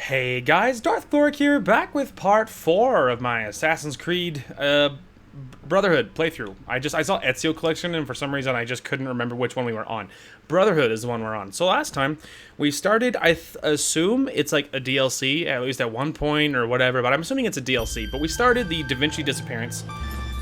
Hey guys, Darth Gloric here, back with part 4 of my Assassin's Creed Brotherhood playthrough. I saw Ezio collection, and for some reason I just couldn't remember which one we were on. Brotherhood is the one we're on. So last time we started, I assume it's like a DLC, at least at one point or whatever, but I'm assuming it's a DLC. But we started the Da Vinci disappearance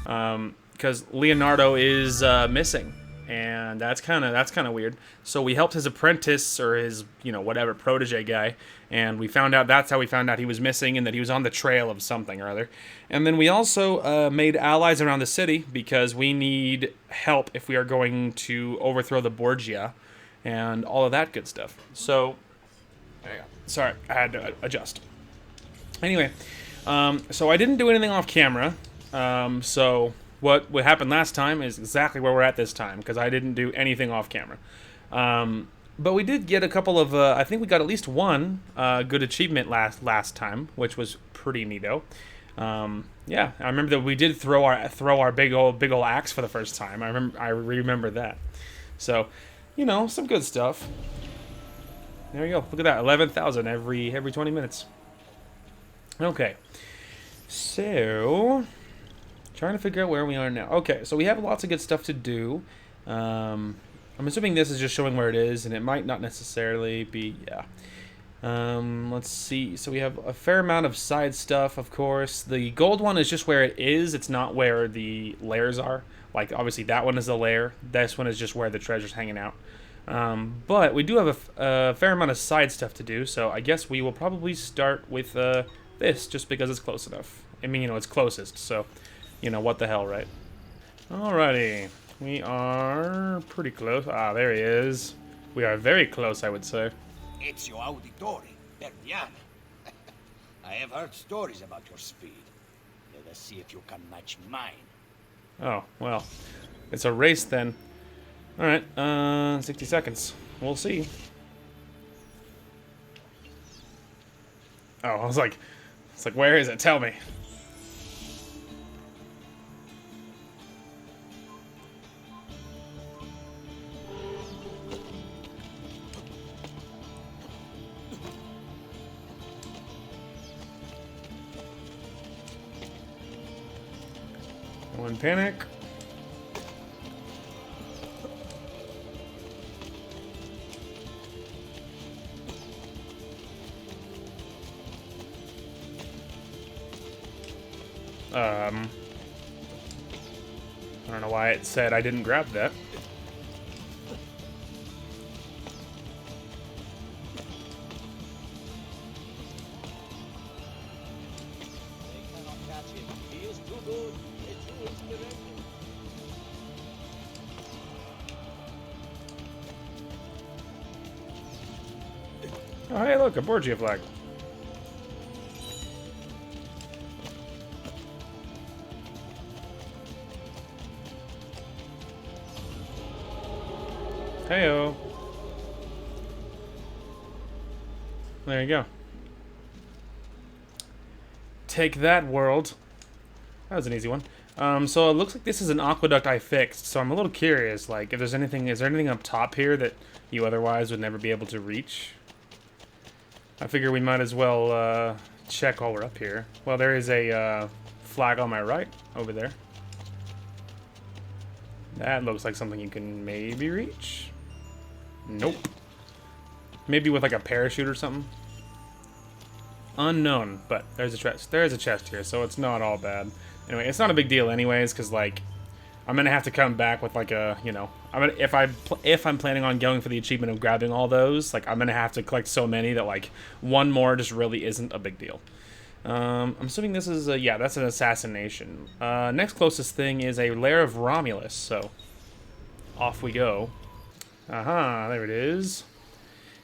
because Leonardo is missing. And that's kind of weird. So we helped his apprentice or his, whatever, protege guy, and that's how we found out he was missing and that he was on the trail of something or other. And then we also made allies around the city because we need help if we are going to overthrow the Borgia and all of that good stuff. So, there you go. Sorry, I had to adjust. Anyway, so I didn't do anything off camera, so what happened last time is exactly where we're at this time, because I didn't do anything off camera. But we did get a couple of, I think we got at least one good achievement last time, which was pretty neato. Yeah, I remember that we did throw our big old axe for the first time. I remember that. So, some good stuff. There you go. Look at that, 11,000 every 20 minutes. Okay, so trying to figure out where we are now. Okay, so we have lots of good stuff to do. I'm assuming this is just showing where it is, and it might not necessarily be, yeah. Let's see. So we have a fair amount of side stuff, of course. The gold one is just where it is. It's not where the layers are. Like, obviously, that one is the layer. This one is just where the treasure's hanging out. But we do have a fair amount of side stuff to do, so I guess we will probably start with this, just because it's close enough. I mean, it's closest, so what the hell, right? Alrighty. We are pretty close. Ah, there he is. We are very close, I would say. Ezio Auditore, Perdiana. I have heard stories about your speed. Let us see if you can match mine. Oh, well. It's a race then. Alright, 60 seconds. We'll see. Oh, I was like, where is it? Tell me. One panic. I don't know why it said I didn't grab that. Oh, hey, look, a Borgia flag. Heyo. There you go. Take that, world. That was an easy one. So it looks like this is an aqueduct I fixed, so I'm a little curious, like, if there's anything, is there anything up top here that you otherwise would never be able to reach? I figure we might as well check while we're up here. Well, there is a flag on my right over there. That looks like something you can maybe reach. Nope. Maybe with like a parachute or something. Unknown, but there's a chest. There is a chest here, so it's not all bad. Anyway, it's not a big deal anyways, because like I'm gonna have to come back with like a, if I'm planning on going for the achievement of grabbing all those, like I'm gonna have to collect so many that like one more just really isn't a big deal. I'm assuming this is yeah, that's an assassination. Next closest thing is a lair of Romulus, so off we go. Aha, there it is.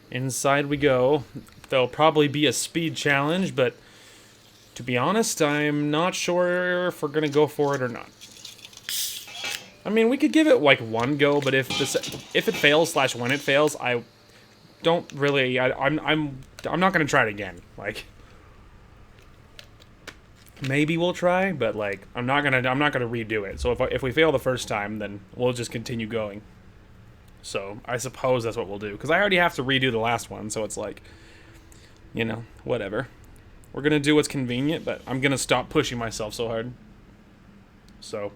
Inside we go. There'll probably be a speed challenge, but to be honest, I'm not sure if we're gonna go for it or not. I mean, we could give it like one go, but if it fails / when it fails, I don't really. I'm not gonna try it again. Like, maybe we'll try, but like I'm not gonna redo it. So if we fail the first time, then we'll just continue going. So I suppose that's what we'll do, because I already have to redo the last one. So it's like, You know, whatever. We're gonna do what's convenient, but I'm gonna stop pushing myself so hard. So,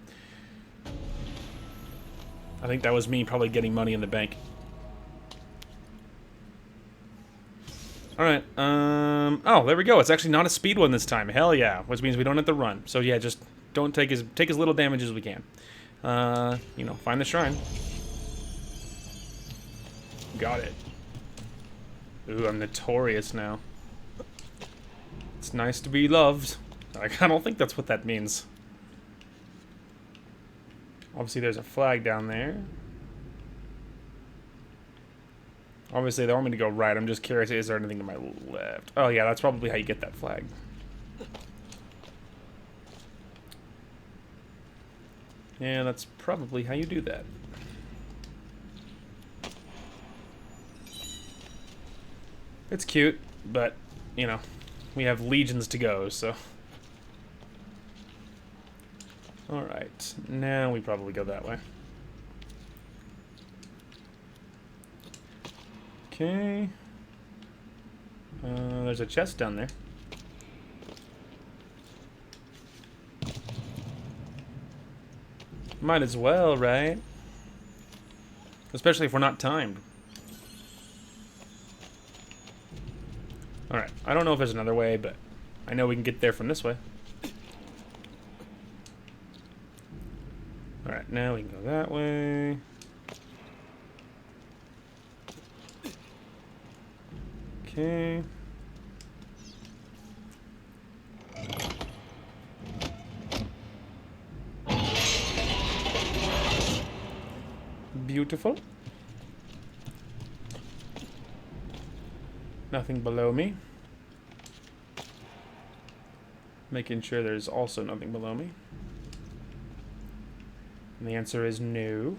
I think that was me probably getting money in the bank. Alright, oh, there we go. It's actually not a speed one this time. Hell yeah. Which means we don't have to run. So yeah, just don't take as little damage as we can. You know, find the shrine. Got it. Ooh, I'm notorious now. It's nice to be loved. Like, I don't think that's what that means. Obviously, there's a flag down there. Obviously, they want me to go right. I'm just curious, is there anything to my left? Oh, yeah, that's probably how you get that flag. Yeah, that's probably how you do that. It's cute, but, you know, we have legions to go, so... Alright, now we probably go that way. Okay. There's a chest down there. Might as well, right? Especially if we're not timed. Alright, I don't know if there's another way, but I know we can get there from this way. Alright, now we can go that way. Okay. Beautiful. Nothing below me. Making sure there's also nothing below me. And the answer is no.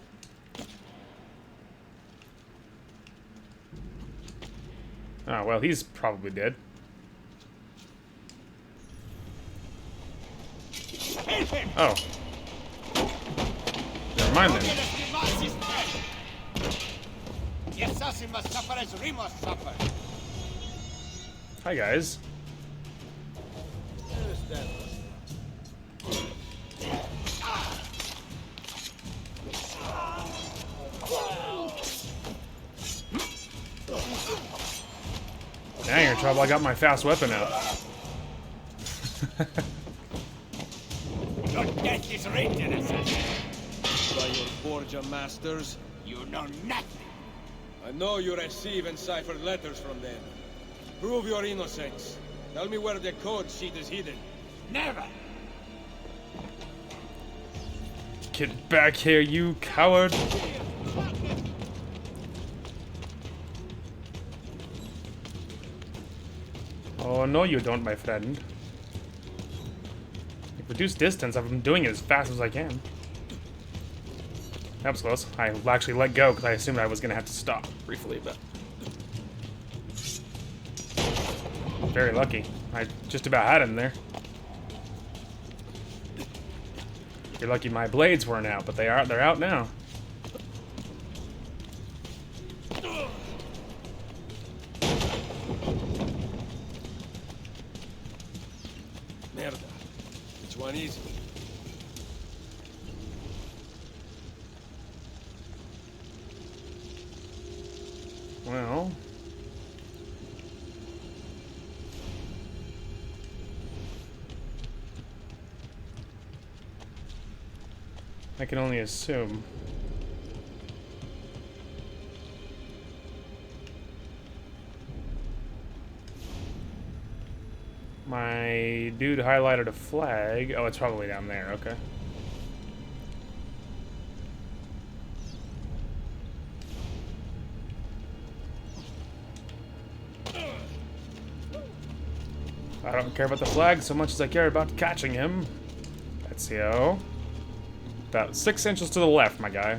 Oh, well, he's probably dead. Oh. Never mind then. The assassin must suffer as we must suffer. Hi, guys. Now you're in trouble. I got my fast weapon out. Your death is written, assassin. By your Borgia masters? You know nothing. I know you receive and cipher letters from them. Prove your innocence. Tell me where the code sheet is hidden. Never. Get back here, you coward. Oh, no you don't, my friend. Reduce distance, I've been doing it as fast as I can. That was close. I actually let go because I assumed I was going to have to stop briefly, but... Very lucky. I just about had him there. You're lucky my blades weren't out, but they're out now. Merda. Which one is it? Well... I can only assume. My dude highlighted a flag. Oh, it's probably down there. Okay. I don't care about the flag so much as I care about catching him. Ezio. About 6 inches to the left, my guy.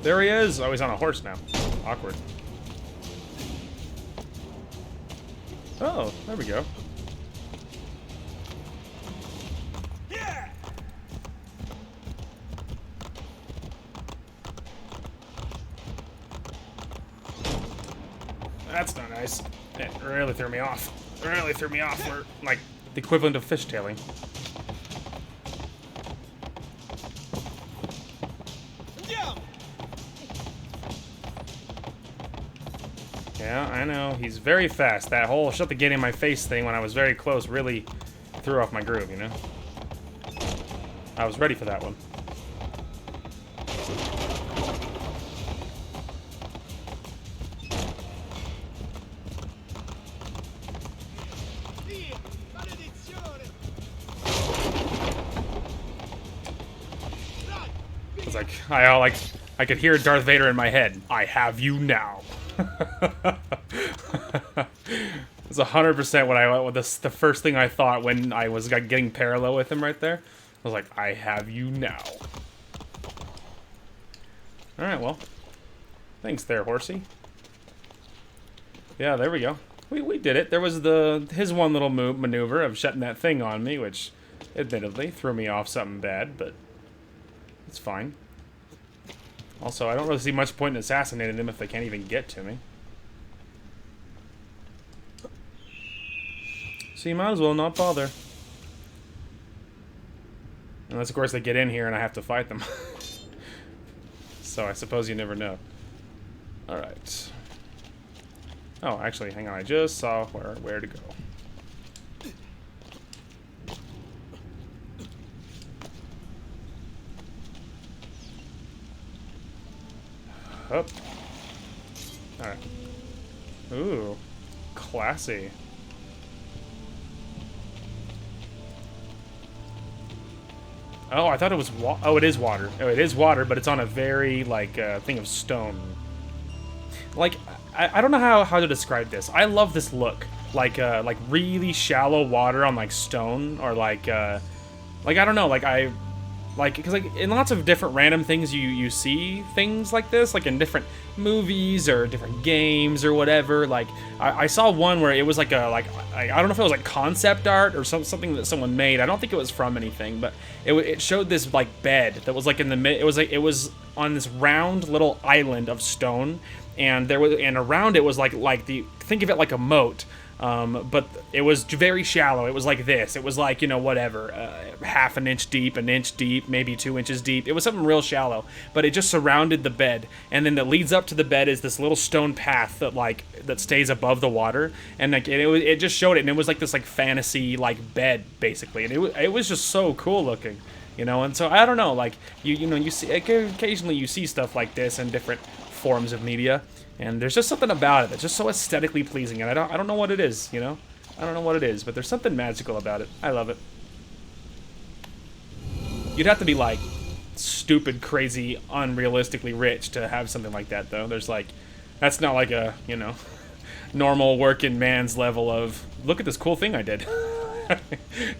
There he is! Oh, he's on a horse now. Awkward. Oh, there we go. That's not nice. It really threw me off. It really threw me off. We're like the equivalent of fishtailing. Yeah, I know. He's very fast. That whole shut the gate in my face thing when I was very close really threw off my groove, you know? I was ready for that one. It's like I could hear Darth Vader in my head. I have you now. It's 100% what I the first thing I thought when I was getting parallel with him right there. I was like, I have you now. All right, well, thanks there, horsey. Yeah, there we go. We did it. There was his one little maneuver of shutting that thing on me, which admittedly threw me off something bad, but it's fine. Also, I don't really see much point in assassinating them if they can't even get to me. So you might as well not bother. Unless, of course, they get in here and I have to fight them. So I suppose you never know. Alright. Oh, actually, hang on. I just saw where to go. Up. Alright. Ooh. Classy. Oh, I thought it was oh, it is water. Oh, it is water, but it's on a very, like, thing of stone. Like, I don't know how to describe this. I love this look. Like really shallow water on, like, stone. Or, like, I don't know. Because, like, in lots of different random things, you see things like this. Like, in different movies or different games or whatever. Like, I saw one where it was like I don't know if it was like concept art or something that someone made. I don't think it was from anything, but it showed this like bed that was like in the mid. It was on this round little island of stone, and around it was like think of it like a moat. But it was very shallow. It was like this. It was like, you know, whatever, half an inch deep, maybe 2 inches deep. It was something real shallow, but it just surrounded the bed. And then that leads up to the bed is this little stone path that stays above the water. And like, it just showed it. And it was like this like fantasy, like bed basically. And it was just so cool looking, you know? And so I don't know, like you know, you see, occasionally you see stuff like this in different forms of media. And there's just something about it that's just so aesthetically pleasing, and I don't know what it is, you know? I don't know what it is, but there's something magical about it. I love it. You'd have to be, like, stupid, crazy, unrealistically rich to have something like that, though. There's, like, that's not like a, you know, normal working man's level of, look at this cool thing I did.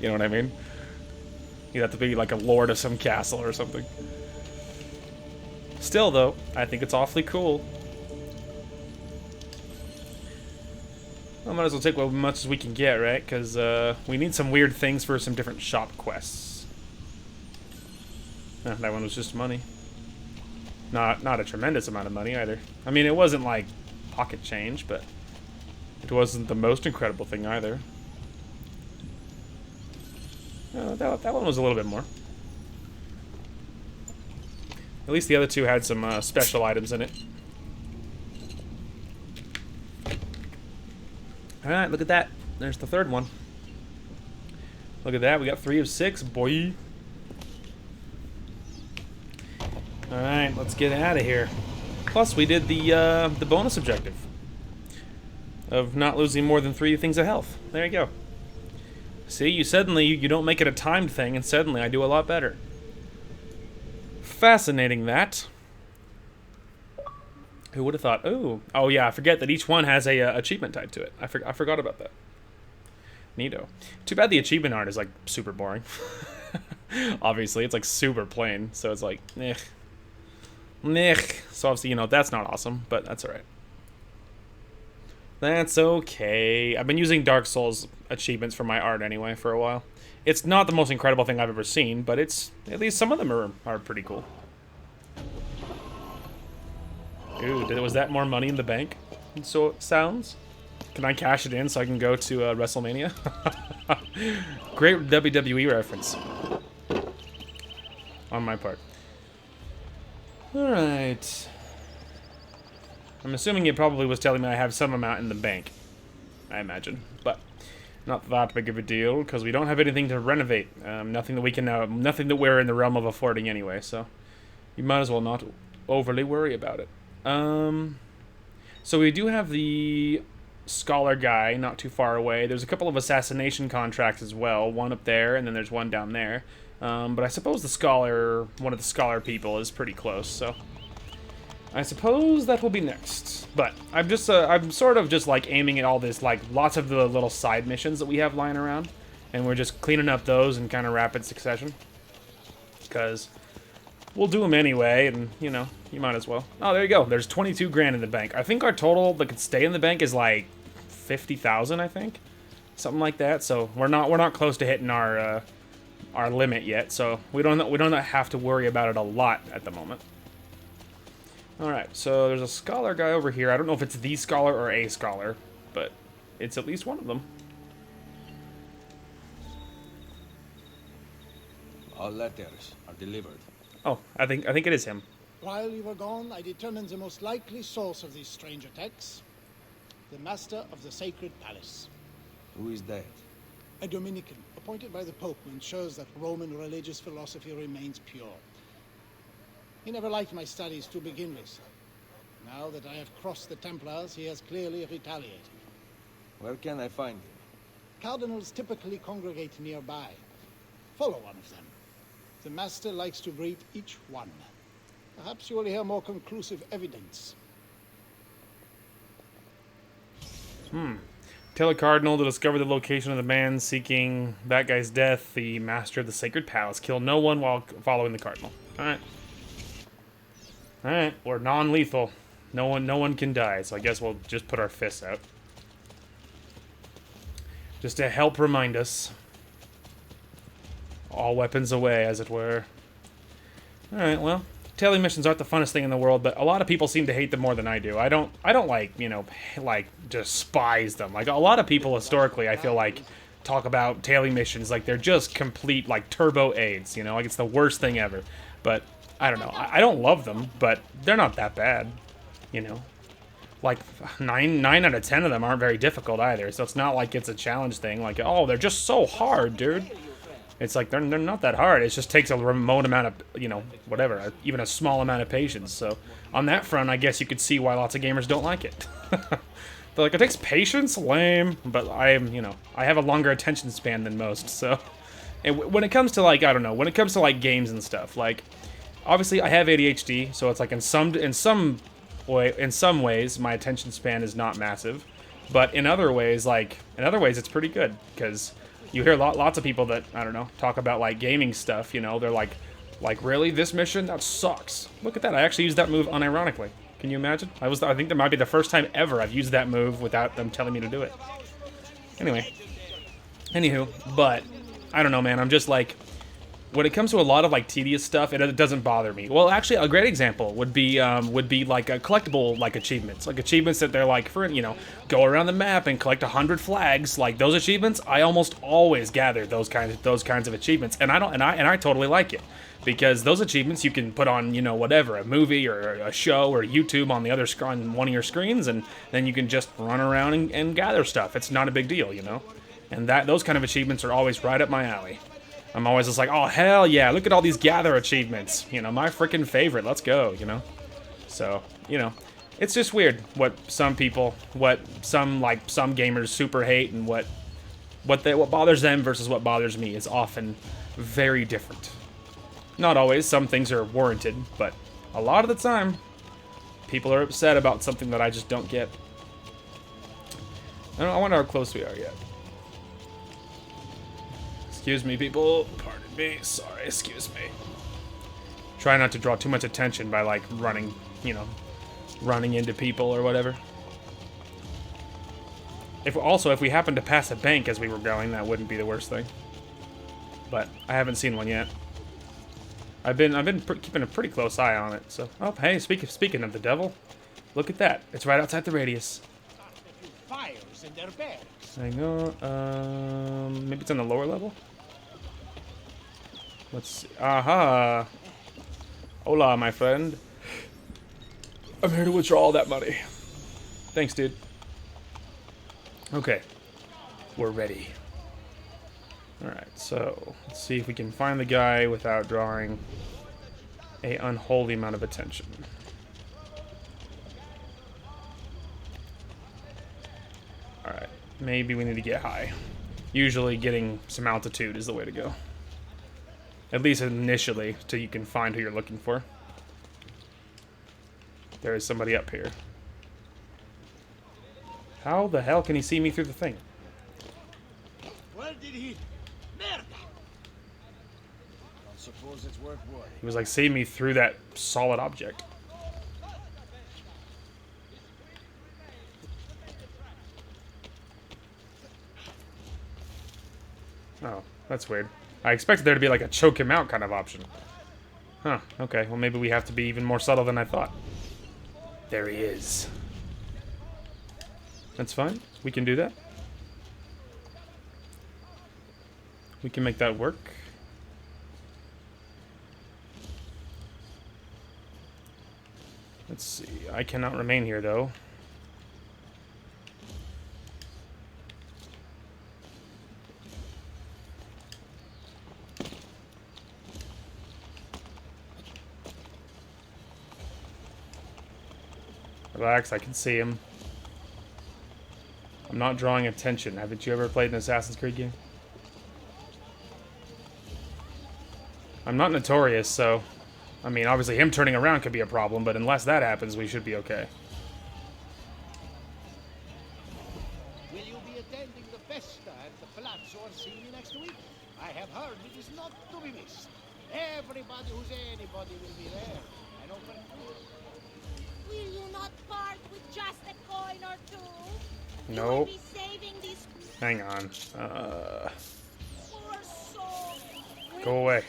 You know what I mean? You'd have to be, like, a lord of some castle or something. Still, though, I think it's awfully cool. I might as well take as much as we can get, right? Because we need some weird things for some different shop quests. That one was just money. Not a tremendous amount of money either. I mean, it wasn't like pocket change, but it wasn't the most incredible thing either. That one was a little bit more. At least the other two had some special items in it. Alright, look at that. There's the third one. Look at that. We got 3 of 6, boy. Alright, let's get out of here. Plus, we did the bonus objective of not losing more than 3 things of health. There you go. See, you don't make it a timed thing, and suddenly I do a lot better. Fascinating, that. Who would have thought? Oh yeah, I forget that each one has a achievement tied to it. I forgot about that. Neato. Too bad the achievement art is like super boring. Obviously, it's like super plain, so it's like, meh. So obviously, you know, that's not awesome, but that's alright. That's okay. I've been using Dark Souls achievements for my art anyway for a while. It's not the most incredible thing I've ever seen, but it's at least some of them are pretty cool. Ooh, was that more money in the bank? so sounds. Can I cash it in so I can go to WrestleMania? Great WWE reference on my part. Alright. I'm assuming it probably was telling me I have some amount in the bank. I imagine. But not that big of a deal, because we don't have anything to renovate. Nothing that we can nothing that we're in the realm of affording anyway, so you might as well not overly worry about it. So we do have the scholar guy not too far away. There's a couple of assassination contracts as well. One up there, and then there's one down there. But I suppose the scholar, one of the scholar people, is pretty close, so I suppose that will be next. But I'm just, I'm sort of just like aiming at all this, like lots of the little side missions that we have lying around, and we're just cleaning up those in kind of rapid succession, because we'll do them anyway, and you know, you might as well. Oh, there you go. There's 22 grand in the bank. I think our total that could stay in the bank is like 50,000, I think, something like that. So we're not close to hitting our limit yet. So we don't have to worry about it a lot at the moment. All right. So there's a scholar guy over here. I don't know if it's the scholar or a scholar, but it's at least one of them. All letters are delivered. Oh, I think it is him. While you were gone, I determined the most likely source of these strange attacks. The Master of the Sacred Palace. Who is that? A Dominican, appointed by the Pope, who ensures that Roman religious philosophy remains pure. He never liked my studies to begin with. Now that I have crossed the Templars, he has clearly retaliated. Where can I find him? Cardinals typically congregate nearby. Follow one of them. The Master likes to greet each one. Perhaps you will hear more conclusive evidence. Tell a cardinal to discover the location of the man seeking that guy's death. The master of the sacred palace. Kill no one while following the cardinal. Alright. Alright, we're non-lethal. No one can die, so I guess we'll just put our fists out. Just to help remind us. All weapons away, as it were. Alright, well, tailing missions aren't the funnest thing in the world, but a lot of people seem to hate them more than I do. I don't like, you know, like, despise them. Like, a lot of people historically, I feel like, talk about tailing missions like they're just complete, like, turbo AIDS, you know? Like, it's the worst thing ever. But, I don't know. I don't love them, but they're not that bad, you know? Like, 9 out of 10 of them aren't very difficult either, so it's not like it's a challenge thing. Like, oh, they're just so hard, dude. It's like, they're not that hard. It just takes a remote amount of, you know, whatever, even a small amount of patience. So, on that front, I guess you could see why lots of gamers don't like it. They're like, it takes patience? Lame. But I am, you know, I have a longer attention span than most, so. And when it comes to, like, I don't know, when it comes to, like, games and stuff, like, obviously I have ADHD, so it's like in some ways, my attention span is not massive. But in other ways, it's pretty good, because you hear lots of people that, I don't know, talk about, like, gaming stuff, you know, they're like, really? This mission? That sucks. Look at that, I actually used that move unironically. Can you imagine? I think that might be the first time ever I've used that move without them telling me to do it. Anywho, but, I don't know, man, I'm just like, when it comes to a lot of, like, tedious stuff, it doesn't bother me. Well, actually, a great example would be like a collectible, like, achievements. Like, achievements that they're like, for, you know, go around the map and collect 100 flags. Like, those achievements, I almost always gather those kinds of achievements. And I totally like it. Because those achievements you can put on, you know, whatever, a movie or a show or YouTube on on one of your screens, and then you can just run around and gather stuff. It's not a big deal, you know? And those kind of achievements are always right up my alley. I'm always just like, oh, hell yeah, look at all these gather achievements. You know, my freaking favorite, let's go, you know? So, you know, it's just weird what some gamers super hate, and what bothers them versus what bothers me is often very different. Not always, some things are warranted, but a lot of the time, people are upset about something that I just don't get. I wonder how close we are yet. Excuse me, people. Pardon me. Sorry, excuse me. Try not to draw too much attention by, like, running into people or whatever. If we happen to pass a bank as we were going, that wouldn't be the worst thing. But I haven't seen one yet. I've been keeping a pretty close eye on it. So, oh, hey, speaking of the devil, Look at that. It's right outside the radius. Fires in their barracks. Hang on. Maybe it's on the lower level? Let's see. Aha! Hola, my friend. I'm here to withdraw all that money. Thanks, dude. Okay. We're ready. Alright, so let's see if we can find the guy without drawing a unholy amount of attention. Alright, maybe we need to get high. Usually getting some altitude is the way to go. At least initially, till you can find who you're looking for. There is somebody up here. How the hell can he see me through the thing? Where did he... Merda! Don't suppose it's worth worrying. He was like seeing me through that solid object. Oh, that's weird. I expected there to be like a choke him out kind of option. Huh, okay. Well, maybe we have to be even more subtle than I thought. There he is. That's fine. We can do that. We can make that work. Let's see. I cannot remain here, though. Relax, I can see him. I'm not drawing attention. Haven't you ever played an Assassin's Creed game? I'm not notorious, so... I mean, obviously him turning around could be a problem, but unless that happens, we should be okay. Will you be attending the festa at the Palazzo Orsini next week? I have heard it is not to be missed. Everybody who's anybody will be there. I know for sure. Will you not part with just a coin or two? You will Nope. be saving these Hang on. poor souls. Go away.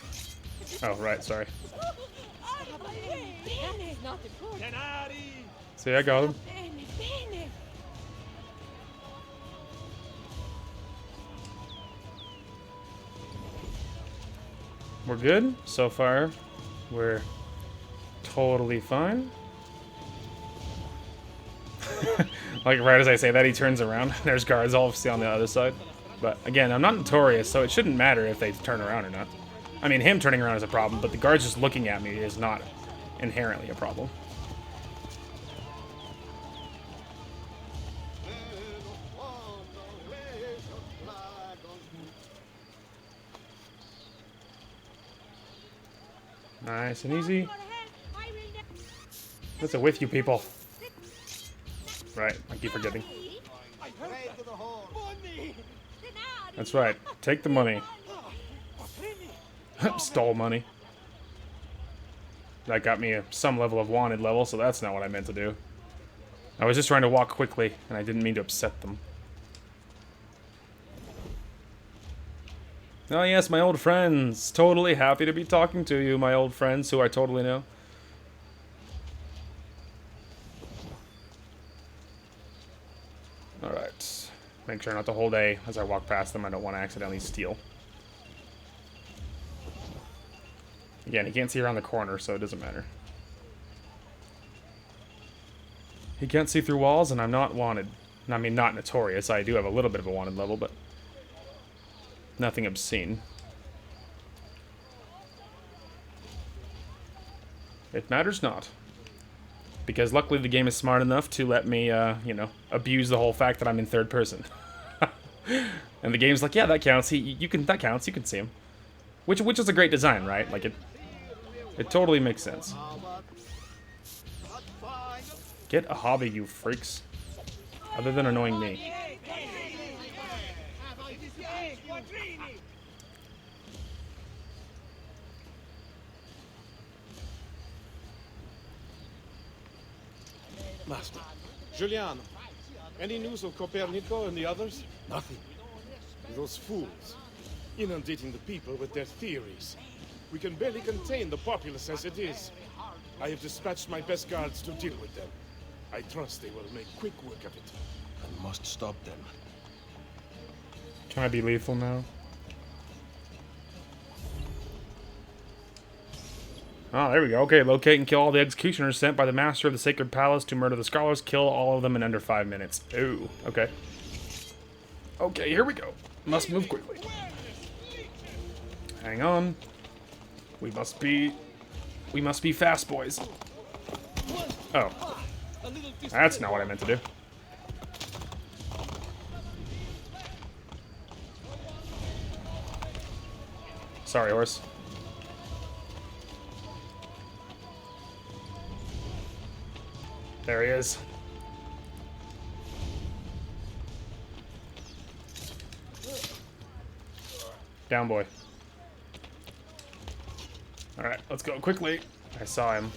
Oh, right, sorry. Out of my way. Bene, not important. See, I got him. Bene, bene. We're good. So far, we're totally fine. Like, right as I say that, he turns around. There's guards obviously on the other side. But, again, I'm not notorious, so it shouldn't matter if they turn around or not. I mean, him turning around is a problem, but the guards just looking at me is not inherently a problem. Nice and easy. What's it with you people? Right, I keep forgetting. That's right, take the money. Stole money. That got me some level of wanted level, so that's not what I meant to do. I was just trying to walk quickly, and I didn't mean to upset them. Oh yes, my old friends. Totally happy to be talking to you, my old friends who I totally know. Alright. Make sure not to hold A as I walk past them. I don't want to accidentally steal. Again, he can't see around the corner, so it doesn't matter. He can't see through walls, and I'm not wanted. I mean, not notorious. I do have a little bit of a wanted level, but nothing obscene. It matters not. Because luckily the game is smart enough to let me, you know, abuse the whole fact that I'm in third person. And the game's like, yeah, that counts. That counts. You can see him. Which is a great design, right? Like, it totally makes sense. Get a hobby, you freaks. Other than annoying me. Master. Giuliano, any news of Copernico and the others? Nothing. Those fools, inundating the people with their theories. We can barely contain the populace as it is. I have dispatched my best guards to deal with them. I trust they will make quick work of it. I must stop them. Can I be lethal now? Oh, there we go. Okay, locate and kill all the executioners sent by the master of the Sacred Palace to murder the scholars. Kill all of them in under 5 minutes. Ooh, okay. Okay, here we go. Must move quickly. Hang on. We must be fast, boys. Oh. That's not what I meant to do. Sorry, horse. There he is. Down, boy. Alright, let's go quickly. I saw him.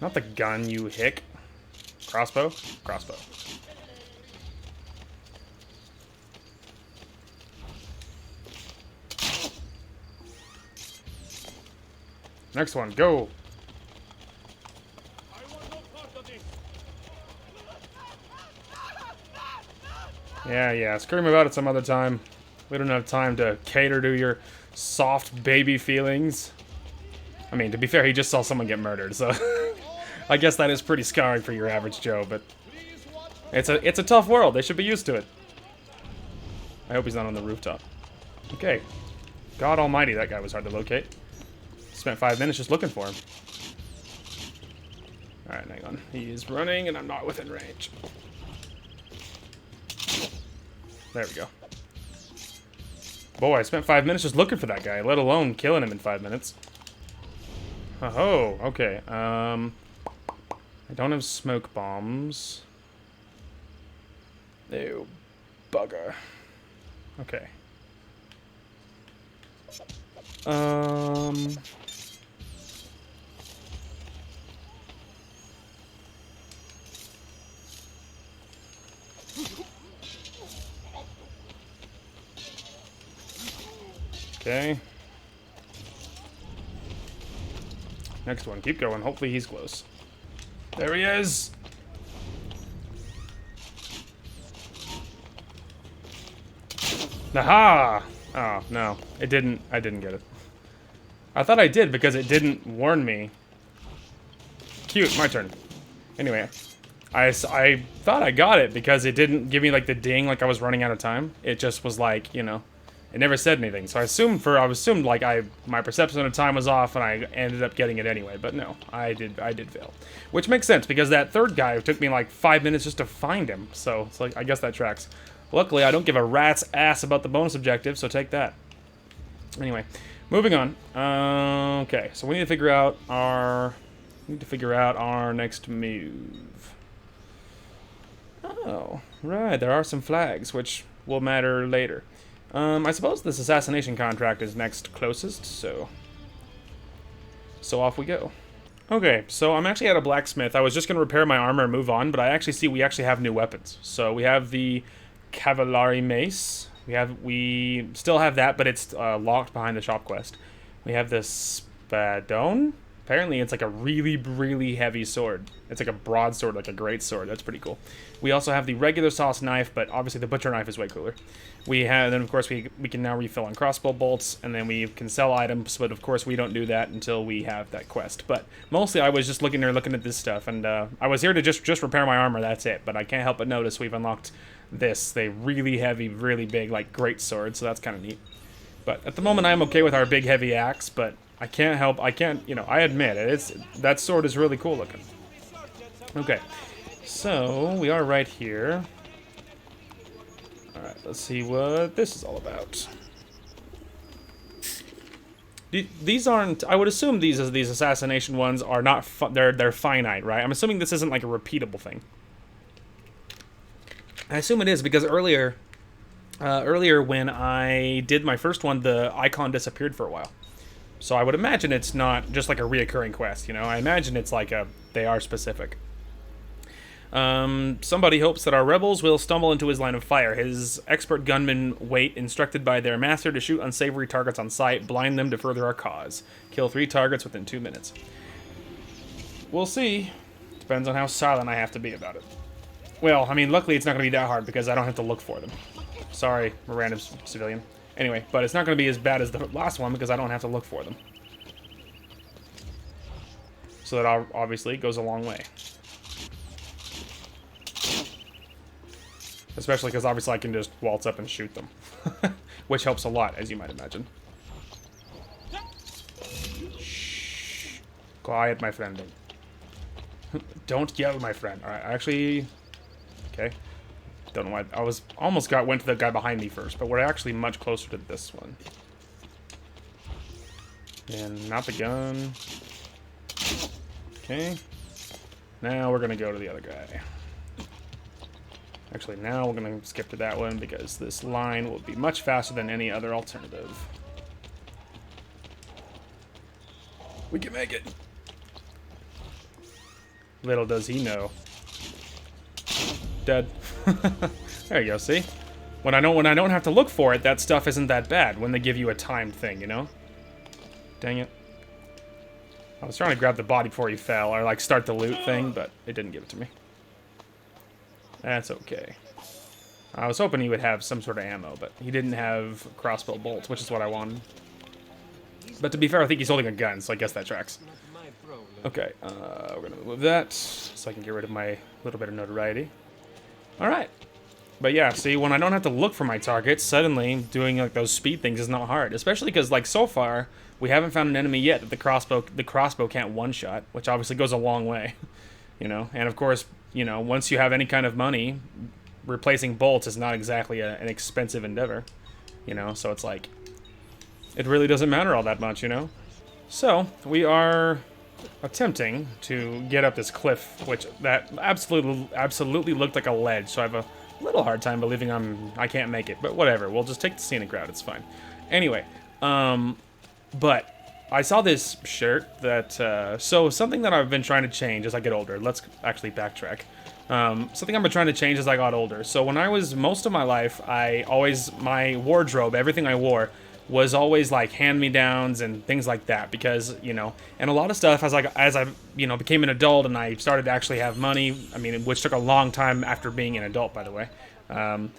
Not the gun, you hick. Crossbow? Crossbow. Next one, go! Yeah, scream about it some other time. We don't have time to cater to your soft baby feelings. I mean, to be fair, he just saw someone get murdered, so I guess that is pretty scarring for your average Joe, but it's a tough world. They should be used to it. I hope he's not on the rooftop. Okay. God almighty, that guy was hard to locate. Spent 5 minutes just looking for him. Alright, hang on. He is running, and I'm not within range. There we go. Boy, I spent 5 minutes just looking for that guy, let alone killing him in 5 minutes. Oh, okay. I don't have smoke bombs. Ew, bugger. Okay. Okay. Next one. Keep going. Hopefully he's close. There he is! Aha! Oh, no. It didn't. I didn't get it. I thought I did because it didn't warn me. Cute. My turn. Anyway. I thought I got it because it didn't give me, like, the ding like I was running out of time. It just was like, you know... It never said anything, so I assumed like my perception of time was off, and I ended up getting it anyway. But no, I did fail, which makes sense because that third guy took me like 5 minutes just to find him. So it's like I guess that tracks. Luckily, I don't give a rat's ass about the bonus objective, so take that. Anyway, moving on. Okay, so we need to figure out our next move. Oh, right, there are some flags which will matter later. I suppose this assassination contract is next closest, so off we go. Okay, so I'm actually at a blacksmith. I was just going to repair my armor and move on, but I actually see we actually have new weapons. So we have the Cavallari Mace. We still have that, but it's locked behind the shop quest. We have the Spadone. Apparently it's like a really, really heavy sword. It's like a broadsword, like a great sword. That's pretty cool. We also have the regular sauce knife, but obviously the butcher knife is way cooler. Then of course we can now refill on crossbow bolts, and then we can sell items, but of course we don't do that until we have that quest. But mostly I was just looking at this stuff, and I was here to just repair my armor, that's it. But I can't help but notice we've unlocked this. They really heavy, really big, like great sword, so that's kind of neat. But at the moment I'm okay with our big heavy axe, but I admit it. That sword is really cool looking. Okay, so we are right here. Alright, let's see what this is all about. These aren't... I would assume these assassination ones are not... They're finite, right? I'm assuming this isn't like a repeatable thing. I assume it is because earlier when I did my first one, the icon disappeared for a while. So I would imagine it's not just like a reoccurring quest, you know? I imagine it's like they are specific. Somebody hopes that our rebels will stumble into his line of fire. His expert gunmen wait, instructed by their master to shoot unsavory targets on sight, blind them to further our cause. Kill 3 targets within 2 minutes. We'll see. Depends on how silent I have to be about it. Well, I mean, luckily it's not going to be that hard because I don't have to look for them. Sorry, a random civilian. Anyway, but it's not going to be as bad as the last one because I don't have to look for them. So that obviously goes a long way. Especially because obviously I can just waltz up and shoot them. Which helps a lot, as you might imagine. Shh. Quiet, my friend. Don't yell, my friend. Alright, actually... Okay. Don't know why. I was almost went to the guy behind me first, but we're actually much closer to this one. And not the gun. Okay. Now we're gonna go to the other guy. Actually, now we're gonna skip to that one because this line will be much faster than any other alternative. We can make it. Little does he know. Dead. There you go, see? When I don't have to look for it, that stuff isn't that bad when they give you a timed thing, you know? Dang it. I was trying to grab the body before he fell, or like start the loot thing, but it didn't give it to me. That's okay. I was hoping he would have some sort of ammo, but he didn't have crossbow bolts, which is what I wanted. But to be fair, I think he's holding a gun, so I guess that tracks. Okay, we're gonna remove that, so I can get rid of my little bit of notoriety. Alright. But yeah, see, when I don't have to look for my targets, suddenly doing like those speed things is not hard. Especially because, like, so far, we haven't found an enemy yet that the crossbow can't one-shot, which obviously goes a long way. You know, and of course, you know, once you have any kind of money, replacing bolts is not exactly an expensive endeavor. You know, so it's like, it really doesn't matter all that much, you know? So, we are attempting to get up this cliff, which that absolutely looked like a ledge, so I have a little hard time believing I can't make it, but whatever, we'll just take the scenic route, it's fine. Anyway, but I saw this shirt that, so something that I've been trying to change as I get older, let's actually backtrack. Something I've been trying to change as I got older. So when I was, most of my life, my wardrobe, everything I wore, was always like hand-me-downs and things like that, because, you know, and a lot of stuff as I you know, became an adult and I started to actually have money, I mean, which took a long time after being an adult, by the way, but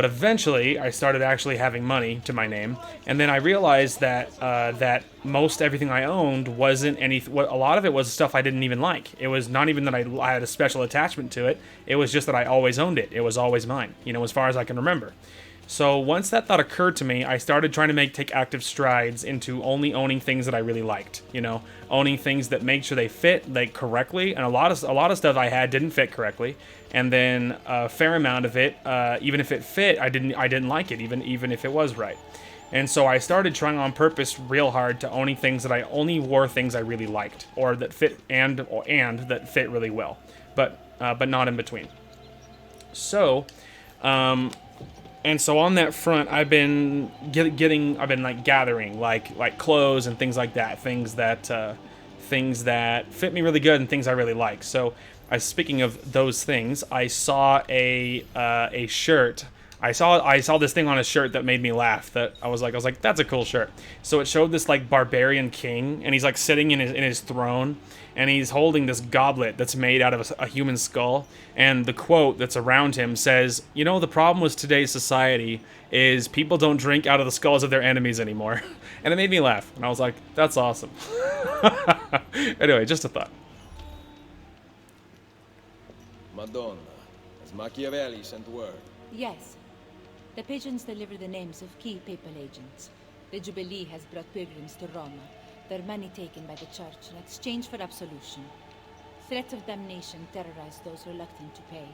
eventually I started actually having money to my name, and then I realized that that most everything I owned wasn't a lot of it was stuff I didn't even like. It was not even that I had a special attachment to it, it was just that I always owned it. It was always mine, you know, as far as I can remember. So once that thought occurred to me, I started trying to take active strides into only owning things that I really liked. You know, owning things that made sure they fit like correctly, and a lot of stuff I had didn't fit correctly, and then a fair amount of it, even if it fit, I didn't like it, even if it was right. And so I started trying on purpose real hard to owning things that I only wore things I really liked, or that fit and that fit really well, but not in between. So. And so on that front, I've been gathering like clothes and things like that, things that fit me really good and things I really like. So, speaking of those things, I saw a shirt. I saw this thing on a shirt that made me laugh. That I was like, that's a cool shirt. So it showed this like barbarian king, and he's like sitting in his throne, and he's holding this goblet that's made out of a human skull. And the quote that's around him says, "You know, the problem with today's society is people don't drink out of the skulls of their enemies anymore." And it made me laugh, and I was like, that's awesome. Anyway, just a thought. Madonna, has Machiavelli sent word? Yes. The pigeons deliver the names of key papal agents. The Jubilee has brought pilgrims to Roma, their money taken by the church in exchange for absolution. Threats of damnation terrorize those reluctant to pay.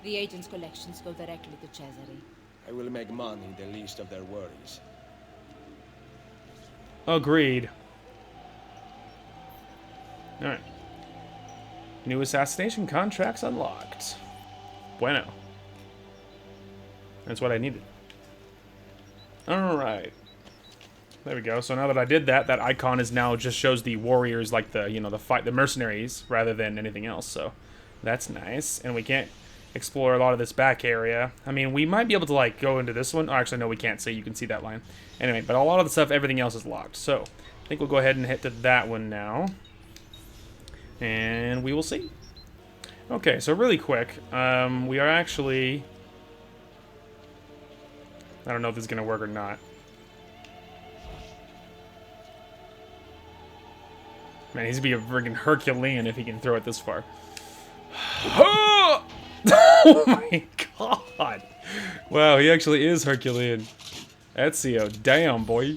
The agents' collections go directly to Cesare. I will make money the least of their worries. Agreed. Alright. New assassination contracts unlocked. Bueno. That's what I needed. Alright. There we go. So now that I did that, that icon is now just shows the warriors, like the, you know, the mercenaries, rather than anything else. So That's nice. And we can't explore a lot of this back area. I mean, we might be able to, like, go into this one. Oh, actually, no, we can't see. You can see that line. Anyway, but a lot of the stuff, everything else is locked. So, I think we'll go ahead and hit to that one now. And we will see. Okay, so really quick, we are actually... I don't know if this is going to work or not. Man, he's going to be a friggin' Herculean if he can throw it this far. Oh my god! Wow, he actually is Herculean. Ezio, damn, boy.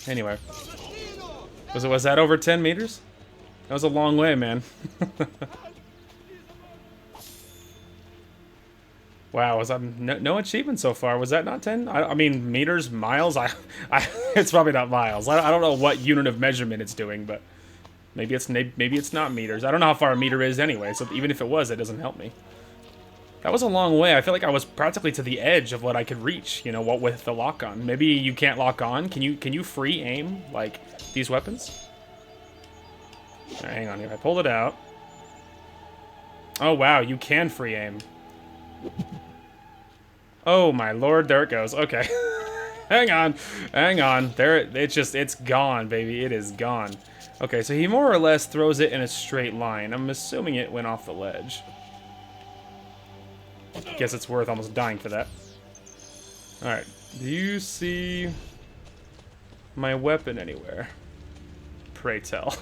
Anyway. Was that over 10 meters? That was a long way, man. Wow, was that no achievement so far? Was that not 10? I mean, meters, miles? It's probably not miles. I don't know what unit of measurement it's doing, but maybe it's not meters. I don't know how far a meter is anyway, so even if it was, it doesn't help me. That was a long way. I feel like I was practically to the edge of what I could reach, you know, what with the lock on. Maybe you can't lock on. Can you free aim like these weapons? All right, hang on here. I pulled it out. Oh wow, you can free aim. Oh my lord, there it goes. Okay. Hang on. There, it's gone, baby. It is gone. Okay, so he more or less throws it in a straight line. I'm assuming it went off the ledge. Guess it's worth almost dying for that. Alright, do you see my weapon anywhere? Pray tell.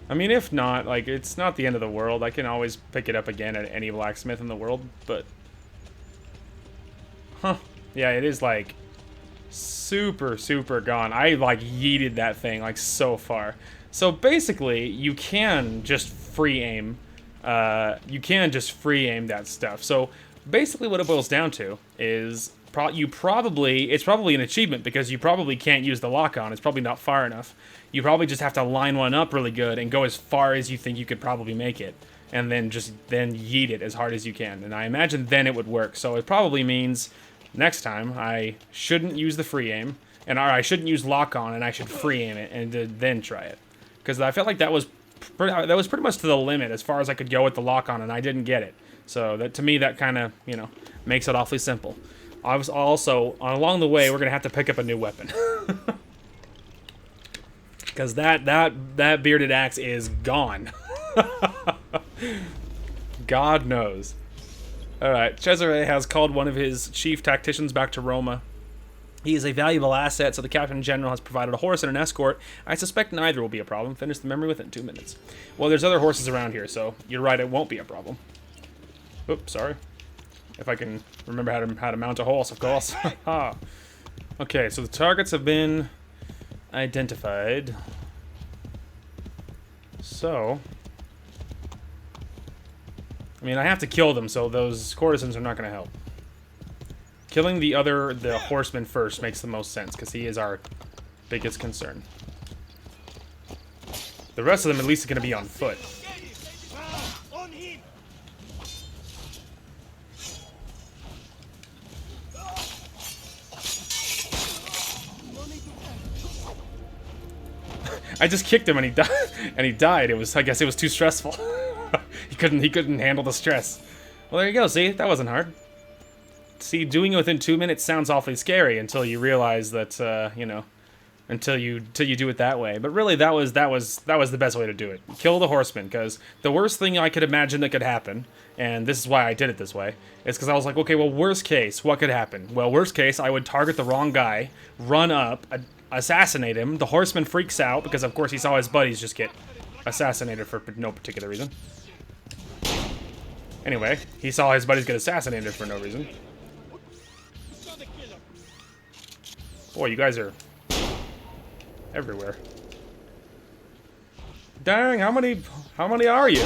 I mean, if not, like, it's not the end of the world. I can always pick it up again at any blacksmith in the world, but... Huh. Yeah, it is, like, super, super gone. I, like, yeeted that thing, like, so far. So, basically, you can just free aim. You can just free aim that stuff. So, basically what it boils down to is... it's probably an achievement because you probably can't use the lock-on. It's probably not far enough. You probably just have to line one up really good and go as far as you think you could probably make it. And then then yeet it as hard as you can. And I imagine then it would work. So it probably means next time I shouldn't use the free aim. Or I shouldn't use lock-on and I should free aim it and then try it. Because I felt like that was pretty much to the limit as far as I could go with the lock-on and I didn't get it. So that to me that kind of, you know, makes it awfully simple. I was also, along the way, we're going to have to pick up a new weapon. Because that bearded axe is gone. God knows. Alright, Cesare has called one of his chief tacticians back to Roma. He is a valuable asset, so the Captain General has provided a horse and an escort. I suspect neither will be a problem. Finish the memory within 2 minutes. Well, there's other horses around here, so you're right, it won't be a problem. Oops, sorry. If I can remember how to mount a horse, of course. Okay, so the targets have been identified. So, I mean, I have to kill them, so those courtesans are not going to help. Killing the horseman first makes the most sense, because he is our biggest concern. The rest of them, at least, are going to be on foot. I just kicked him and he died. I guess it was too stressful. he couldn't handle the stress. Well, there you go. See, that wasn't hard. See, doing it within 2 minutes sounds awfully scary until you realize that you know, until you do it that way. But really, that was the best way to do it. Kill the horseman, because the worst thing I could imagine that could happen, and this is why I did it this way, is because I was like, okay, well, worst case, what could happen? Well, worst case, I would target the wrong guy, run up, assassinate him. The horseman freaks out because, of course, he saw his buddies just get assassinated for no particular reason. Anyway, he saw his buddies get assassinated for no reason. Boy, you guys are everywhere. Dang, how many are you?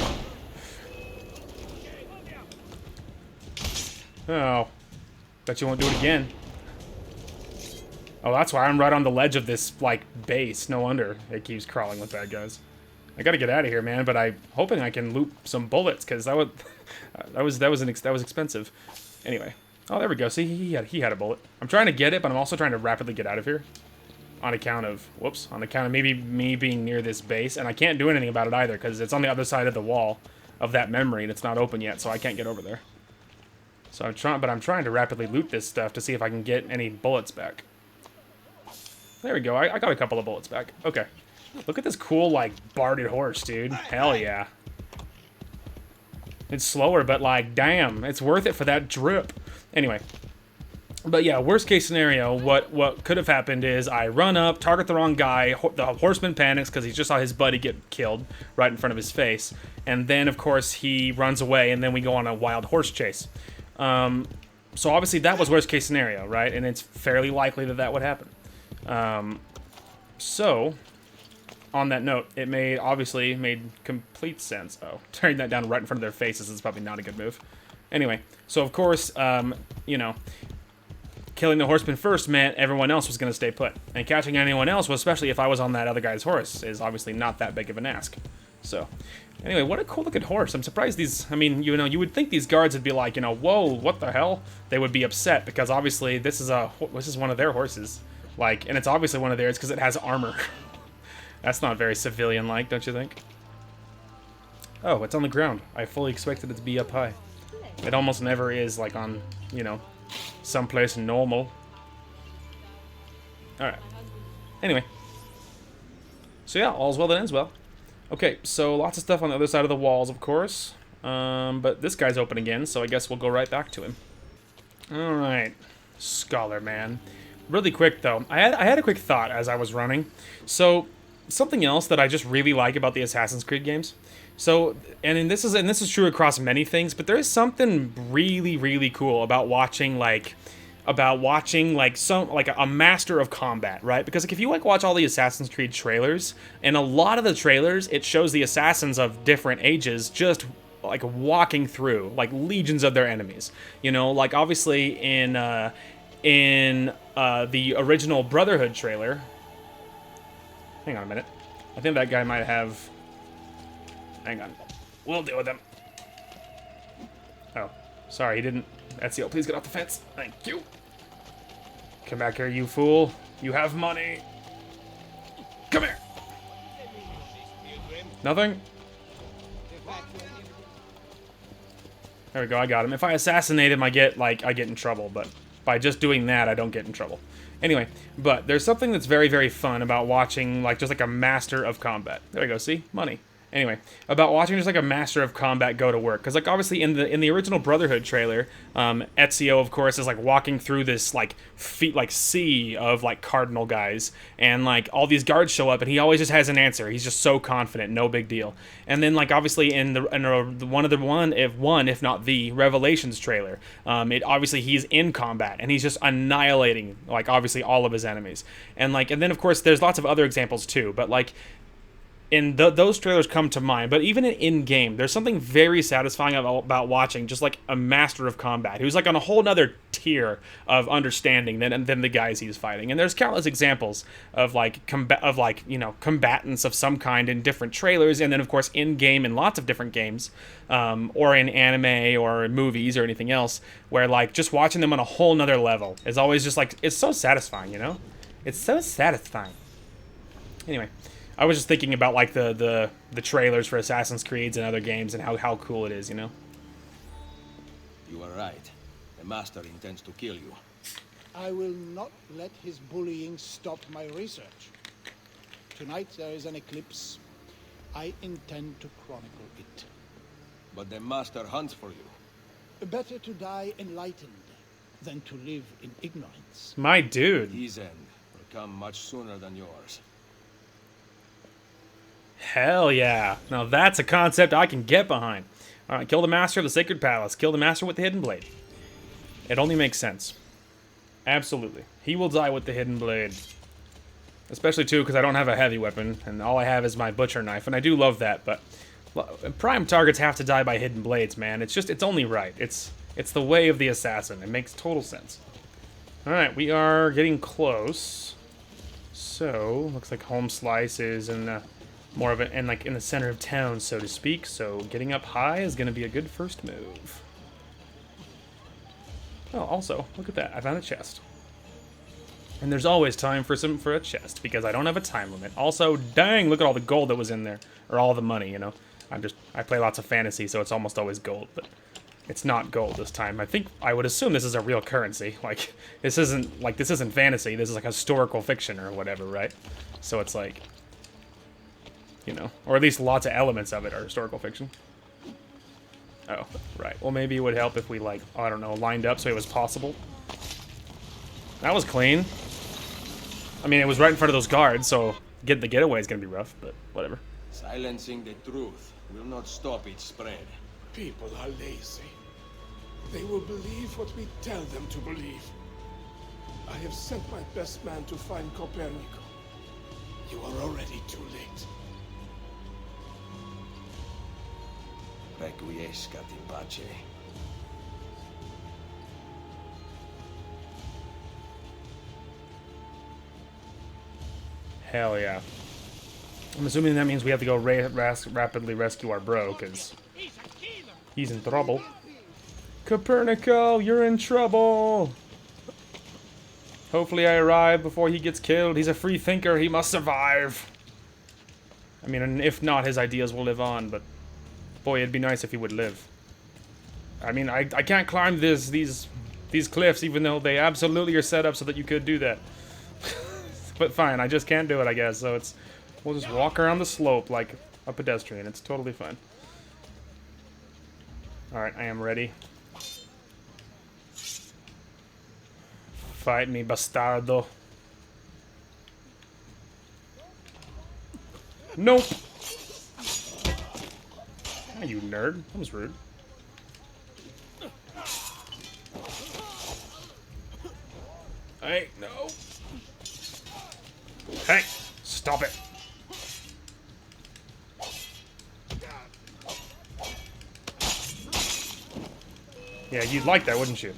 Oh, bet you won't do it again. Oh, that's why I'm right on the ledge of this, like, base. No wonder it keeps crawling with bad guys. I gotta get out of here, man, but I'm hoping I can loot some bullets, because that was expensive. Anyway. Oh, there we go. See, he had a bullet. I'm trying to get it, but I'm also trying to rapidly get out of here. on account of, whoops, on account of maybe me being near this base, and I can't do anything about it either, because it's on the other side of the wall of that memory, and it's not open yet, so I can't get over there. So I'm trying to rapidly loot this stuff to see if I can get any bullets back. There we go, I got a couple of bullets back. Okay. Look at this cool, like, barded horse, dude. Hell yeah. It's slower, but, like, damn, it's worth it for that drip. Anyway. But yeah, worst case scenario, what could have happened is I run up, target the wrong guy, the horseman panics because he just saw his buddy get killed right in front of his face, and then of course he runs away, and then we go on a wild horse chase. So obviously that was worst case scenario, right? And it's fairly likely that that would happen. So on that note, it obviously made complete sense. Oh, turning that down right in front of their faces is probably not a good move. Anyway, so of course, you know, killing the horseman first meant everyone else was going to stay put. And catching anyone else, especially if I was on that other guy's horse, is obviously not that big of an ask. So, anyway, what a cool looking horse. I'm surprised these, I mean, you know, you would think these guards would be like, you know, whoa, what the hell? They would be upset because obviously this is one of their horses. Like, and it's obviously one of theirs because it has armor. That's not very civilian-like, don't you think? Oh, it's on the ground. I fully expected it to be up high. It almost never is, like, on, you know, someplace normal. Alright. Anyway. So yeah, all's well that ends well. Okay, so lots of stuff on the other side of the walls, of course. But this guy's open again, so I guess we'll go right back to him. Alright. Scholar man. Really quick, though. I had a quick thought as I was running. So, something else that I just really like about the Assassin's Creed games. So, and this is true across many things, but there is something really, really cool about watching like a master of combat, right? Because like if you like watch all the Assassin's Creed trailers, and a lot of the trailers, it shows the assassins of different ages just like walking through like legions of their enemies. You know, like obviously in the original Brotherhood trailer. Hang on a minute. I think that guy might have. Hang on. We'll deal with him. Oh, sorry, he didn't. Ezio, please get off the fence. Thank you. Come back here, you fool. You have money. Come here. Nothing? There we go, I got him. If I assassinate him, I get in trouble, but by just doing that, I don't get in trouble. Anyway, but there's something that's very, very fun about watching, like, just like a master of combat. There we go, see? Money. Anyway, about watching just like a master of combat go to work, because like obviously in the original Brotherhood trailer, Ezio of course is like walking through this like sea of like cardinal guys, and like all these guards show up, and he always just has an answer. He's just so confident, no big deal. And then like obviously in one if not the Revelations trailer, it obviously he's in combat and he's just annihilating like obviously all of his enemies, and then of course there's lots of other examples too, but like. And those trailers come to mind, but even in-game, there's something very satisfying about watching just like a master of combat who's like on a whole nother tier of understanding than the guys he's fighting. And there's countless examples of combatants of some kind in different trailers, and then of course in-game in lots of different games, or in anime or in movies or anything else, where like just watching them on a whole nother level is always just like it's so satisfying, you know? It's so satisfying. Anyway. I was just thinking about like the trailers for Assassin's Creed and other games and how cool it is, you know? You are right. The master intends to kill you. I will not let his bullying stop my research. Tonight there is an eclipse. I intend to chronicle it. But the master hunts for you. Better to die enlightened than to live in ignorance. My dude. His end will come much sooner than yours. Hell yeah. Now that's a concept I can get behind. Alright, kill the master of the Sacred Palace. Kill the master with the Hidden Blade. It only makes sense. Absolutely. He will die with the Hidden Blade. Especially, too, because I don't have a heavy weapon, and all I have is my butcher knife, and I do love that, but prime targets have to die by Hidden Blades, man. It's only right. It's the way of the assassin. It makes total sense. Alright, we are getting close. So, looks like Home Slice is in more of it, and like in the center of town, so to speak. So getting up high is going to be a good first move. Oh, also, look at that. I found a chest. And there's always time for a chest, because I don't have a time limit. Also, dang, look at all the gold that was in there. Or all the money, you know. I play lots of fantasy, so it's almost always gold, but it's not gold this time. I would assume this is a real currency. Like, this isn't fantasy, this is like historical fiction or whatever, right? So it's like, you know, or at least lots of elements of it are historical fiction. Oh, right. Well, maybe it would help if we, like, I don't know, lined up so it was possible. That was clean. I mean, it was right in front of those guards, so the getaway is gonna be rough, but whatever. Silencing the truth will not stop its spread. People are lazy. They will believe what we tell them to believe. I have sent my best man to find Copernico. You are already too late. Requiescat in pace. Hell yeah. I'm assuming that means we have to go rapidly rescue our bro, because he's in trouble. Copernico, you're in trouble! Hopefully I arrive before he gets killed. He's a free thinker, he must survive! I mean, and if not, his ideas will live on, but boy, it'd be nice if he would live. I mean, I can't climb these cliffs, even though they absolutely are set up so that you could do that. But fine, I just can't do it, I guess, so we'll just walk around the slope like a pedestrian. It's totally fine. Alright, I am ready. Fight me, bastardo. Nope! Ah, you nerd. That was rude. Hey, no! Hey! Stop it! Yeah, you'd like that, wouldn't you?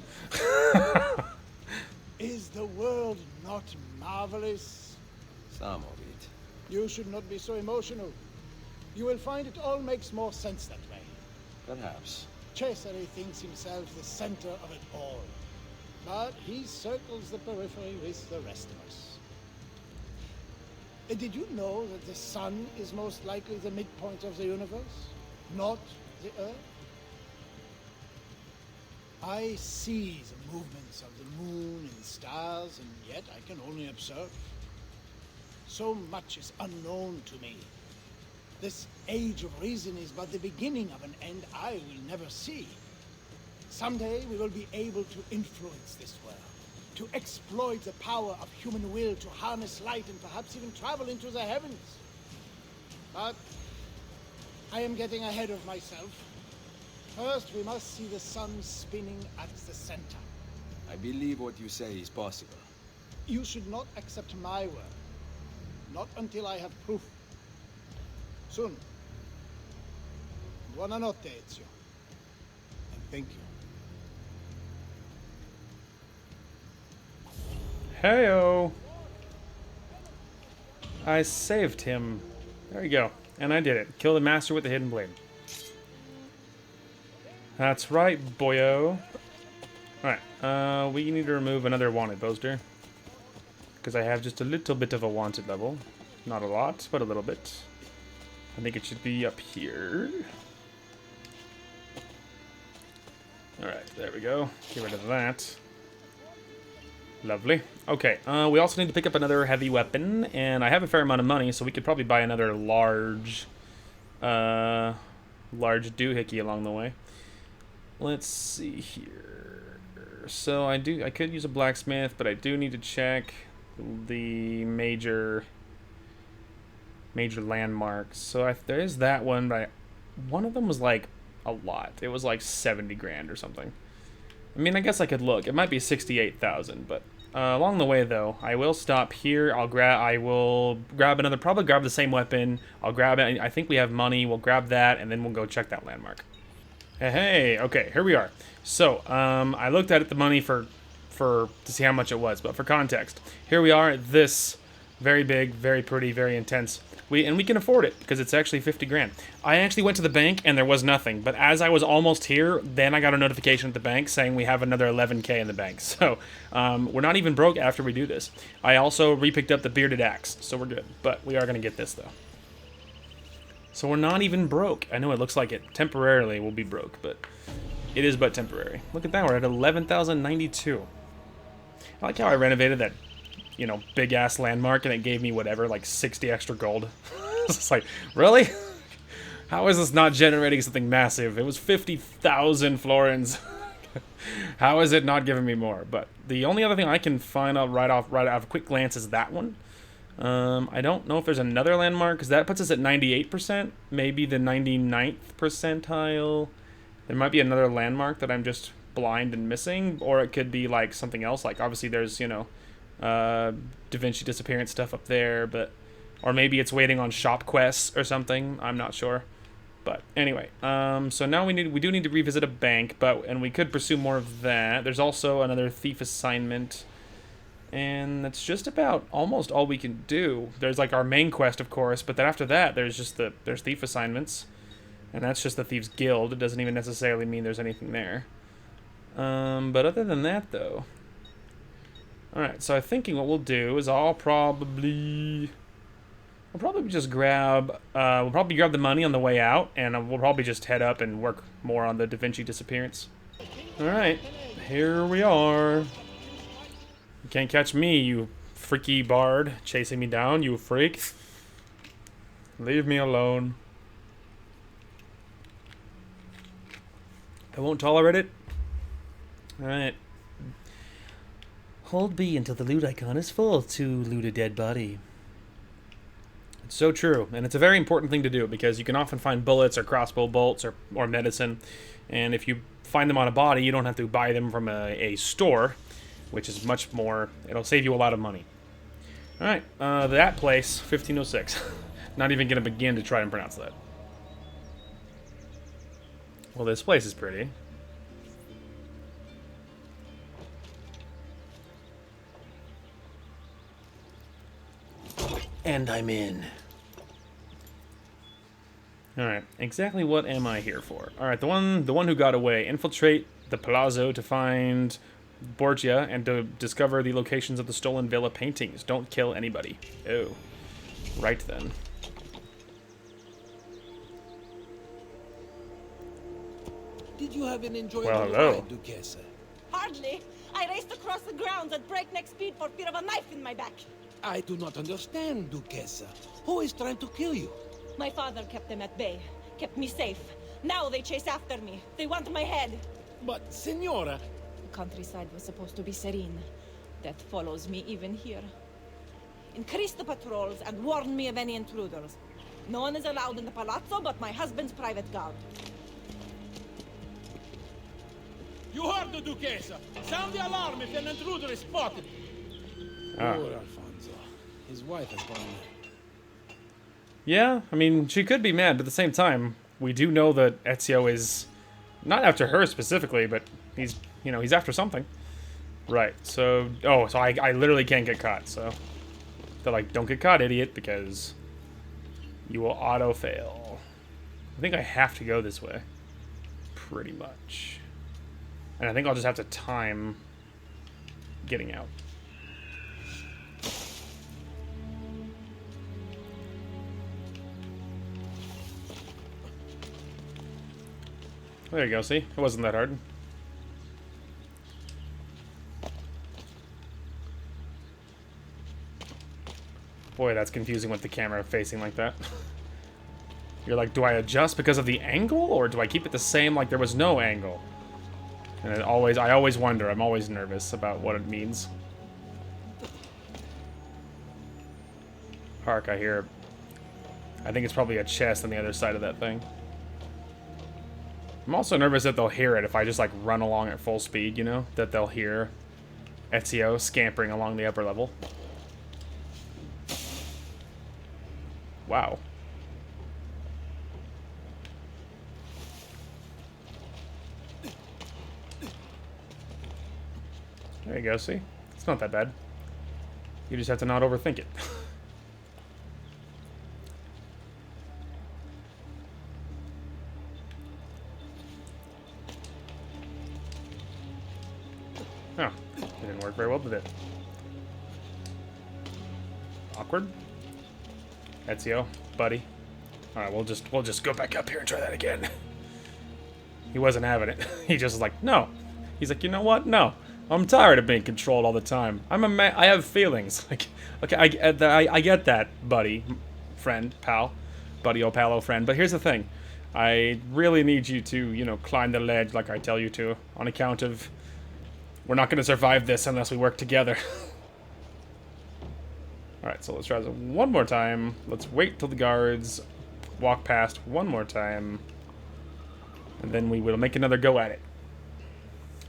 Is the world not marvelous? Some of it. You should not be so emotional. You will find it all makes more sense that way. Perhaps. Cesare thinks himself the center of it all. But he circles the periphery with the rest of us. Did you know that the sun is most likely the midpoint of the universe, not the Earth? I see the movements of the moon and stars, and yet I can only observe. So much is unknown to me. This age of reason is but the beginning of an end I will never see. Someday we will be able to influence this world, to exploit the power of human will to harness light and perhaps even travel into the heavens. But I am getting ahead of myself. First, we must see the sun spinning at the center. I believe what you say is possible. You should not accept my word. Not until I have proof. Soon. Buonanotte, Ezio. And thank you. Heyo! I saved him. There you go. And I did it. Kill the master with the hidden blade. That's right, boyo. Alright, we need to remove another wanted poster. Because I have just a little bit of a wanted level. Not a lot, but a little bit. I think it should be up here. Alright, there we go. Get rid of that. Lovely. Okay, we also need to pick up another heavy weapon, and I have a fair amount of money, so we could probably buy another large doohickey along the way. Let's see here. So I could use a blacksmith, but I do need to check the major landmarks. So there is that one, but one of them was like a lot. It was like 70 grand or something. I mean, I guess I could look. It might be 68,000, but along the way, though, I will stop here. I will grab another, probably grab the same weapon. I'll grab it. I think we have money. We'll grab that, and then we'll go check that landmark. Hey, okay, here we are. So, I looked at it, the money to see how much it was, but for context, here we are at this very big, very pretty, very intense We can afford it because it's actually 50 grand. I actually went to the bank and there was nothing, but as I was almost here, then I got a notification at the bank saying we have another 11K in the bank. So we're not even broke after we do this. I also repicked up the bearded axe, so we're good. But we are gonna get this though. So we're not even broke. I know it looks like it. Temporarily we'll be broke, but it is but temporary. Look at that, we're at 11,092. I like how I renovated that, you know, big-ass landmark and it gave me whatever, like 60 extra gold. It's just like, really? How is this not generating something massive? It was 50,000 florins. How is it not giving me more? But the only other thing I can find out right off a quick glance is that one. I don't know if there's another landmark, because that puts us at 98%. Maybe the 99th percentile. There might be another landmark that I'm just blind and missing, or it could be like something else. Like obviously there's, you know, Da Vinci disappearance stuff up there, but or maybe it's waiting on shop quests or something. I'm not sure. But anyway, so now we do need to revisit a bank, and we could pursue more of that. There's also another thief assignment. And that's just about almost all we can do. There's like our main quest, of course, but then after that, there's just there's thief assignments, and that's just the Thieves Guild. It doesn't even necessarily mean there's anything there. But other than that, though, all right. So I'm thinking what we'll do is I'll probably just grab we'll probably grab the money on the way out, and we'll probably just head up and work more on the Da Vinci disappearance. All right, here we are. You can't catch me, you freaky bard, chasing me down, you freak. Leave me alone. I won't tolerate it. Alright. Hold B until the loot icon is full to loot a dead body. It's so true, and it's a very important thing to do, because you can often find bullets or crossbow bolts or medicine, and if you find them on a body, you don't have to buy them from a store, which is much more, it'll save you a lot of money. Alright, that place, 1506. Not even going to begin to try and pronounce that. Well, this place is pretty. And I'm in. Alright, exactly what am I here for? Alright, the one who got away. Infiltrate the palazzo to find Borgia and to discover the locations of the stolen villa paintings. Don't kill anybody. Oh. Right then. Did you have an enjoyable hello. ride, Duchessa? Hardly. I raced across the grounds at breakneck speed for fear of a knife in my back. I do not understand, Duchessa. Who is trying to kill you? My father kept them at bay, kept me safe. Now they chase after me. They want my head. But, Signora... The countryside was supposed to be serene. Death follows me even here. Increase the patrols and warn me of any intruders. No one is allowed in the palazzo but my husband's private guard. You heard the Duchessa! Sound the alarm if an intruder is spotted! Poor Alfonso. His wife has gone mad. Yeah, I mean, she could be mad, but at the same time, we do know that Ezio is not after her specifically, but he's, you know, he's after something. Right, so, oh, so I literally can't get caught, so they're like, don't get caught, idiot, because you will auto-fail. I think I have to go this way, pretty much. And I think I'll just have to time getting out. There you go, see? It wasn't that hard. Boy, that's confusing with the camera facing like that. You're like, do I adjust because of the angle, or do I keep it the same like there was no angle? And I always wonder, I'm always nervous about what it means. Hark, I hear... I think it's probably a chest on the other side of that thing. I'm also nervous that they'll hear it if I just, like, run along at full speed, you know? That they'll hear Ezio scampering along the upper level. Wow. There you go, see? It's not that bad. You just have to not overthink it. with it. Awkward. Ezio, buddy. All right, we'll just go back up here and try that again. He wasn't having it. He just was like, no. He's like, you know what? No. I'm tired of being controlled all the time. I'm a man. I have feelings. Like, okay, I get that, buddy, friend, pal, buddy, oh pal, oh friend. But here's the thing. I really need you to, you know, climb the ledge like I tell you to, on account of we're not going to survive this unless we work together. Alright, so let's try this one more time. Let's wait till the guards walk past one more time. And then we will make another go at it.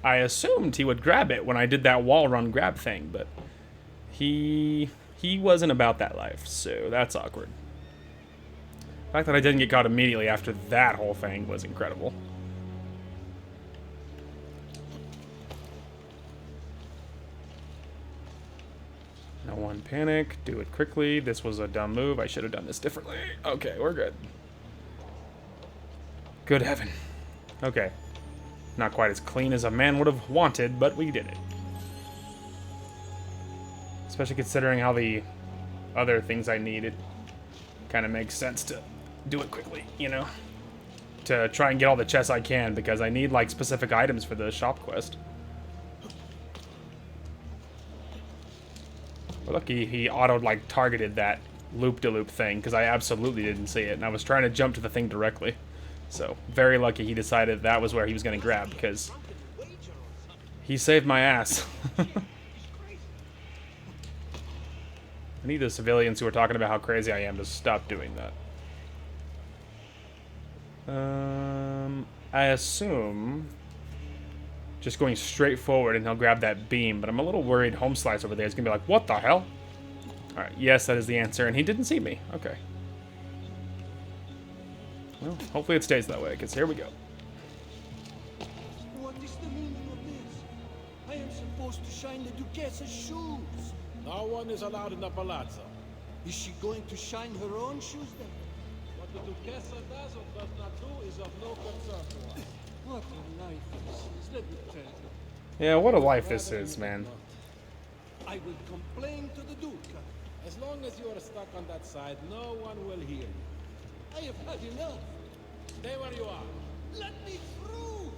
I assumed he would grab it when I did that wall run grab thing, but he wasn't about that life, so that's awkward. The fact that I didn't get caught immediately after that whole thing was incredible. No one panic. Do it quickly. This was a dumb move. I should have done this differently. Okay, we're good. Good heaven. Okay. Not quite as clean as a man would have wanted, but we did it. Especially considering how the other things I needed kind of makes sense to do it quickly, you know? To try and get all the chests I can, because I need, like, specific items for the shop quest. We're lucky he auto, like, targeted that loop-de-loop thing, because I absolutely didn't see it, and I was trying to jump to the thing directly. So, very lucky he decided that was where he was going to grab, because he saved my ass. I need the civilians who are talking about how crazy I am to stop doing that. I assume just going straight forward and he'll grab that beam, but I'm a little worried Home Slice over there is going to be like, what the hell? Alright, yes, that is the answer, and he didn't see me. Okay. Well, hopefully it stays that way, because here we go. What is the meaning of this? I am supposed to shine the Duchessa's shoes. No one is allowed in the palazzo. Is she going to shine her own shoes then? What the Duchessa does or does not do is of no concern to us. What a life this is, let me tell you. Yeah, what a life this is, man. I will complain to the Duke. As long as you are stuck on that side, no one will hear you. I have had enough. Stay where you are. Let me through!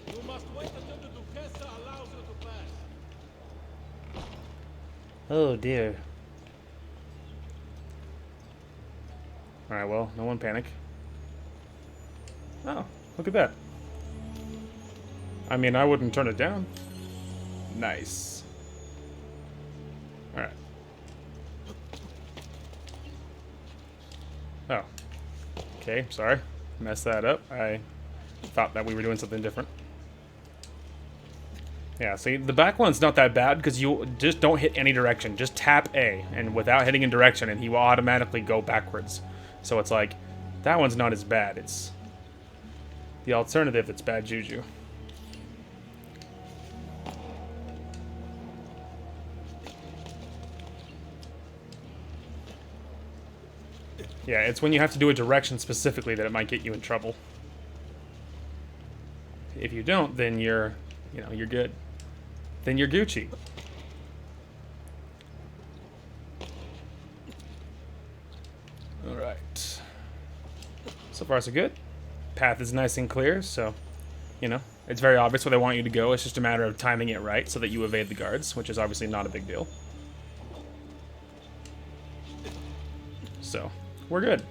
You must wait until the Duchessa allows you to pass. Oh, dear. Alright, well, no one panic. Oh, look at that. I mean, I wouldn't turn it down. Nice. Alright. Oh. Okay, sorry. Messed that up. I thought that we were doing something different. Yeah, see, the back one's not that bad because you just don't hit any direction. Just tap A, and without hitting in direction, and he will automatically go backwards. So it's like, that one's not as bad. It's the alternative that's bad juju. Yeah, it's when you have to do a direction specifically that it might get you in trouble. If you don't, then you're, you know, you're good. Then you're Gucci. Alright. So far so good. Path is nice and clear, so, you know, it's very obvious where they want you to go. It's just a matter of timing it right so that you evade the guards, which is obviously not a big deal. So, we're good.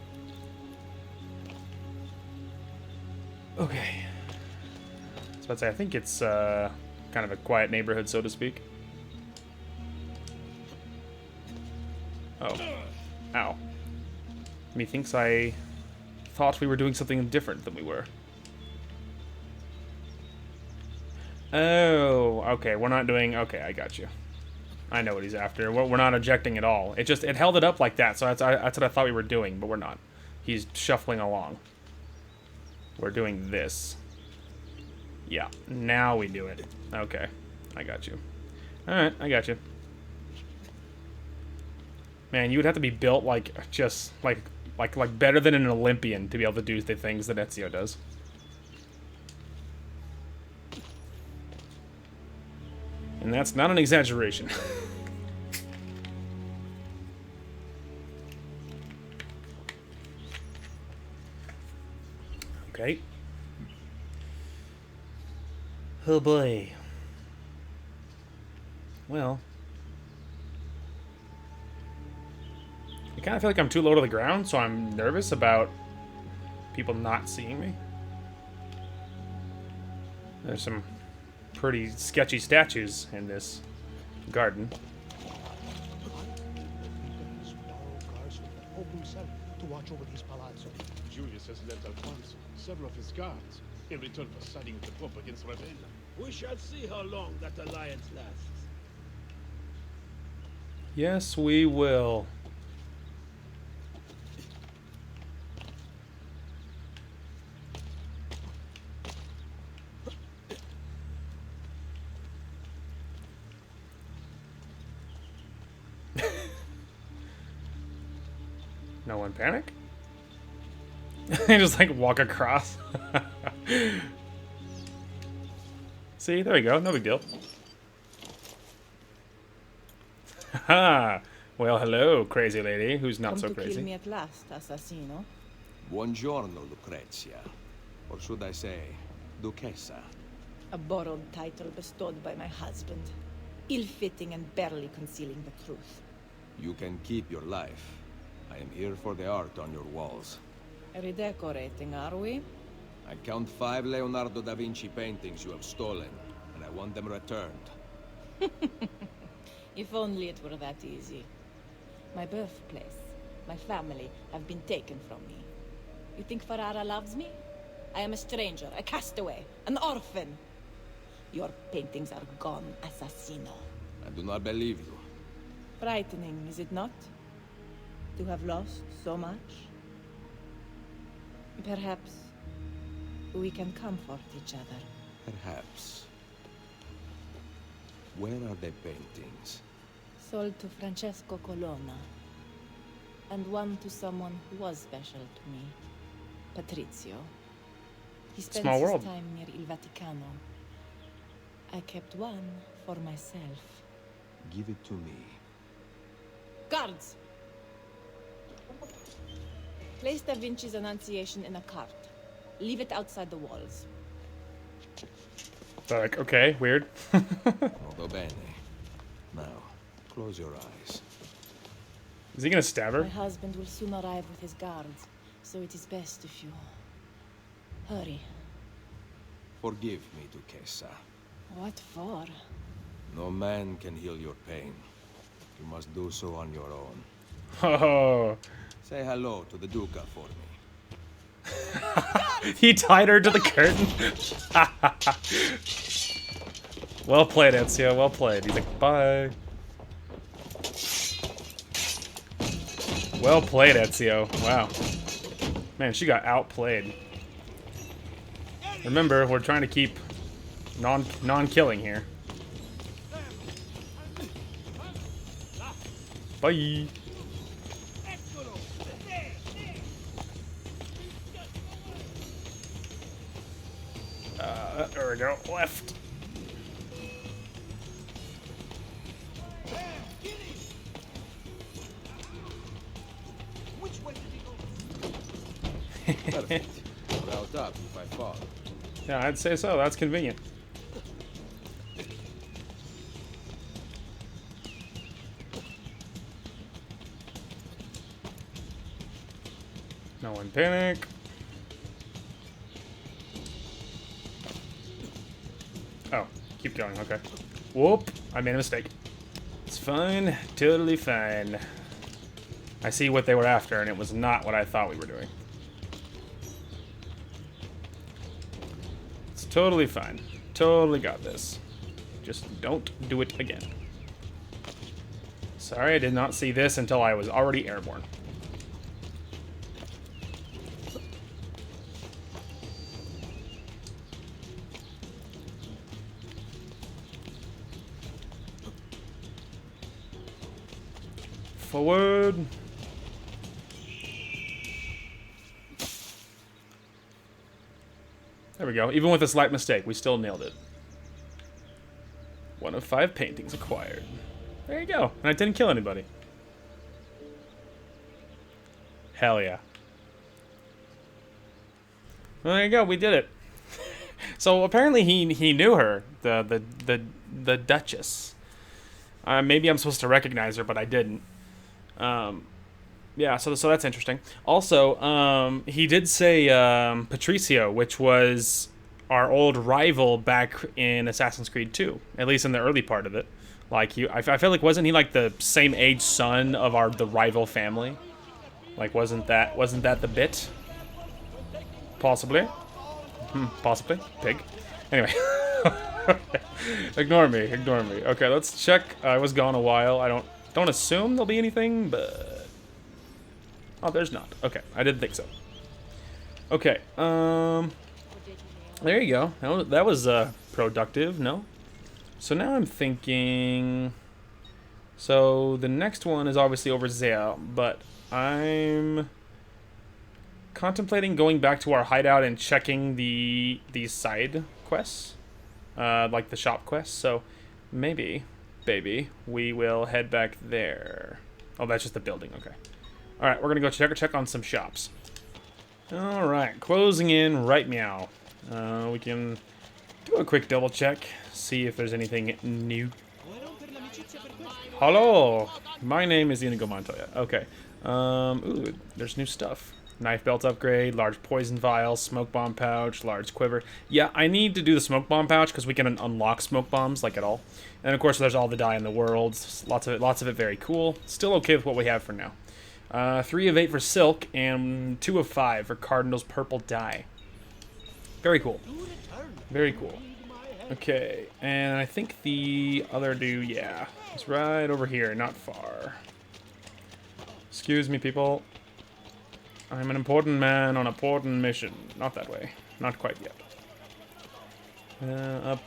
Okay. I was about to say, I think it's kind of a quiet neighborhood, so to speak. Oh. Ow. Methinks I thought we were doing something different than we were. Oh, okay, we're not doing... Okay, I got you. I know what he's after. We're not ejecting at all. It held it up like that, so that's what I thought we were doing, but we're not. He's shuffling along. We're doing this. Yeah, now we do it. Okay, I got you. Alright, I got you. Man, you would have to be built like, just, like better than an Olympian to be able to do the things that Ezio does. And that's not an exaggeration. Okay. Oh boy. Well. I kind of feel like I'm too low to the ground, so I'm nervous about people not seeing me. There's some pretty sketchy statues in this garden. To watch over these palazzo. Julius has lent Alfonso several of his guards in return for siding with the Pope against Ravenna. We shall see how long that alliance lasts. Yes, we will. No one panic? I just like walk across. See, there we go. No big deal. Ha! Well, hello, crazy lady, who's not Come so to kill crazy. me at last, Assassino. Buongiorno, Lucrezia. Or should I say, Duchessa. A borrowed title bestowed by my husband. Ill-fitting and barely concealing the truth. You can keep your life. I am here for the art on your walls. Redecorating, are we? I count 5 Leonardo da Vinci paintings you have stolen, and I want them returned. If only it were that easy. My birthplace, my family have been taken from me. You think Ferrara loves me? I am a stranger, a castaway, an orphan. Your paintings are gone, Assassino. I do not believe you. Frightening, is it not? To have lost so much? Perhaps we can comfort each other. Perhaps. Where are the paintings? Sold to Francesco Colonna. And one to someone who was special to me. Patrizio. He spent Small his world. time near Il Vaticano. I kept one for myself. Give it to me. Guards! Place Da Vinci's Annunciation in a cart. Leave it outside the walls. They're like, okay, weird. Molto bene. Now, close your eyes. Is he gonna stab her? My husband will soon arrive with his guards, so it is best if you... hurry. Forgive me, Duchessa. What for? No man can heal your pain. You must do so on your own. Oh. Say hello to the Duca for me. He tied her to the curtain. Well played, Ezio. Well played. He's like, bye. Well played, Ezio. Wow. Man, she got outplayed. Remember, we're trying to keep non-killing here. Bye. There we go. Left. Perfect. Route up if I fall. Yeah, I'd say so. That's convenient. No one panic. Oh, keep going. Okay. Whoop. I made a mistake. It's fine. Totally fine. I see what they were after, and it was not what I thought we were doing. It's totally fine. Totally got this. Just don't do it again. Sorry, I did not see this until I was already airborne. Forward. There we go. Even with a slight mistake, we still nailed it. 1 of 5 paintings acquired. There you go. And I didn't kill anybody. Hell yeah. Well, there you go. We did it. So apparently he knew her, the Duchess. Maybe I'm supposed to recognize her, but I didn't. Yeah, so that's interesting. Also, he did say Patricio, which was our old rival back in Assassin's Creed 2, at least in the early part of it. Like I feel like wasn't he like the same age son of the rival family? Like wasn't that the bit? Possibly. Possibly. Pig. Anyway. Ignore me. Okay, let's check. I was gone a while. I don't assume there'll be anything, but oh, there's not. Okay, I didn't think so. Okay. There you go. That was productive, no? So now I'm thinking. So the next one is obviously over there, but I'm contemplating going back to our hideout and checking these side quests, like the shop quests. So maybe, baby, we will head back there. Oh, that's just the building. Okay. All right, we're gonna go check on some shops. All right, closing in right meow. We can do a quick double check, see if there's anything new. Hello, my name is Inigo Montoya. Okay. Ooh, there's new stuff. Knife belt upgrade, large poison vial, smoke bomb pouch, large quiver. Yeah, I need to do the smoke bomb pouch because we can unlock smoke bombs like at all. And of course, there's all the dye in the world. Lots of it very cool. Still okay with what we have for now. 3 of 8 for silk and 2 of 5 for Cardinal's purple dye. Very cool. Very cool. Okay, and I think the other dude, yeah, it's right over here, not far. Excuse me, people. I'm an important man on an important mission. Not that way. Not quite yet. Up,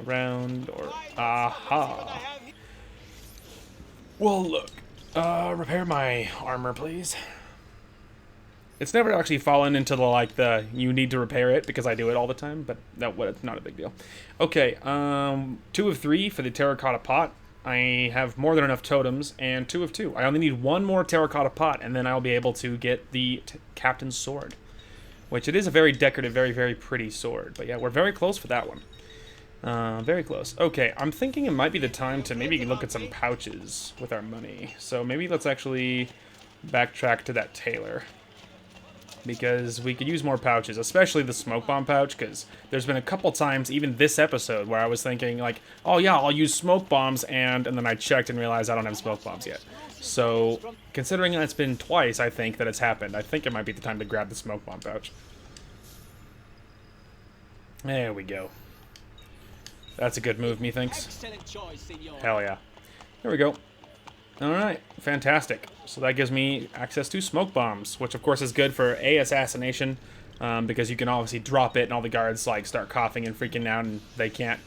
around, or... Aha! Well, look. Repair my armor, please. It's never actually fallen into the you need to repair it because I do it all the time, but it's not a big deal. Okay, 2 of 3 for the terracotta pot. I have more than enough totems, and 2 of 2. I only need 1 more terracotta pot, and then I'll be able to get the captain's sword, which it is a very decorative, very, very pretty sword. But yeah, we're very close for that one. Very close. Okay, I'm thinking it might be the time to maybe look at some pouches with our money. So maybe let's actually backtrack to that tailor, because we could use more pouches, especially the smoke bomb pouch, because there's been a couple times, even this episode, where I was thinking, like, oh yeah, I'll use smoke bombs, and then I checked and realized I don't have smoke bombs yet. So, considering it's been twice, I think, that it's happened, I think it might be the time to grab the smoke bomb pouch. There we go. That's a good move, methinks. Hell yeah. There we go. Alright, fantastic. So that gives me access to smoke bombs, which of course is good for assassination, because you can obviously drop it and all the guards like start coughing and freaking out and they can't,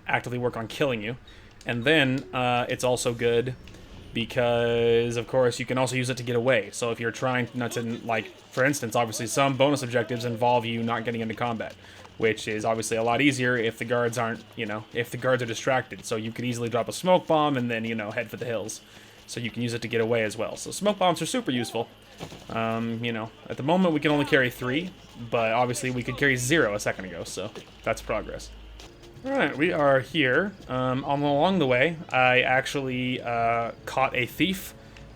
actively work on killing you. And then it's also good because of course you can also use it to get away. So if you're trying not to, like, for instance, obviously some bonus objectives involve you not getting into combat, which is obviously a lot easier if the guards aren't, if the guards are distracted. So you could easily drop a smoke bomb and then, head for the hills. So you can use it to get away as well. So smoke bombs are super useful. At the moment we can only carry 3, but obviously we could carry 0 a second ago, so that's progress. Alright, we are here. Along the way, I actually caught a thief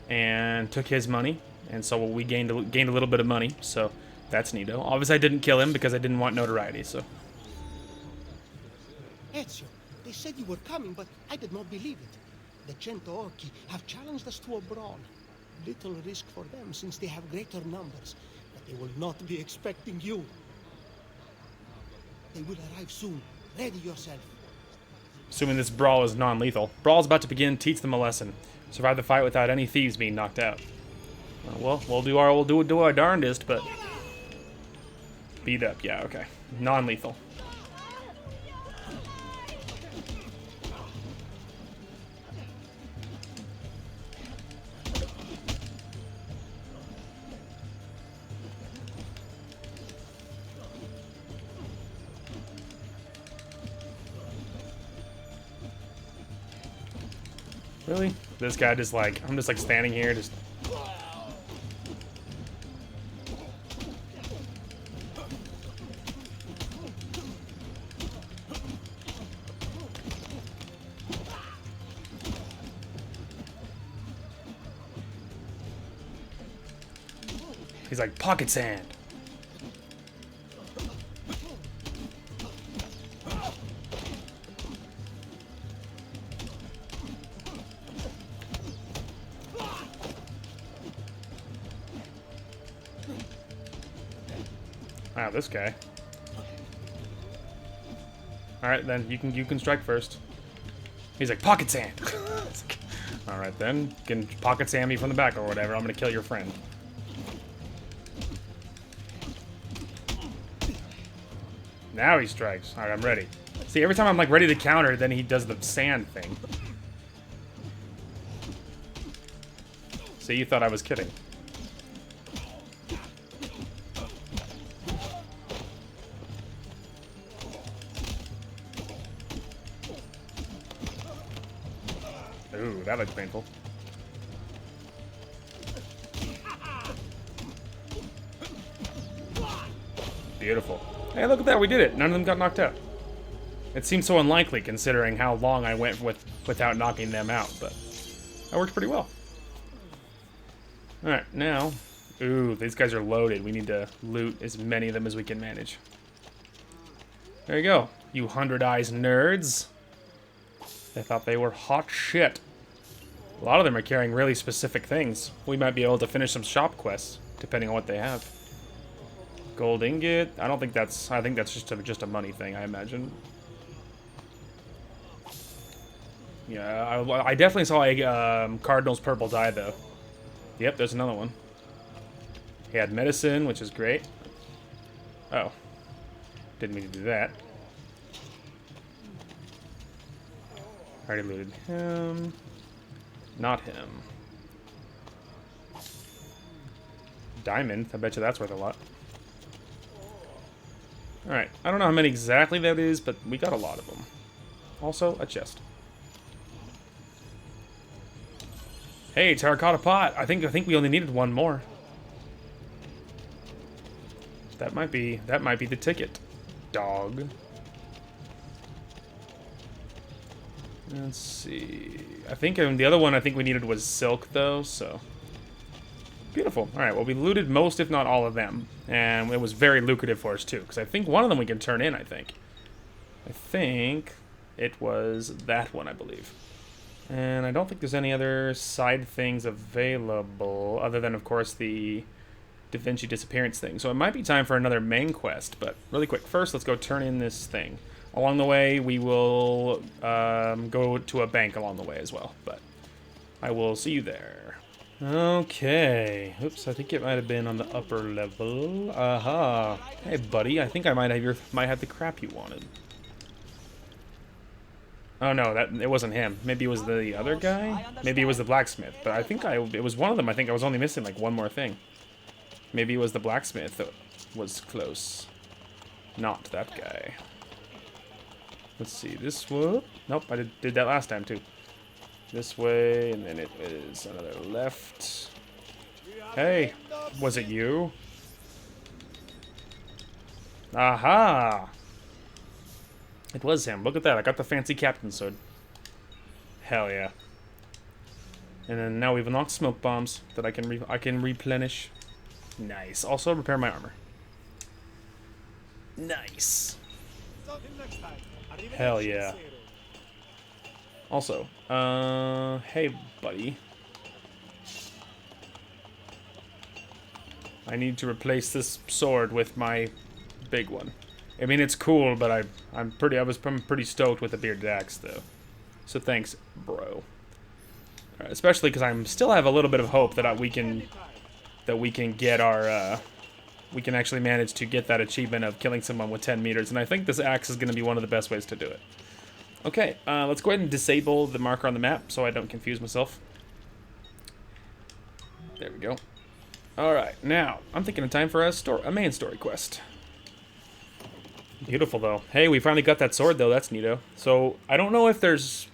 and took his money, and so we gained a little bit of money, so that's neato. Obviously I didn't kill him because I didn't want notoriety, so... Ezio, they said you were coming, but I did not believe it. The Cento Orchi have challenged us to a brawl. Little risk for them since they have greater numbers, but they will not be expecting you. They will arrive soon. Ready yourself. Assuming this brawl is non-lethal. Brawl's about to begin. Teach them a lesson. Survive the fight without any thieves being knocked out. Well, we'll do our darndest, but beat up. Yeah, okay. Non-lethal. Really? This guy just like, I'm just like standing here, just... He's like, pocket sand. Wow, this guy. All right, then you can strike first. He's like, pocket sand. All right, then you can pocket sand me from the back or whatever. I'm gonna kill your friend. Now he strikes. All right, I'm ready. See, every time I'm like ready to counter, then he does the sand thing. See, you thought I was kidding. Ooh, that looks painful. Beautiful. Hey, look at that, we did it. None of them got knocked out. It seems so unlikely considering how long I went without knocking them out, but that worked pretty well. Alright, now... Ooh, these guys are loaded. We need to loot as many of them as we can manage. There you go, you 100 Eyes nerds. They thought they were hot shit. A lot of them are carrying really specific things. We might be able to finish some shop quests, depending on what they have. Gold ingot. I don't think that's... I think that's just a money thing, I imagine. Yeah, I definitely saw a Cardinal's purple dye, though. Yep, there's another one. He had medicine, which is great. Oh. Didn't mean to do that. Already looted him. Not him. Diamond. I bet you that's worth a lot. Alright. I don't know how many exactly that is, but we got a lot of them. Also, a chest. Hey, terracotta pot. I think we only needed one more. That might be the ticket. Dog. Let's see. I think the other one I think we needed was silk though, so beautiful. All right, well we looted most, if not all of them, and it was very lucrative for us too, because I think one of them we can turn in. I think it was that one, I believe. And I don't think there's any other side things available, other than, of course, the Da Vinci disappearance thing. So it might be time for another main quest, but really quick. First, let's go turn in this thing. Along the way, we will go to a bank along the way as well, but I will see you there. Okay. Oops, I think it might have been on the upper level. Aha. Hey, buddy, I think I might have the crap you wanted. Oh no, it wasn't him. Maybe it was the other guy? Maybe it was the blacksmith. But I think it was one of them. I think I was only missing like one more thing. Maybe it was the blacksmith that was close. Not that guy. Let's see, this way. Nope, I did that last time too. This way, and then it is another left. Hey, was it you? Aha! It was him. Look at that. I got the fancy captain's sword. Hell yeah. And then now we've unlocked smoke bombs that I can replenish. Nice. Also repair my armor. Nice. Hell yeah. Also, hey buddy. I need to replace this sword with my big one. I mean, it's cool, but I was pretty stoked with the bearded axe, though. So thanks, bro. Especially because I still have a little bit of hope that we can get our we can actually manage to get that achievement of killing someone with 10 meters, and I think this axe is going to be one of the best ways to do it. Okay, let's go ahead and disable the marker on the map so I don't confuse myself. There we go. All right, now I'm thinking of time for a main story quest. Beautiful, though. Hey, we finally got that sword, though. That's neato. So, I don't know if there's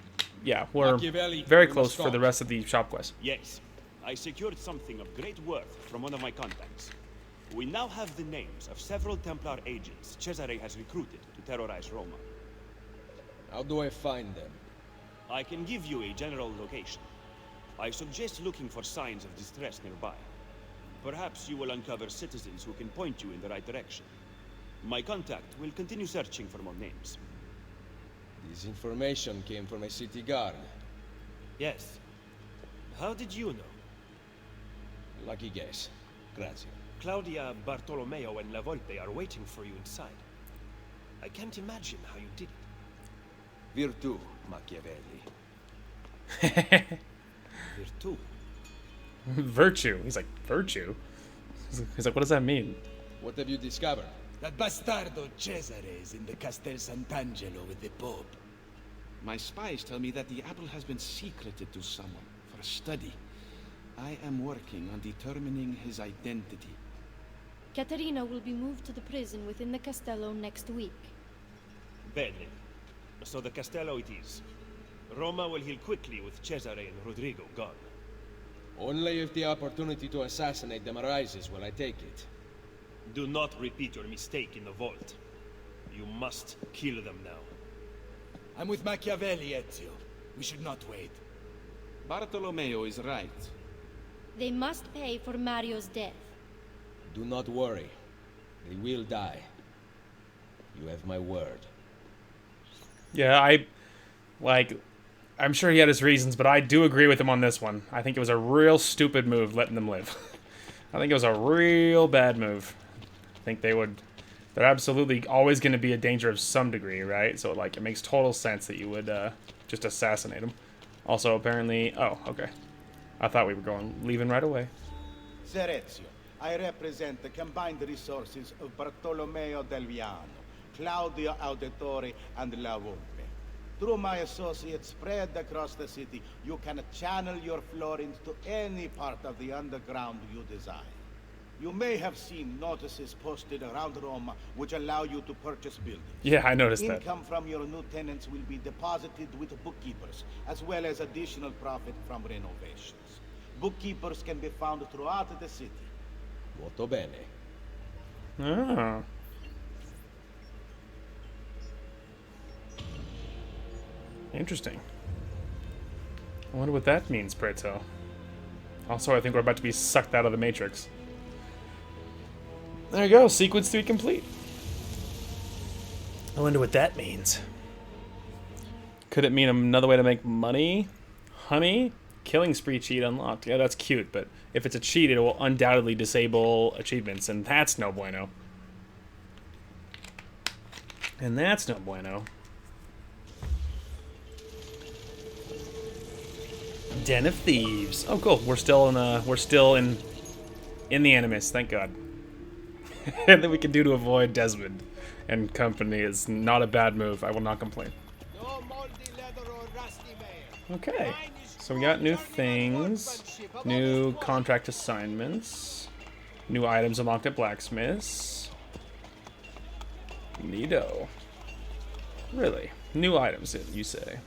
yeah, we're Machiavelli, very we close must for the talk. rest of the shop quest. Yes, I secured something of great worth from one of my contacts. We now have the names of several Templar agents Cesare has recruited to terrorize Roma. How do I find them? I can give you a general location. I suggest looking for signs of distress nearby. Perhaps you will uncover citizens who can point you in the right direction. My contact will continue searching for more names. This information came from a city guard. Yes. How did you know? Lucky guess. Grazie. Claudia, Bartolomeo, and La Volpe are waiting for you inside. I can't imagine how you did it. Virtù, Machiavelli. Virtù. Virtue. He's like, virtue? He's like, what does that mean? What have you discovered? That bastardo Cesare is in the Castel Sant'Angelo with the Pope. My spies tell me that the apple has been secreted to someone for a study. I am working on determining his identity. Caterina will be moved to the prison within the Castello next week. Bene. So the Castello it is. Roma will heal quickly with Cesare and Rodrigo gone. Only if the opportunity to assassinate them arises will I take it. Do not repeat your mistake in the vault. You must kill them now. I'm with Machiavelli, Ezio. We should not wait. Bartolomeo is right. They must pay for Mario's death. Do not worry. They will die. You have my word. Yeah, I'm sure he had his reasons, but I do agree with him on this one. I think it was a real stupid move letting them live. I think it was a real bad move. I think they're absolutely always going to be a danger of some degree, right? So, like, it makes total sense that you would just assassinate them. Also, apparently... Oh, okay. I thought we were leaving right away. Ser Ezio, I represent the combined resources of Bartolomeo del Viano, Claudio Auditori, and La Volpe. Through my associates spread across the city, you can channel your florins to any part of the underground you desire. You may have seen notices posted around Roma which allow you to purchase buildings. Yeah, I noticed that. Income from your new tenants will be deposited with bookkeepers, as well as additional profit from renovations. Bookkeepers can be found throughout the city. Molto bene. Oh. Interesting. I wonder what that means, Preto. Also, I think we're about to be sucked out of the Matrix. There you go, sequence 3 complete. I wonder what that means. Could it mean another way to make money? Honey? Killing spree cheat unlocked. Yeah, that's cute, but if it's a cheat, it will undoubtedly disable achievements, and that's no bueno. And that's no bueno. Den of Thieves. Oh, cool. We're still in the Animus. Thank God. And that we can do to avoid Desmond and company is not a bad move. I will not complain. Okay. So we got new things, new contract assignments, new items unlocked at blacksmiths. Neato. Really? New items, you say?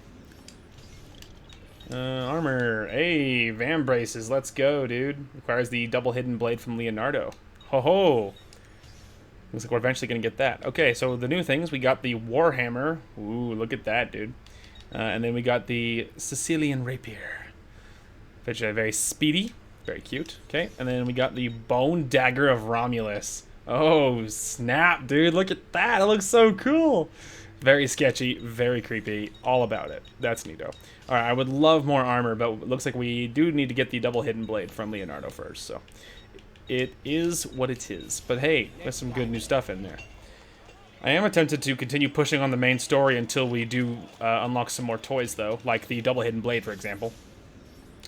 Armor. Hey, Van Braces. Let's go, dude. Requires the double hidden blade from Leonardo. Ho ho! Looks like we're eventually going to get that. Okay, so the new things. We got the Warhammer. Ooh, look at that, dude. And then we got the Sicilian Rapier. Which are very speedy. Very cute. Okay, and then we got the Bone Dagger of Romulus. Oh, snap, dude. Look at that. It looks so cool. Very sketchy, very creepy, all about it. That's neato. Alright, I would love more armor, but it looks like we do need to get the double hidden blade from Leonardo first, so it is what it is. But hey, there's some good new stuff in there. I am tempted to continue pushing on the main story until we do unlock some more toys, though, like the double hidden blade, for example.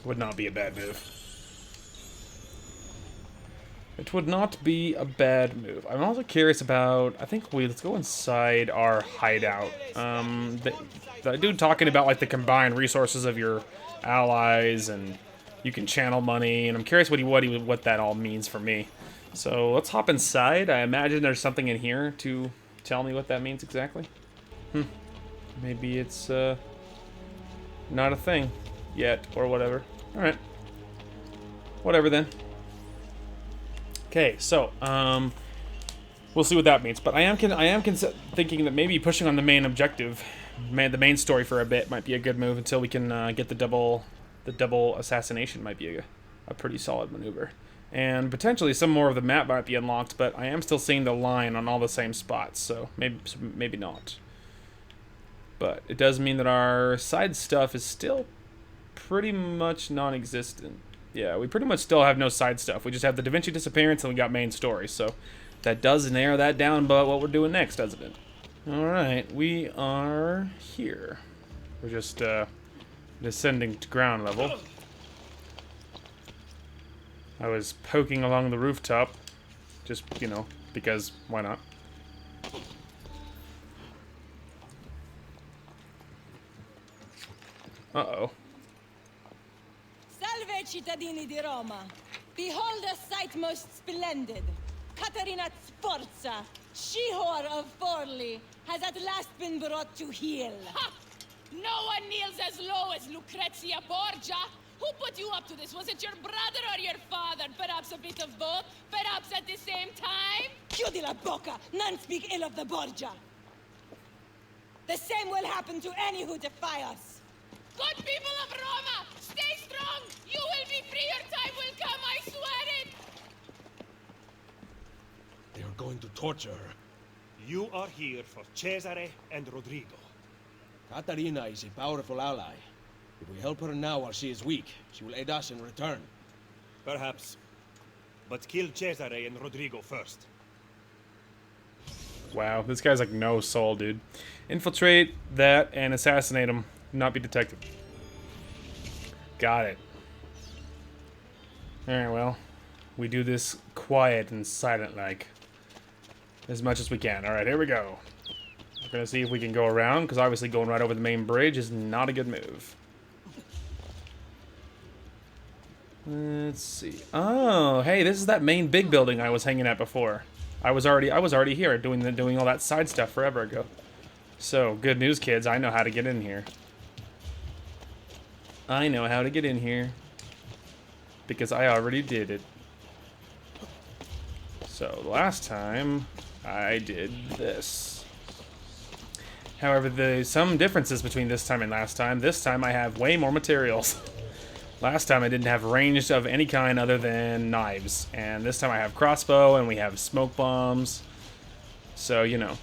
Would not be a bad move. It would not be a bad move. I'm also curious about... let's go inside our hideout. The dude talking about, like, the combined resources of your allies, and you can channel money, and I'm curious what that all means for me. So let's hop inside. I imagine there's something in here to tell me what that means exactly. Maybe it's not a thing yet, or whatever. Alright. Whatever then. Okay, so, we'll see what that means. But I am thinking that maybe pushing on the main objective, the main story for a bit, might be a good move until we can get the double assassination. Might be a pretty solid maneuver. And potentially some more of the map might be unlocked, but I am still seeing the line on all the same spots, so maybe not. But it does mean that our side stuff is still pretty much non-existent. Yeah, we pretty much still have no side stuff. We just have the Da Vinci disappearance and we got main story, so that does narrow that down about what we're doing next, doesn't it? Alright, we are here. We're just descending to ground level. I was poking along the rooftop, just, you know, because why not? Uh-oh. Salve, cittadini di Roma. Behold a sight most splendid. Caterina Sforza, she-whore of Forli, has at last been brought to heel. Ha! No one kneels as low as Lucrezia Borgia. Who put you up to this? Was it your brother or your father? Perhaps a bit of both? Perhaps at the same time? Chiudi la bocca! None speak ill of the Borgia. The same will happen to any who defy us. Good people of Roma, stay strong! You will be free, your time will come, I swear it! They are going to torture her. You are here for Cesare and Rodrigo. Caterina is a powerful ally. If we help her now while she is weak, she will aid us in return. Perhaps. But kill Cesare and Rodrigo first. Wow, this guy's like no soul, dude. Infiltrate that and assassinate him. Not be detected. Got it. Alright, well. We do this quiet and silent like. As much as we can. Alright, here we go. We're gonna see if we can go around, because obviously going right over the main bridge is not a good move. Let's see. Oh, hey, this is that main big building I was hanging at before. I was already here doing all that side stuff forever ago. So, good news, kids. I know how to get in here. I know how to get in here. Because I already did it. So, last time I did this. However, there's some differences between this time and last time. This time I have way more materials. Last time I didn't have range of any kind other than knives. And this time I have crossbow and we have smoke bombs. So, you know.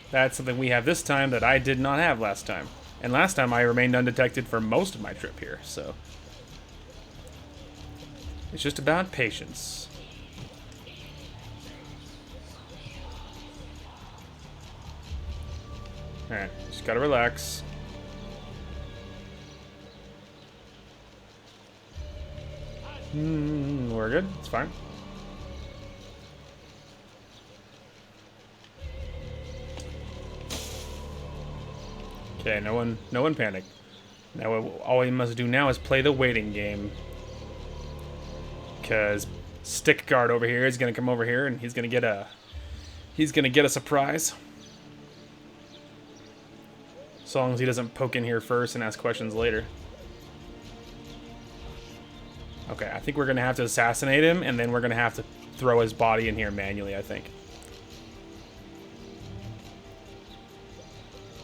That's something we have this time that I did not have last time. And last time I remained undetected for most of my trip here, so. It's just about patience. Alright, just gotta relax. We're good. It's fine. Okay, no one panic. Now all we must do now is play the waiting game. Because Stick Guard over here is gonna come over here and he's gonna get a surprise. So long as he doesn't poke in here first and ask questions later. Okay, I think we're gonna have to assassinate him, and then we're gonna have to throw his body in here manually, I think.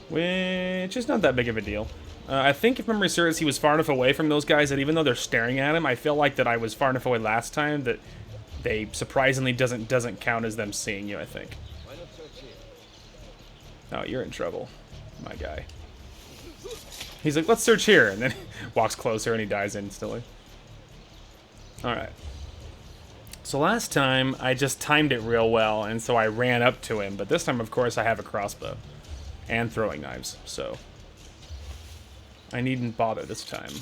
Which is not that big of a deal. I think if memory serves, he was far enough away from those guys that even though they're staring at him, I feel like that I was far enough away last time that they surprisingly doesn't count as them seeing you, I think. Oh, you're in trouble, my guy. He's like, let's search here, and then walks closer and he dies instantly. Alright. So last time, I just timed it real well, and so I ran up to him. But this time, of course, I have a crossbow. And throwing knives, so... I needn't bother this time.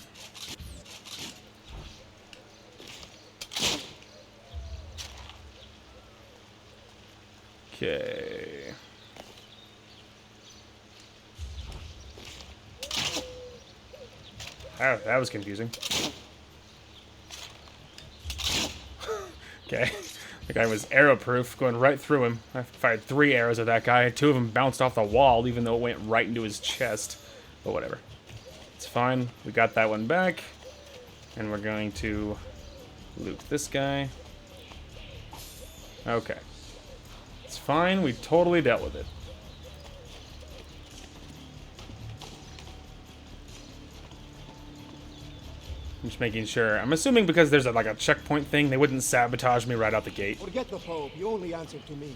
Okay... Oh, that was confusing. Okay, the guy was arrow-proof, going right through him. I fired 3 arrows at that guy. 2 of them bounced off the wall, even though it went right into his chest. But whatever. It's fine. We got that one back. And we're going to loot this guy. Okay. It's fine. We totally dealt with it. I'm just making sure. I'm assuming because there's like a checkpoint thing, they wouldn't sabotage me right out the gate. Forget the Pope. You only answer to me.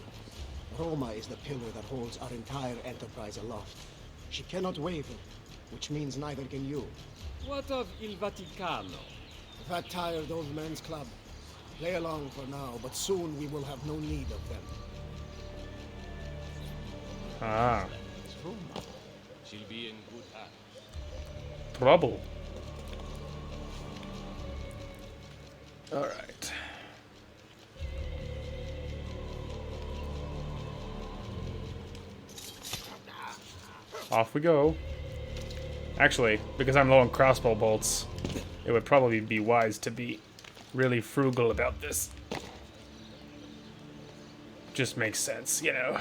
Roma is the pillar that holds our entire enterprise aloft. She cannot waver, which means neither can you. What of Il Vaticano? That tired old man's club. Play along for now, but soon we will have no need of them. Ah. She'll be in good hands. Trouble. Alright. Off we go. Actually, because I'm low on crossbow bolts, it would probably be wise to be really frugal about this. Just makes sense, you know.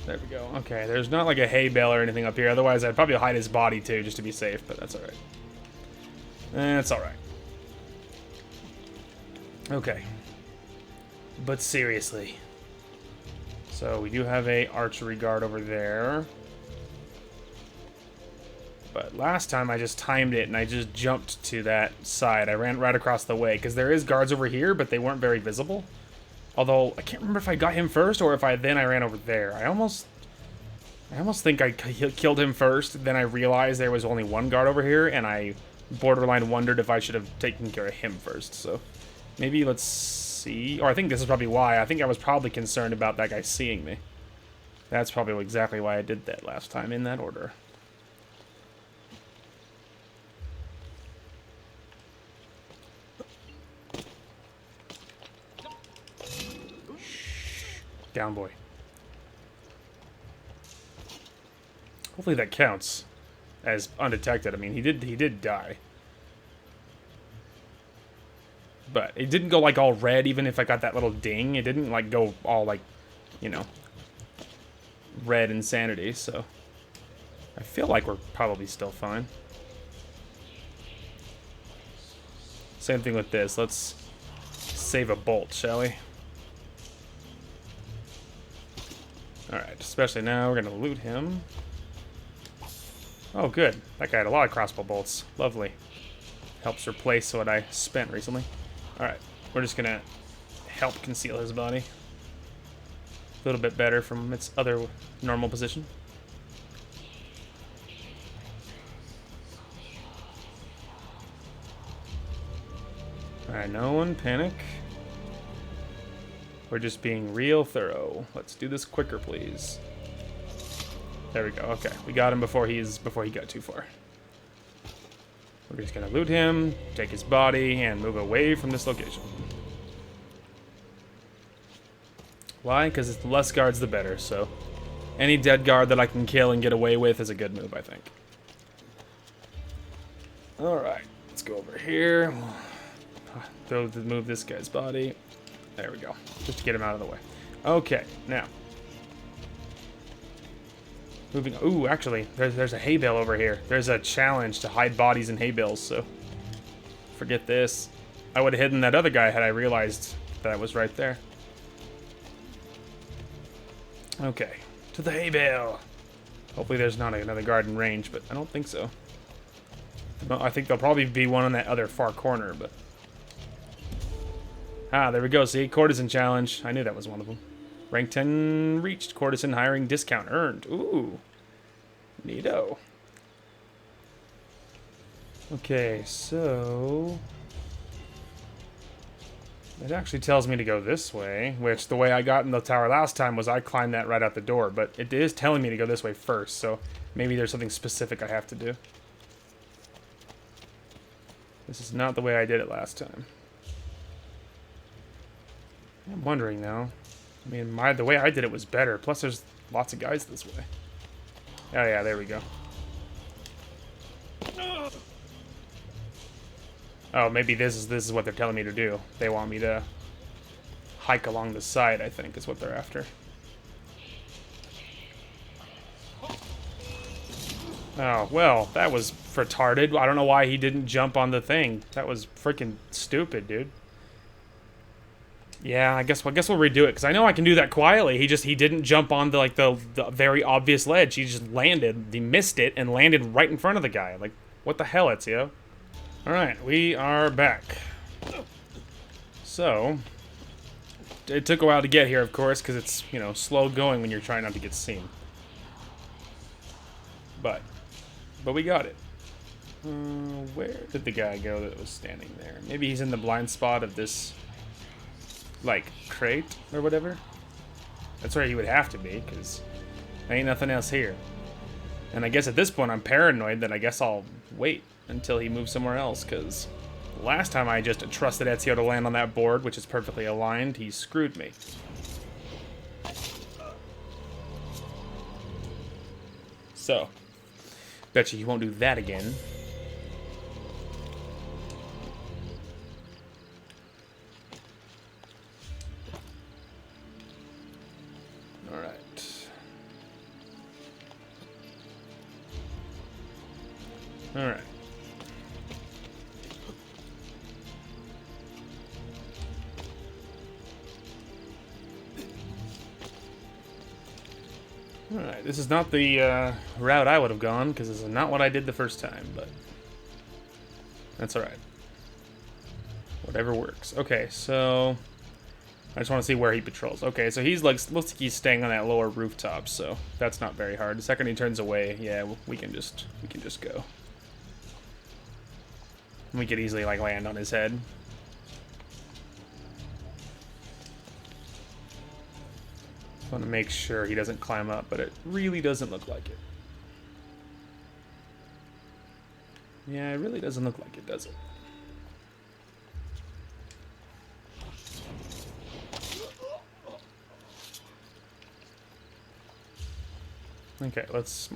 There we go. Okay, there's not like a hay bale or anything up here. Otherwise, I'd probably hide his body too, just to be safe, but that's alright. That's alright. Okay. But seriously. So, we do have a archery guard over there. But last time I just timed it and I just jumped to that side. I ran right across the way, because there is guards over here, but they weren't very visible. Although, I can't remember if I got him first or if I ran over there. I almost think I killed him first, then I realized there was only one guard over here, and I borderline wondered if I should have taken care of him first. So, maybe let's see. Or I think this is probably why. I think I was probably concerned about that guy seeing me. That's probably exactly why I did that last time, in that order. Down, boy. Hopefully that counts as undetected. I mean, he did die. But it didn't go like all red, even if I got that little ding. It didn't like go all like, you know, red insanity, so I feel like we're probably still fine. Same thing with this. Let's save a bolt, shall we? Alright, especially now, we're going to loot him. Oh, good. That guy had a lot of crossbow bolts. Lovely. Helps replace what I spent recently. Alright, we're just going to help conceal his body. A little bit better from its other normal position. Alright, no one panic. We're just being real thorough. Let's do this quicker, please. There we go. Okay, we got him before he got too far. We're just gonna loot him, take his body, and move away from this location. Why? Because the less guards, the better. So, any dead guard that I can kill and get away with is a good move, I think. All right, let's go over here. Move this guy's body. There we go. Just to get him out of the way. Okay, now. Moving. Ooh, actually, there's a hay bale over here. There's a challenge to hide bodies in hay bales, so forget this. I would have hidden that other guy had I realized that was right there. Okay, to the hay bale. Hopefully there's not another guard in range, but I don't think so. Well, I think there'll probably be one on that other far corner, but... Ah, there we go. See, courtesan challenge. I knew that was one of them. Rank 10 reached. Courtesan hiring discount earned. Ooh. Neato. Okay, so... It actually tells me to go this way, which the way I got in the tower last time was I climbed that right out the door, but it is telling me to go this way first, so maybe there's something specific I have to do. This is not the way I did it last time. I'm wondering now. I mean, the way I did it was better. Plus, there's lots of guys this way. Oh yeah, there we go. Oh, maybe this is what they're telling me to do. They want me to hike along the side, I think, is what they're after. Oh, well, that was retarded. I don't know why he didn't jump on the thing. That was freaking stupid, dude. Yeah, I guess we'll redo it, because I know I can do that quietly. He didn't jump on the very obvious ledge. He just landed. He missed it and landed right in front of the guy. Like, what the hell, Ezio? Alright, we are back. So, it took a while to get here, of course, because it's, you know, slow going when you're trying not to get seen. But we got it. Where did the guy go that was standing there? Maybe he's in the blind spot of this, like, crate or whatever? That's where he would have to be, because there ain't nothing else here. And I guess at this point I'm paranoid that I guess I'll wait until he moves somewhere else, because last time I just trusted Ezio to land on that board, which is perfectly aligned, he screwed me. So, bet you he won't do that again. Alright. Alright. Alright, this is not the route I would have gone, because this is not what I did the first time, but that's alright. Whatever works. Okay, so I just want to see where he patrols. Okay, so he's like, looks like he's staying on that lower rooftop, so that's not very hard. The second he turns away, yeah, we can just go. We could easily like land on his head. I want to make sure he doesn't climb up, but it really doesn't look like it. Yeah, it really doesn't look like it, does it? Okay,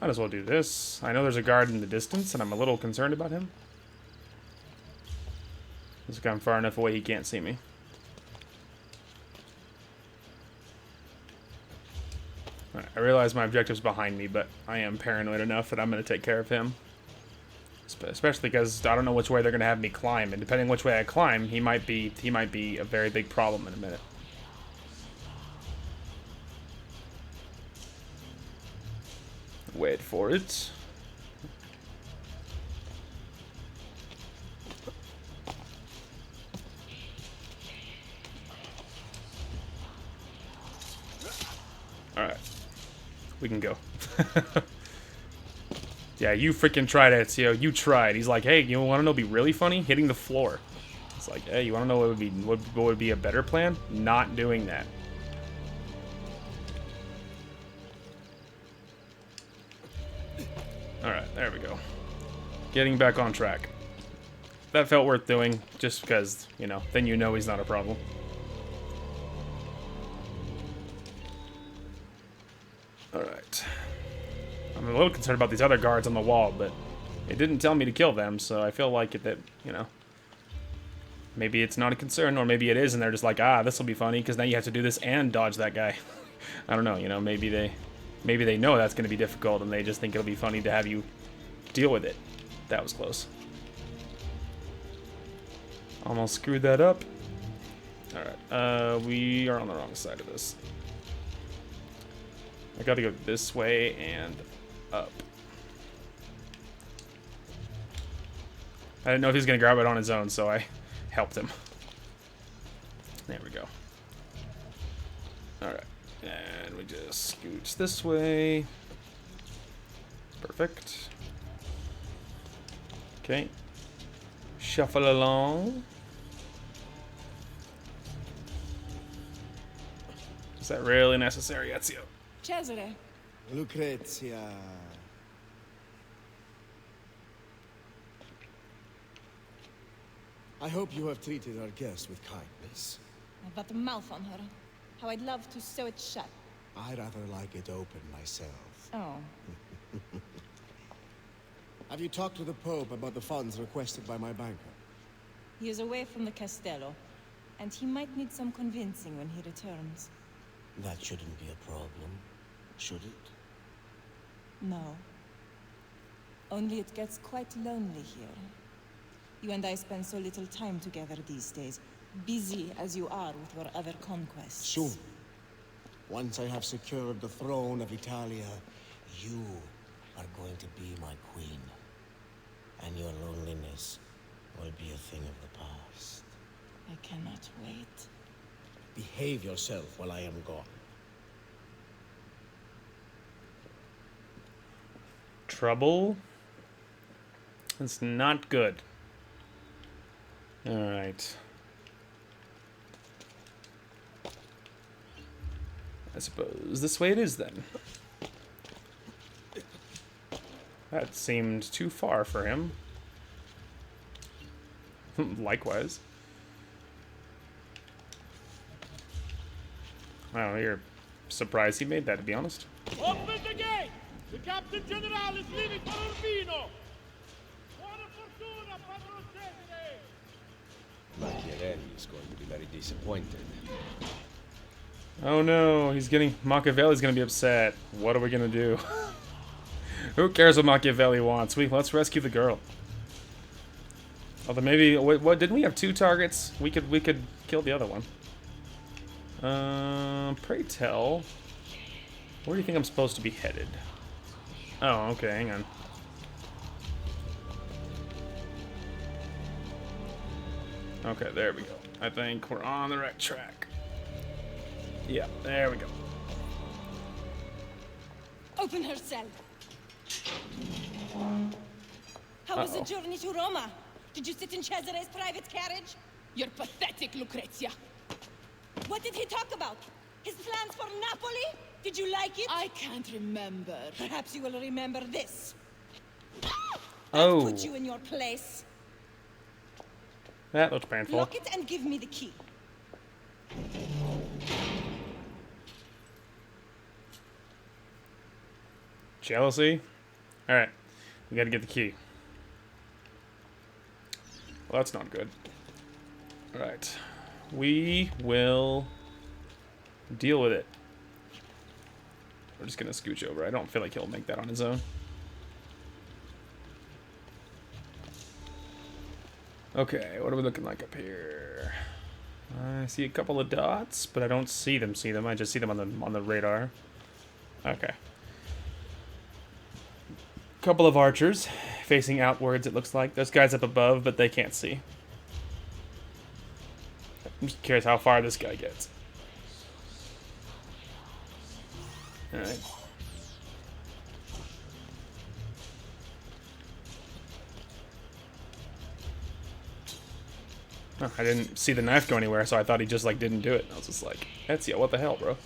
might as well do this. I know there's a guard in the distance, and I'm a little concerned about him. Looks like I'm far enough away he can't see me. Right, I realize my objective's behind me, but I am paranoid enough that I'm going to take care of him. Especially because I don't know which way they're going to have me climb, and depending which way I climb, he might be a very big problem in a minute. Wait for it. Alright. We can go. Yeah, you freaking tried it, Ezio. You tried. He's like, hey, you want to know what'd be really funny? Hitting the floor. It's like, hey, you want to know what would be a better plan? Not doing that. Alright, there we go. Getting back on track. That felt worth doing, just because, you know, then you know he's not a problem. Alright. I'm a little concerned about these other guards on the wall, but it didn't tell me to kill them, so I feel like that, you know, maybe it's not a concern, or maybe it is, and they're just like, ah, this will be funny, because now you have to do this and dodge that guy. I don't know, you know, maybe they know that's going to be difficult, and they just think it'll be funny to have you deal with it. That was close. Almost screwed that up. Alright, we are on the wrong side of this. I gotta go this way and up. I didn't know if he was gonna grab it on his own, so I helped him. There we go. Alright, and we just scooch this way. Perfect. Okay. Shuffle along. Is that really necessary, Ezio? Cesare. Lucrezia. I hope you have treated our guest with kindness. I've got a mouth on her. How I'd love to sew it shut. I'd rather like it open myself. Oh. Have you talked to the Pope about the funds requested by my banker? He is away from the Castello, and he might need some convincing when he returns. That shouldn't be a problem, should it? No. Only it gets quite lonely here. You and I spend so little time together these days, busy as you are with your other conquests. Soon, once I have secured the throne of Italia, you are going to be my queen. And your loneliness will be a thing of the past. I cannot wait. Behave yourself while I am gone. Trouble? That's not good. Alright. I suppose this way it is then. That seemed too far for him. Likewise. Oh, you're surprised he made that, to be honest. Open the gate! The Captain General is leaving for Urbino! Buona fortuna, Padron Cesare! Machiavelli is going to be very disappointed. Oh no, Machiavelli's gonna be upset. What are we gonna do? Who cares what Machiavelli wants? Let's rescue the girl. Although maybe, what didn't we have 2 targets? We could kill the other one. Pray tell, where do you think I'm supposed to be headed? Oh, okay, hang on. Okay, there we go. I think we're on the right track. Yeah, there we go. Open her cell. How was the journey to Roma? Did you sit in Cesare's private carriage? You're pathetic, Lucrezia. What did he talk about? His plans for Napoli? Did you like it? I can't remember. Perhaps you will remember this. Oh. I'll put you in your place. That looks painful. Lock it and give me the key. Jealousy? Alright. We gotta get the key. Well, that's not good. Alright. We will deal with it. We're just gonna scooch over. I don't feel like he'll make that on his own. Okay, what are we looking like up here? I see a couple of dots, but I don't see them. I just see them on the radar. Okay. Couple of archers facing outwards, it looks like. Those guys up above, but they can't see. I'm just curious how far this guy gets. Alright. Oh, I didn't see the knife go anywhere, so I thought he just, like, didn't do it. I was just like, Ezio, what the hell, bro?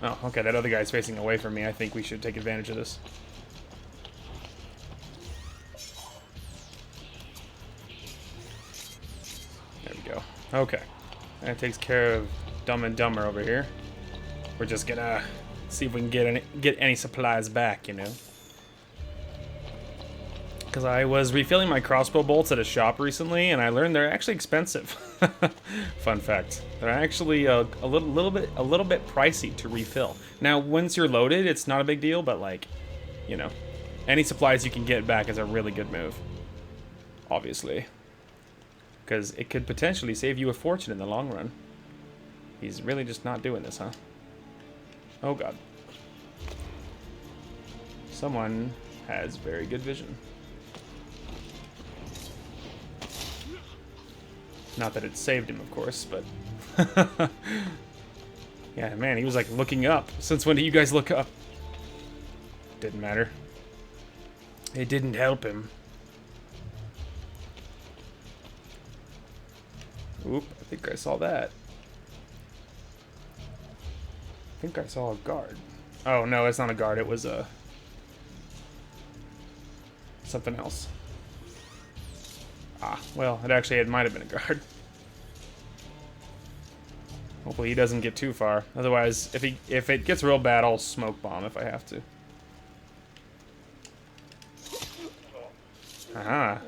Oh, okay, that other guy's facing away from me. I think we should take advantage of this. There we go. Okay. That takes care of Dumb and Dumber over here. We're just gonna see if we can get any supplies back, you know? Because I was refilling my crossbow bolts at a shop recently, and I learned they're actually expensive. Fun fact: they're actually a little bit pricey to refill. Now, once you're loaded, it's not a big deal, but like, you know, any supplies you can get back is a really good move. Obviously, because it could potentially save you a fortune in the long run. He's really just not doing this, huh? Oh God! Someone has very good vision. Not that it saved him, of course, but... yeah, man, he was like looking up. Since when do you guys look up? Didn't matter. It didn't help him. Oop, I think I saw that. I think I saw a guard. Oh, no, it's not a guard. It was a... something else. Ah, well, it might have been a guard. Hopefully he doesn't get too far. Otherwise, if it gets real bad, I'll smoke bomb if I have to. Aha.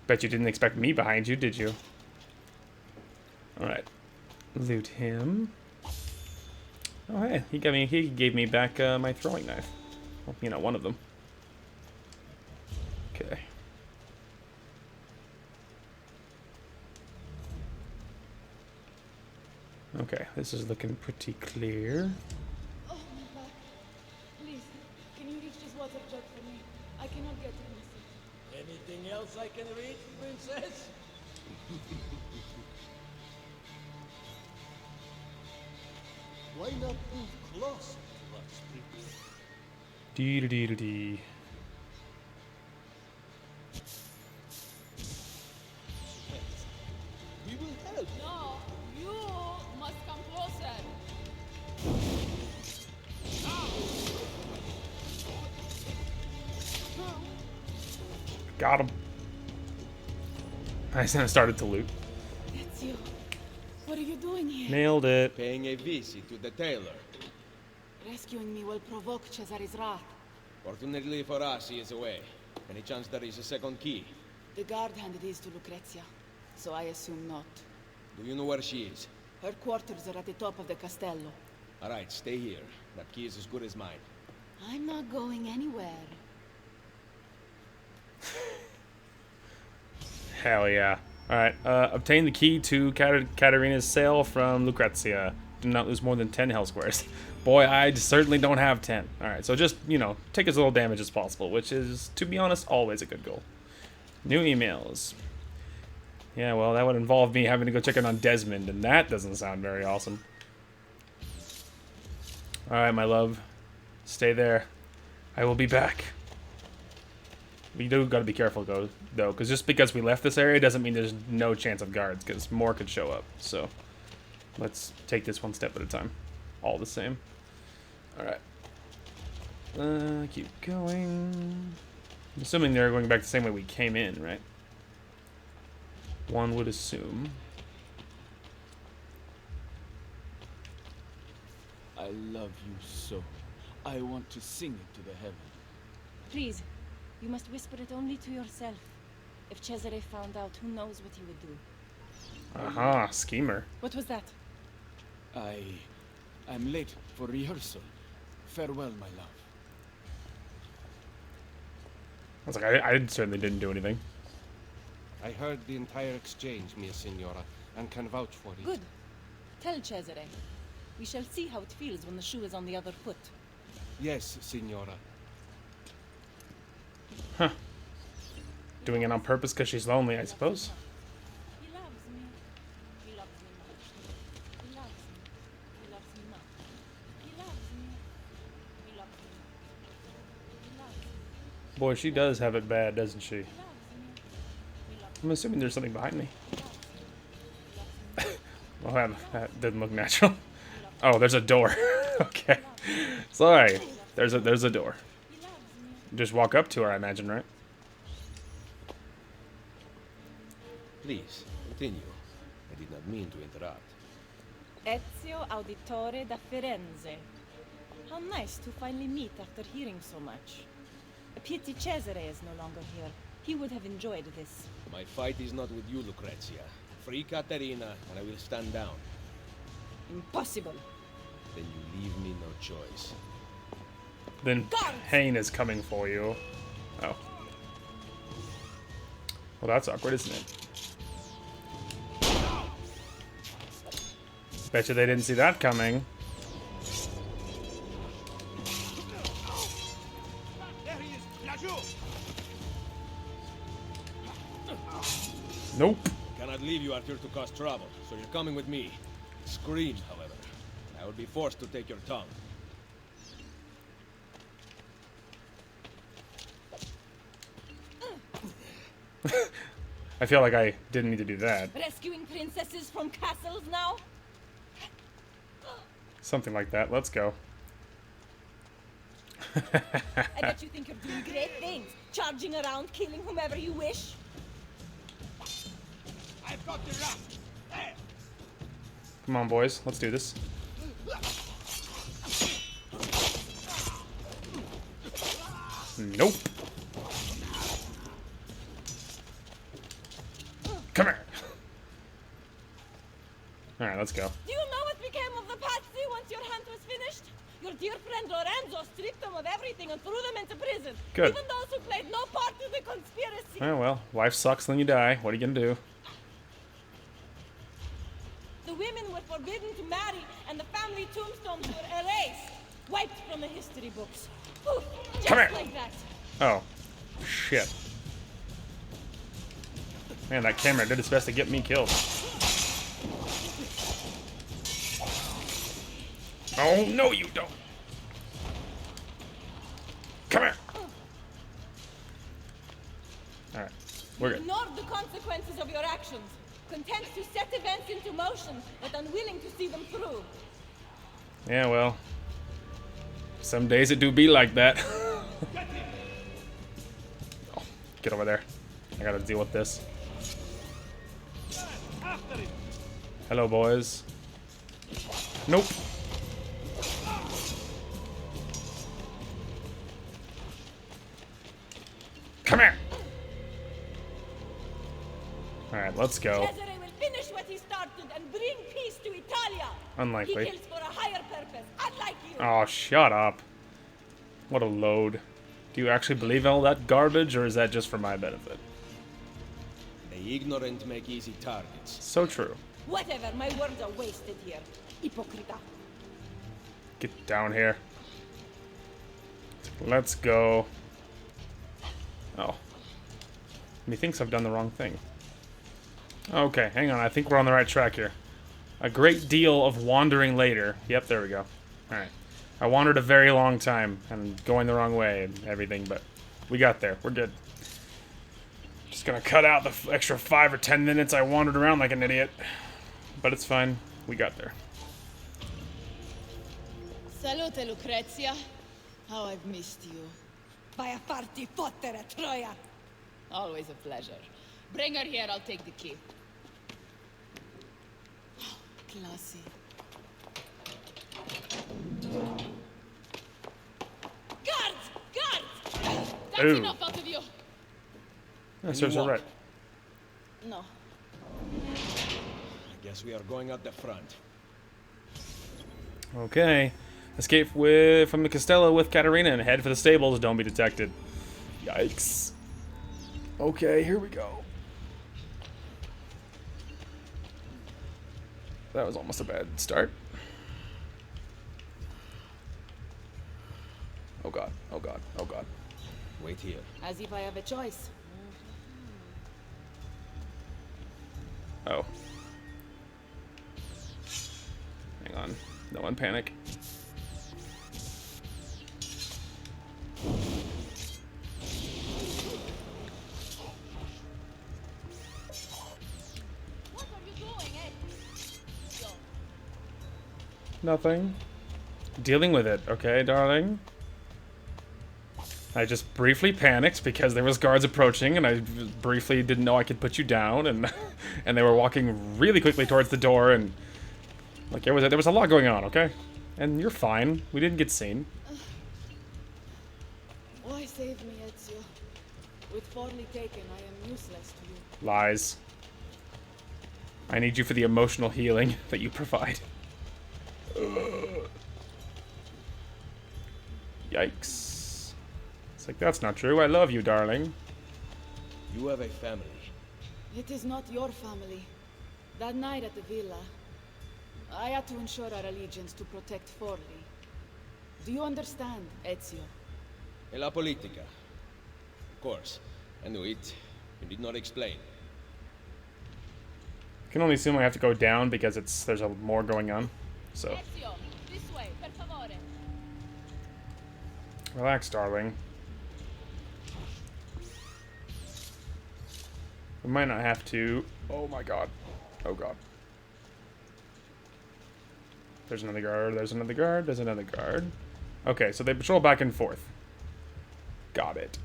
Bet you didn't expect me behind you, did you? Alright. Loot him. Oh, hey, he gave me back my throwing knife. Well, you know, one of them. Okay. Okay, this is looking pretty clear. Oh, my back. Please, can you reach this water jug for me? I cannot get to this. Anything else I can reach, princess? Why not move closer to us, please? Dee dee dee dee dee. We will help. No, you must come closer. Got him. I started to loot. Ezio, what are you doing here? Nailed it. Paying a visit to the tailor. Rescuing me will provoke Cesare's wrath. Fortunately for us, he is away. Any chance there is a second key? The guard handed his to Lucrezia, so I assume not. Do you know where she is? Her quarters are at the top of the castello. Alright, stay here. That key is as good as mine. I'm not going anywhere. Hell yeah. Alright, obtain the key to Katerina's cell from Lucrezia. Do not lose more than 10 hell squares. Boy, I certainly don't have 10. Alright, so just, you know, take as little damage as possible, which is, to be honest, always a good goal. New emails. Yeah, well, that would involve me having to go check in on Desmond, and that doesn't sound very awesome. Alright, my love. Stay there. I will be back. We do gotta be careful, though, because just because we left this area doesn't mean there's no chance of guards, because more could show up. So, let's take this one step at a time. All the same. Alright. Keep going. I'm assuming they're going back the same way we came in, right? One would assume. I love you so. I want to sing it to the heavens. Please, you must whisper it only to yourself. If Cesare found out, who knows what he would do. Aha, schemer. What was that? I'm late for rehearsal. Farewell, my love. I was like, I certainly didn't do anything. I heard the entire exchange, mia signora, and can vouch for it. Good. Tell Cesare. We shall see how it feels when the shoe is on the other foot. Yes, signora. Huh. Doing it on purpose because she's lonely, I suppose. He loves me. He loves me much. He loves me. He loves me much. He loves me. He loves me much. He loves me. Boy, she does have it bad, doesn't she? I'm assuming there's something behind me. Well, that didn't look natural. Oh, there's a door. Okay. Sorry. There's a door. Just walk up to her, I imagine, right? Please, continue. I did not mean to interrupt. Ezio Auditore da Firenze. How nice to finally meet after hearing so much. A pity Cesare is no longer here. He would have enjoyed this. My fight is not with you, Lucrezia. Free Caterina, and I will stand down. Impossible. Then you leave me no choice. Then pain is coming for you. Oh. Well, that's awkward, isn't it? Betcha they didn't see that coming. Nope. Cannot leave you out here to cause trouble, so you're coming with me. Scream, however. I will be forced to take your tongue. I feel like I didn't need to do that. Rescuing princesses from castles now? Something like that. Let's go. I bet you think you're doing great things, charging around, killing whomever you wish. I've got the raft. There. Come on, boys. Let's do this. Nope. Come here. Alright, let's go. Do you know what became of the patsy once your hunt was finished? Your dear friend Lorenzo stripped them of everything and threw them into prison. Good. Even those who played no part in the conspiracy. Oh, well, life sucks when you die. What are you gonna do? The women were forbidden to marry, and the family tombstones were erased, wiped from the history books. Poof, just Come here. like that. Oh, shit. Man, that camera did its best to get me killed. Oh, no, you don't. Come here. Alright, we're good. Ignored the consequences of your actions, content to set events into motion, but unwilling to see them through. Yeah, well, some days it do be like that. Oh, get over there. I gotta deal with this. Hello, boys. Nope. Come here. All right, let's go. Cesare will finish what he started and bring peace to Italia. Unlikely. He kills for a higher purpose, unlike you. Oh, shut up. What a load. Do you actually believe all that garbage, or is that just for my benefit? The ignorant make easy targets. So true. Whatever, my words are wasted here. Hypocrita. Get down here. Let's go. Oh. Methinks I've done the wrong thing. Okay, hang on. I think we're on the right track here. A great deal of wandering later. Yep, there we go. Alright. I wandered a very long time and going the wrong way and everything, but we got there. We're good. Just gonna cut out the extra 5 or 10 minutes I wandered around like an idiot. But it's fine. We got there. Salute, Lucrezia. How I've missed you. By a farti fottere, Troia. Always a pleasure. Bring her here, I'll take the key. Classy. Guards! Guards! That's Ooh. enough out of you. That serves her right. No. I guess we are going out the front. Okay. Escape from the Castello with Katerina and head for the stables. Don't be detected. Yikes. Okay, here we go. That was almost a bad start. Oh god, oh god, oh god. Wait here. As if I have a choice. Oh. Hang on. No one panic. What are you doing, Ezio? Nothing. Dealing with it, okay, darling? I just briefly panicked because there was guards approaching, and I briefly didn't know I could put you down, and and they were walking really quickly towards the door, and like there was a lot going on, okay? And you're fine. We didn't get seen. Why save me, Ezio? With Forli taken, I am useless to you. Lies. I need you for the emotional healing that you provide. Ugh. Yikes. It's like, that's not true. I love you, darling. You have a family. It is not your family. That night at the villa, I had to ensure our allegiance to protect Forli. Do you understand, Ezio? E la politica. Of course. I knew it. You did not explain. I can only assume I have to go down because there's more going on. So, Ezio, this way, per favore. relax, darling. We might not have to. Oh my god. Oh god. There's another guard, there's another guard, there's another guard. Okay, so they patrol back and forth. Got it.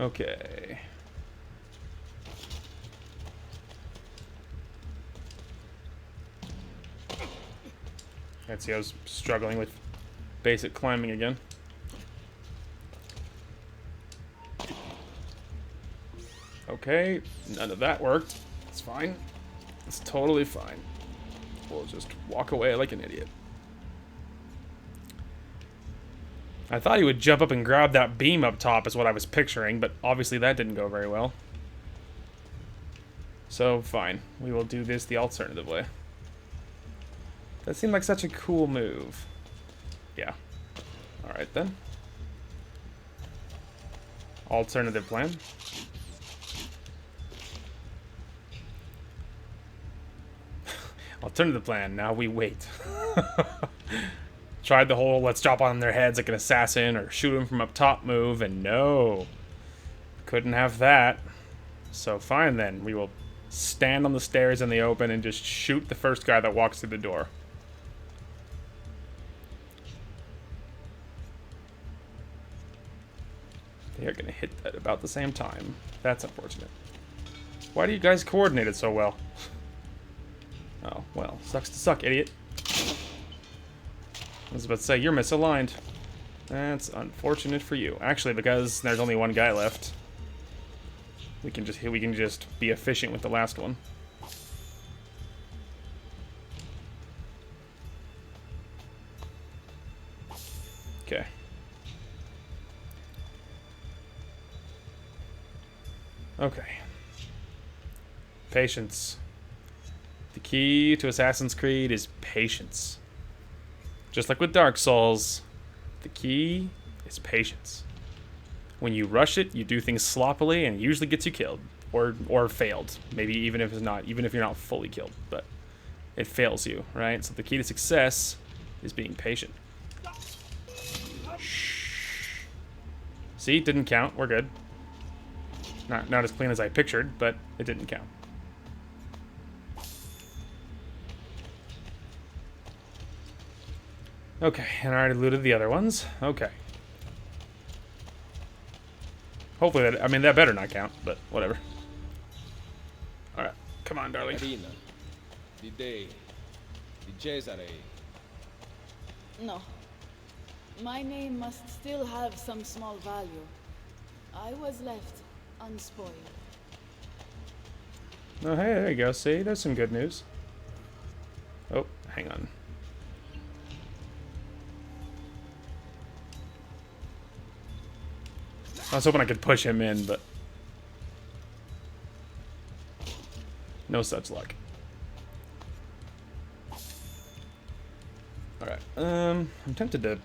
Okay. Ezio's struggling with basic climbing again. Okay, none of that worked. It's fine. It's totally fine. We'll just walk away like an idiot. I thought he would jump up and grab that beam up top is what I was picturing, but obviously that didn't go very well. So, fine. We will do this the alternative way. That seemed like such a cool move. Yeah. Alright then. Alternative plan. Alternative plan. Now we wait. Tried the whole let's chop on their heads like an assassin or shoot them from up top move, and no. Couldn't have that. So fine then. We will stand on the stairs in the open and just shoot the first guy that walks through the door. They are going to hit at about the same time. That's unfortunate. Why do you guys coordinate it so well? Oh, well, sucks to suck, idiot. I was about to say, you're misaligned. That's unfortunate for you. Actually, because there's only one guy left, we can just be efficient with the last one. Okay. Okay. Patience. The key to Assassin's Creed is patience. Just like with Dark Souls, the key is patience. When you rush it, you do things sloppily, and it usually gets you killed or failed. Maybe even if you're not fully killed, but it fails you, right? So the key to success is being patient. Shh. See, it didn't count. We're good. Not as clean as I pictured, but it didn't count. Okay, and I already looted the other ones. Okay. Hopefully that, I mean, that better not count, but whatever. Alright, come on, darling. Marina, di Cesare. No. My name must still have some small value. I was left unspoiled. Oh, hey, there you go. See, there's some good news. Oh, hang on. I was hoping I could push him in, but no such luck. Alright, I'm tempted to...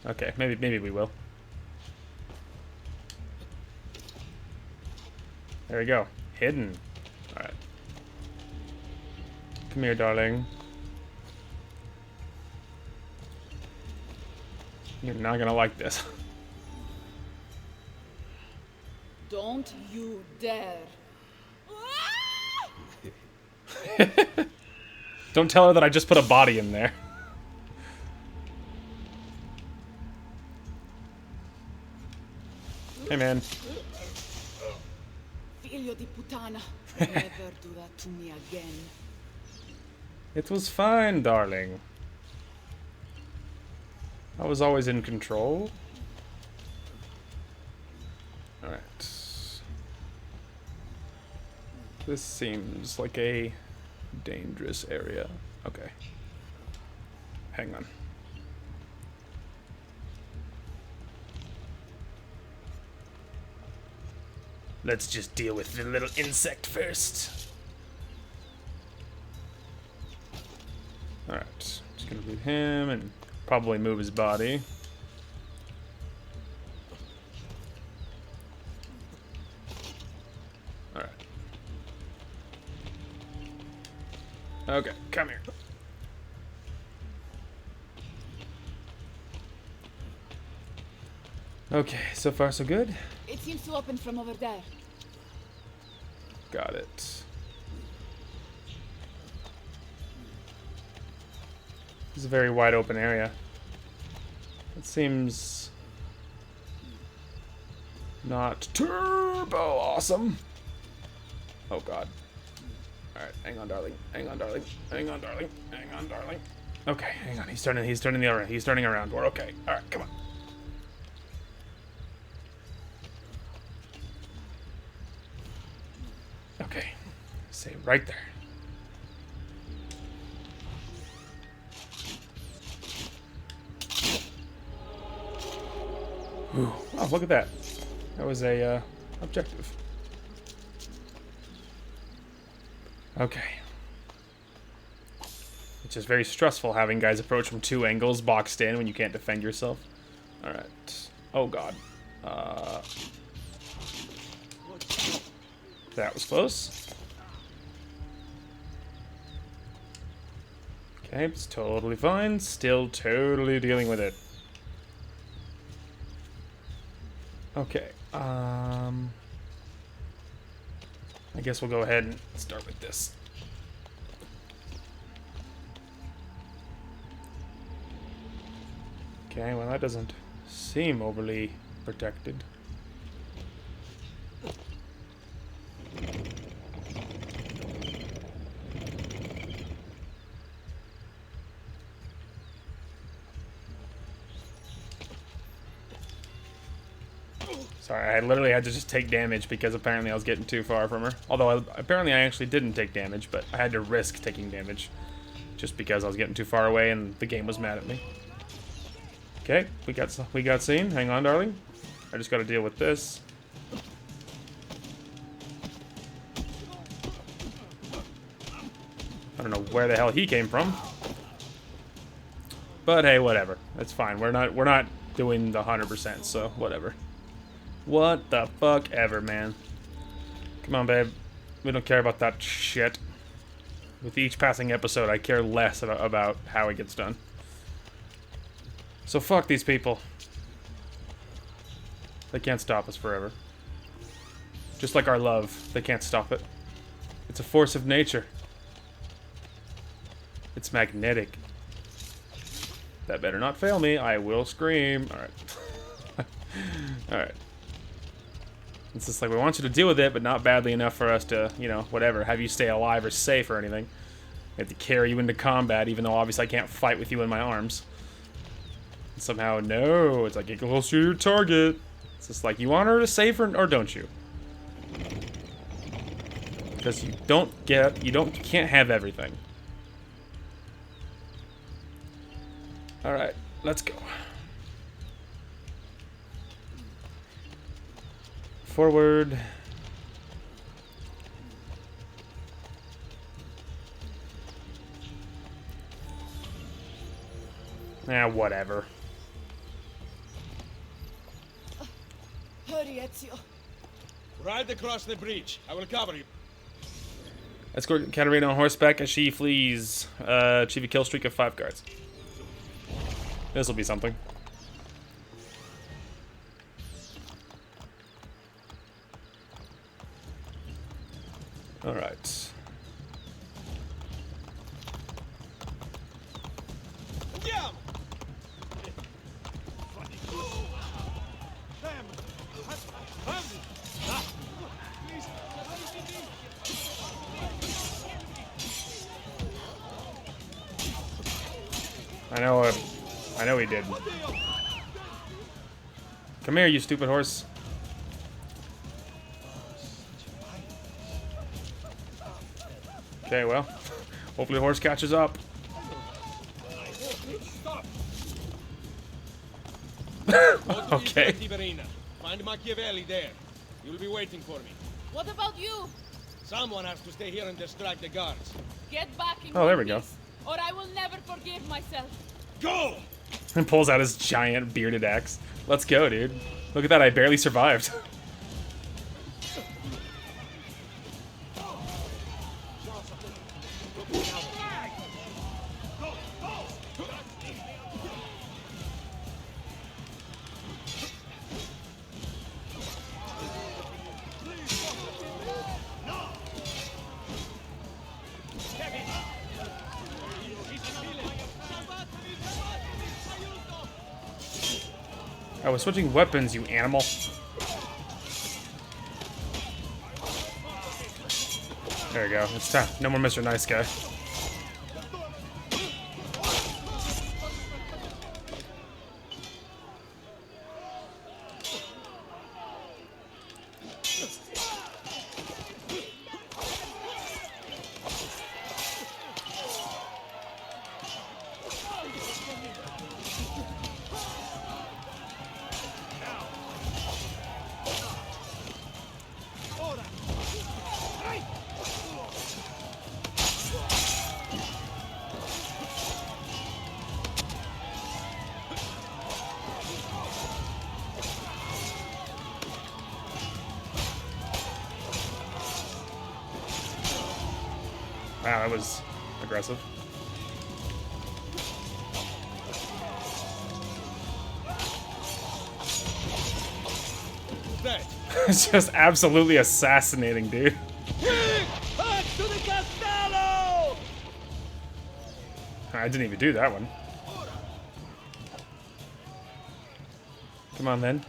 Okay, maybe we will. There we go. Hidden. Alright. Come here, darling. You're not gonna like this. Don't you dare. Don't tell her that I just put a body in there. Hey, man. Figlio di puttana. Never do that to me again. It was fine, darling. I was always in control. Alright. This seems like a dangerous area. Okay. Hang on. Let's just deal with the little insect first. Alright. Just gonna move him and probably move his body. Alright. Okay, come here. Okay, so far so good. It seems to open from over there. Got it. This is a very wide open area. It seems not turbo awesome. Oh god. Alright, hang on, darling. Hang on, darling. Hang on, darling. Hang on, darling. Okay, hang on. He's turning around. We're okay. Alright, come on. Okay. Stay right there. look at that. That was a objective. Okay. It's just very stressful having guys approach from 2 angles boxed in when you can't defend yourself. Alright. Oh god. That was close. Okay, it's totally fine. Still totally dealing with it. Okay. I guess we'll go ahead and start with this. Okay, well that doesn't seem overly protected. Sorry, I literally had to just take damage because apparently I was getting too far from her. Although apparently I actually didn't take damage, but I had to risk taking damage just because I was getting too far away and the game was mad at me. Okay, we got seen. Hang on, darling. I just got to deal with this. I don't know where the hell he came from. But hey, whatever. That's fine. We're not doing the 100%, so whatever. What the fuck ever, man. Come on, babe. We don't care about that shit. With each passing episode, I care less about how it gets done. So fuck these people. They can't stop us forever. Just like our love, they can't stop it. It's a force of nature. It's magnetic. That better not fail me. I will scream. Alright. Alright. It's just like, we want you to deal with it, but not badly enough for us to, you know, whatever, have you stay alive or safe or anything. We have to carry you into combat, even though obviously I can't fight with you in my arms. And somehow, no, it's like, get closer to your target. It's just like, you want her to save her or don't you? Because you can't have everything. Alright, let's go. Forward. Whatever. Hurry, Ezio. Ride across the breach. I will cover you. Escort Katerina on horseback as she flees. Achieve a kill streak of 5 guards. This will be something. All right. I know he did. Come here, you stupid horse. Okay, well, hopefully the horse catches up. Okay. Find Machiavelli there. You'll be waiting for me. What about you? Someone has to stay here and distract the guards. Get back in Oh, there we go. or I will never forgive myself. Go! And pulls out his giant bearded axe. Let's go, dude. Look at that, I barely survived. I was switching weapons, you animal. There we go. It's time. No more Mr. Nice Guy. Wow, that was aggressive. It's just absolutely assassinating, dude. Back to the castello! I didn't even do that one. Come on, then.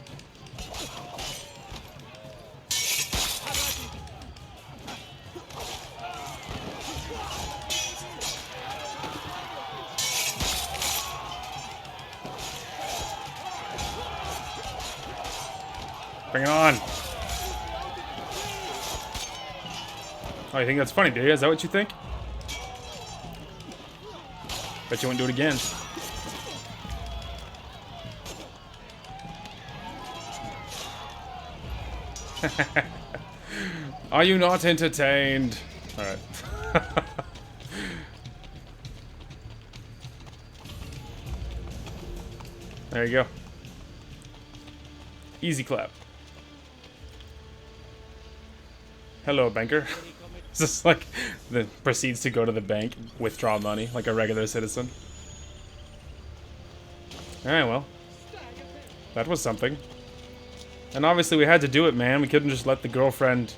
Bring it on. Oh, you think that's funny, dude? Is that what you think? Bet you won't do it again. Are you not entertained? Alright. There you go. Easy clap. Hello, banker. It's just like the proceeds to go to the bank, withdraw money like a regular citizen. Alright, well. That was something. And obviously we had to do it, man. We couldn't just let the girlfriend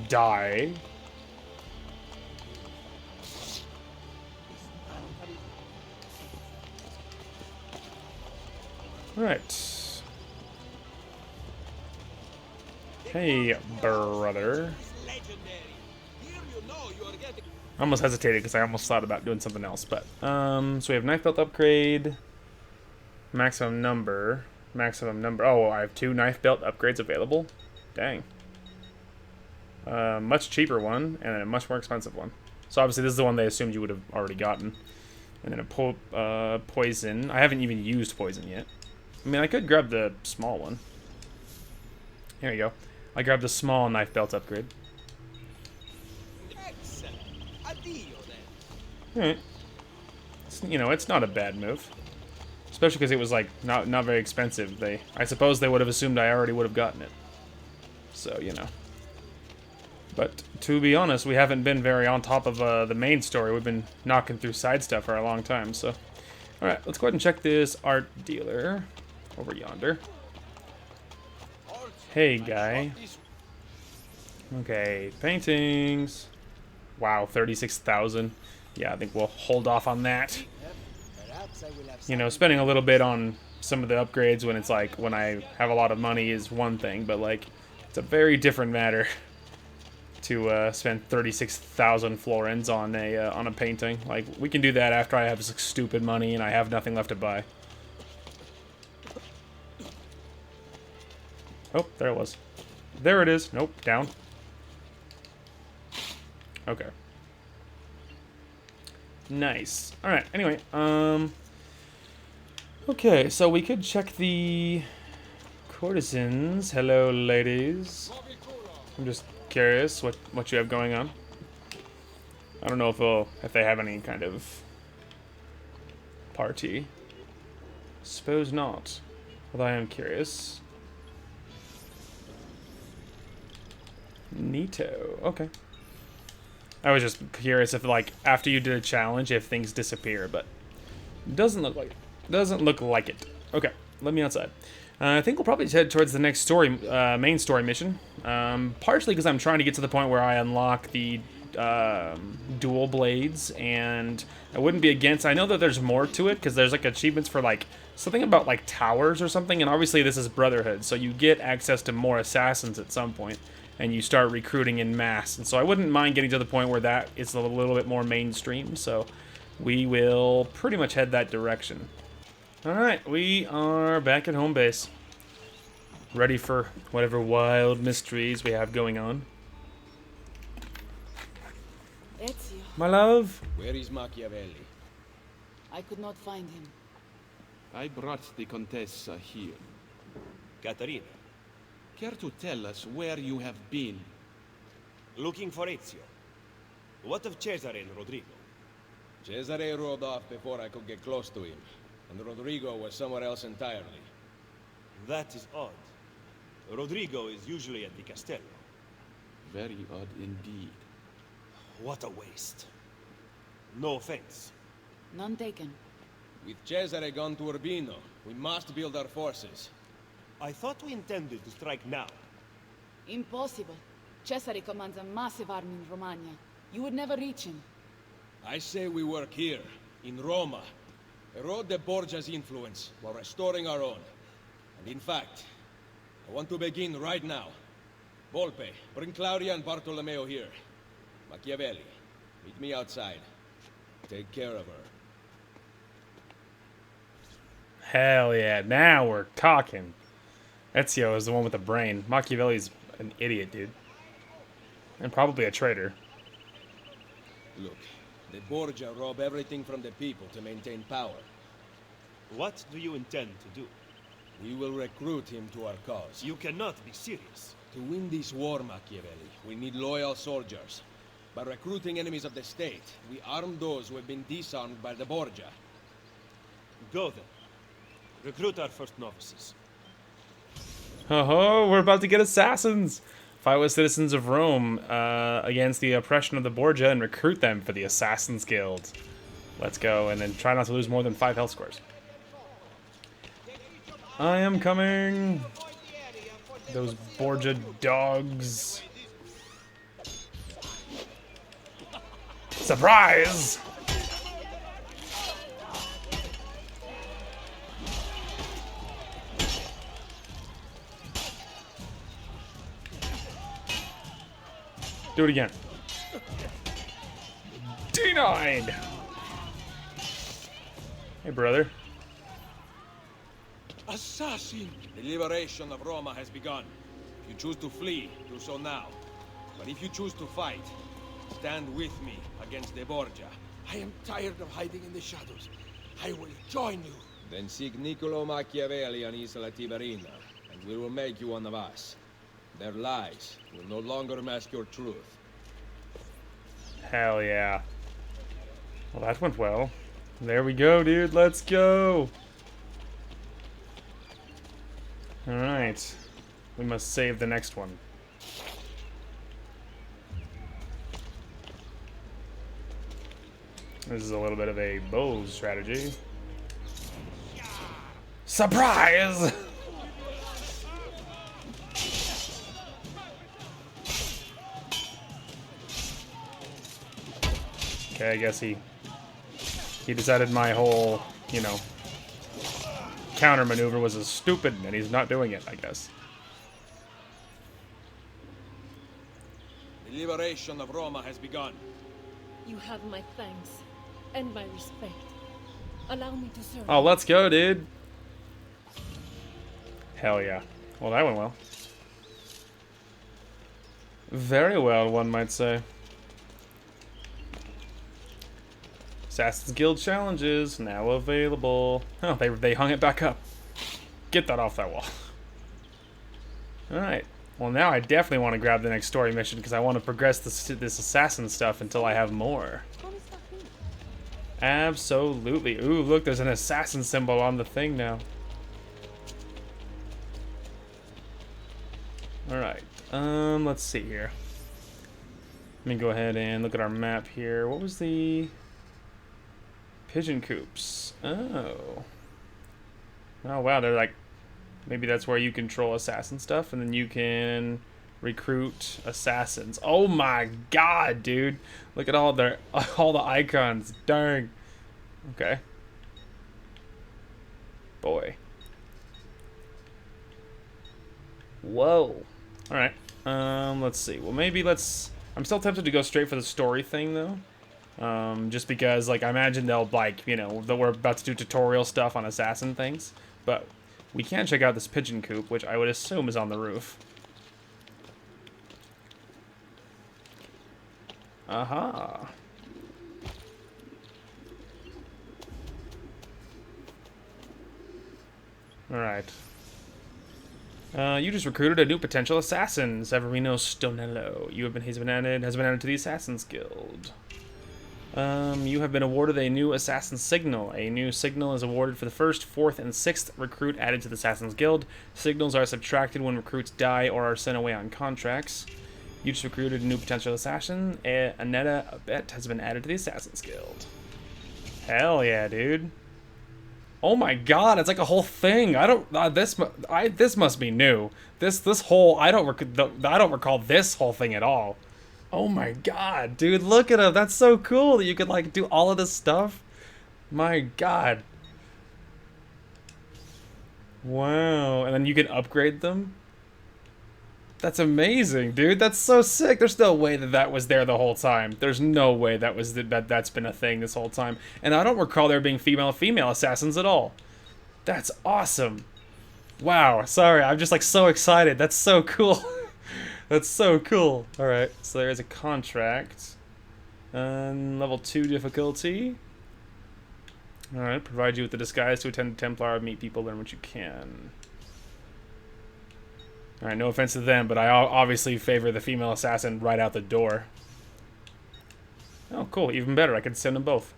die. Alright. Hey, brother. I almost hesitated because I almost thought about doing something else, but so we have knife belt upgrade, maximum number. Oh, I have 2 knife belt upgrades available. Dang. Much cheaper one and a much more expensive one. So obviously this is the one they assumed you would have already gotten. And then a poison. I haven't even used poison yet. I mean, I could grab the small one. Here you go. I grabbed the small knife belt upgrade. Alright. You know, it's not a bad move. Especially because it was, like, not very expensive. I suppose they would have assumed I already would have gotten it. So, you know. But, to be honest, we haven't been very on top of the main story. We've been knocking through side stuff for a long time, so... Alright, let's go ahead and check this art dealer. Over yonder. Hey, guy. Okay, paintings. Wow, 36,000. Yeah, I think we'll hold off on that. You know, spending a little bit on some of the upgrades when it's like, when I have a lot of money is one thing, but like, it's a very different matter to spend 36,000 florins on a painting. Like, we can do that after I have stupid money and I have nothing left to buy. Oh, there it was. There it is. Nope, down. Okay. Nice. Alright, anyway, okay, so we could check the courtesans. Hello, ladies. I'm just curious what you have going on. I don't know if they have any kind of party. Suppose not. Although I am curious. Neato. Okay. I was just curious if, like, after you did a challenge, if things disappear, but doesn't look like it. Doesn't look like it. Okay, let me outside. I think we'll probably head towards the next story, main story mission. Partially because I'm trying to get to the point where I unlock the dual blades, and I wouldn't be against. I know that there's more to it because there's like achievements for like something about like towers or something, and obviously this is Brotherhood, so you get access to more assassins at some point. And you start recruiting in mass. And so I wouldn't mind getting to the point where that is a little bit more mainstream. So we will pretty much head that direction. Alright, we are back at home base. Ready for whatever wild mysteries we have going on. Ezio. My love? Where is Machiavelli? I could not find him. I brought the Contessa here. Caterina. Care to tell us where you have been? Looking for Ezio. What of Cesare and Rodrigo? Cesare rode off before I could get close to him, and Rodrigo was somewhere else entirely. That is odd. Rodrigo is usually at the castello. Very odd indeed. What a waste. No offense. None taken. With Cesare gone to Urbino, we must build our forces. I thought we intended to strike now. Impossible. Cesare commands a massive army in Romagna. You would never reach him. I say we work here, in Roma. Erode the Borgia's influence while restoring our own. And in fact, I want to begin right now. Volpe, bring Claudia and Bartolomeo here. Machiavelli, meet me outside. Take care of her. Hell yeah, now we're talking. Ezio is the one with the brain. Machiavelli's an idiot, dude. And probably a traitor. Look, the Borgia rob everything from the people to maintain power. What do you intend to do? We will recruit him to our cause. You cannot be serious. To win this war, Machiavelli, we need loyal soldiers. By recruiting enemies of the state, we arm those who have been disarmed by the Borgia. Go then. Recruit our first novices. Oh, we're about to get assassins! Fight with citizens of Rome against the oppression of the Borgia and recruit them for the Assassin's Guild. Let's go, and then try not to lose more than 5 health scores. I am coming! Those Borgia dogs. Surprise! Do it again. Denied! Hey, brother. Assassin! The liberation of Roma has begun. If you choose to flee, do so now. But if you choose to fight, stand with me against the Borgia. I am tired of hiding in the shadows. I will join you. Then seek Niccolo Machiavelli on Isola Tiberina, and we will make you one of us. Their lies will no longer mask your truth. Hell yeah. Well, that went well. There we go, dude. Let's go. Alright. We must save the next one. This is a little bit of a bow strategy. Surprise! Okay, I guess he decided my whole, you know, counter maneuver was stupid, and he's not doing it, I guess. The liberation of Roma has begun. You have my thanks and my respect. Allow me to serve. Oh, let's go, dude. Hell yeah. Well, that went well. Very well, one might say. Assassin's Guild challenges now available. Oh, they hung it back up. Get that off that wall. Alright. Well, now I definitely want to grab the next story mission because I want to progress this assassin stuff until I have more. Absolutely. Ooh, look, there's an assassin symbol on the thing now. Alright. Let's see here. Let me go ahead and look at our map here. What was the... Pigeon coops. Oh. Oh, wow, they're like... Maybe that's where you control assassin stuff, and then you can recruit assassins. Oh my god, dude. Look at all the icons. Dang. Okay. Boy. Whoa. Alright. Let's see. Well, maybe let's... I'm still tempted to go straight for the story thing, though. Just because, like, I imagine they'll, like, you know, that we're about to do tutorial stuff on assassin things. But we can check out this pigeon coop, which I would assume is on the roof. Aha. Alright. You just recruited a new potential assassin, Severino Stonello. Has been added to the Assassin's Guild. You have been awarded a new Assassin Signal. A new signal is awarded for the 1st, 4th, and 6th recruit added to the Assassin's Guild. Signals are subtracted when recruits die or are sent away on contracts. You just recruited a new potential assassin. Aneta Abet has been added to the Assassin's Guild. Hell yeah, dude. Oh my god, it's like a whole thing. I don't this must be new. This whole I don't recall this whole thing at all. Oh my god, dude, look at him. That's so cool that you could like do all of this stuff. My god. Wow, and then you can upgrade them? That's amazing, dude. That's so sick. There's no way that that was there the whole time. There's no way that was that's been a thing this whole time. And I don't recall there being female assassins at all. That's awesome. Wow. Sorry, I'm just like so excited. That's so cool. That's so cool. All right. So there is a contract. Level 2 difficulty. All right. Provide you with the disguise to attend the Templar, meet people, learn what you can. Alright, no offense to them, but I obviously favor the female assassin right out the door. Oh, cool. Even better. I could send them both.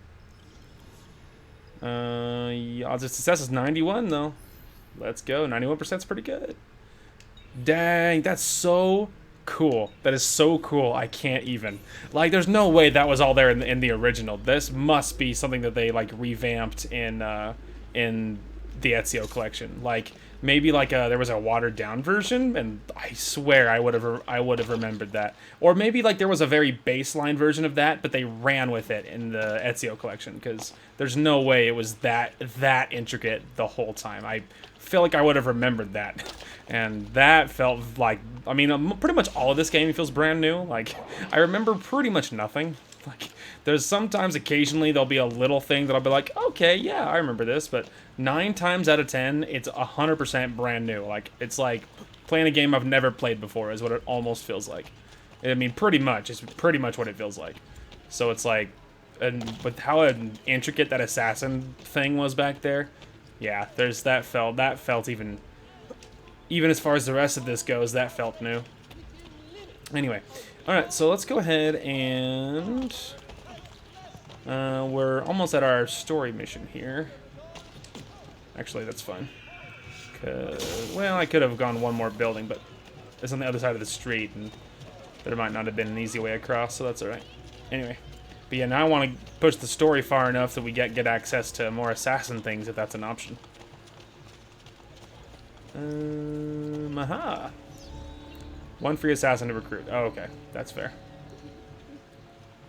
Yeah, success is 91, though. Let's go. 91% is pretty good. Dang, that's so cool. That is so cool. I can't even. Like, there's no way that was all there in the original. This must be something that they, like, revamped in the Ezio collection. Like... Maybe like there was a watered down version, and I swear I would have remembered that. Or maybe like there was a very baseline version of that, but they ran with it in the Ezio collection because there's no way it was that intricate the whole time. I feel like I would have remembered that, and that felt like pretty much all of this game feels brand new. Like I remember pretty much nothing. Like, there's sometimes, occasionally, there'll be a little thing that I'll be like, okay, yeah, I remember this, but 9 times out of 10, it's 100% brand new. Like, it's like playing a game I've never played before is what it almost feels like. I mean, pretty much. It's pretty much what it feels like. So it's like, and with how intricate that assassin thing was back there, yeah, there's that felt even as far as the rest of this goes, that felt new. Anyway. Alright, so let's go ahead and... we're almost at our story mission here. Actually, that's fine. Well, I could have gone one more building, but it's on the other side of the street, and there might not have been an easy way across, so that's alright. Anyway. But yeah, now I want to push the story far enough that we get access to more assassin things, if that's an option. Aha! 1 free assassin to recruit. Oh, okay. That's fair.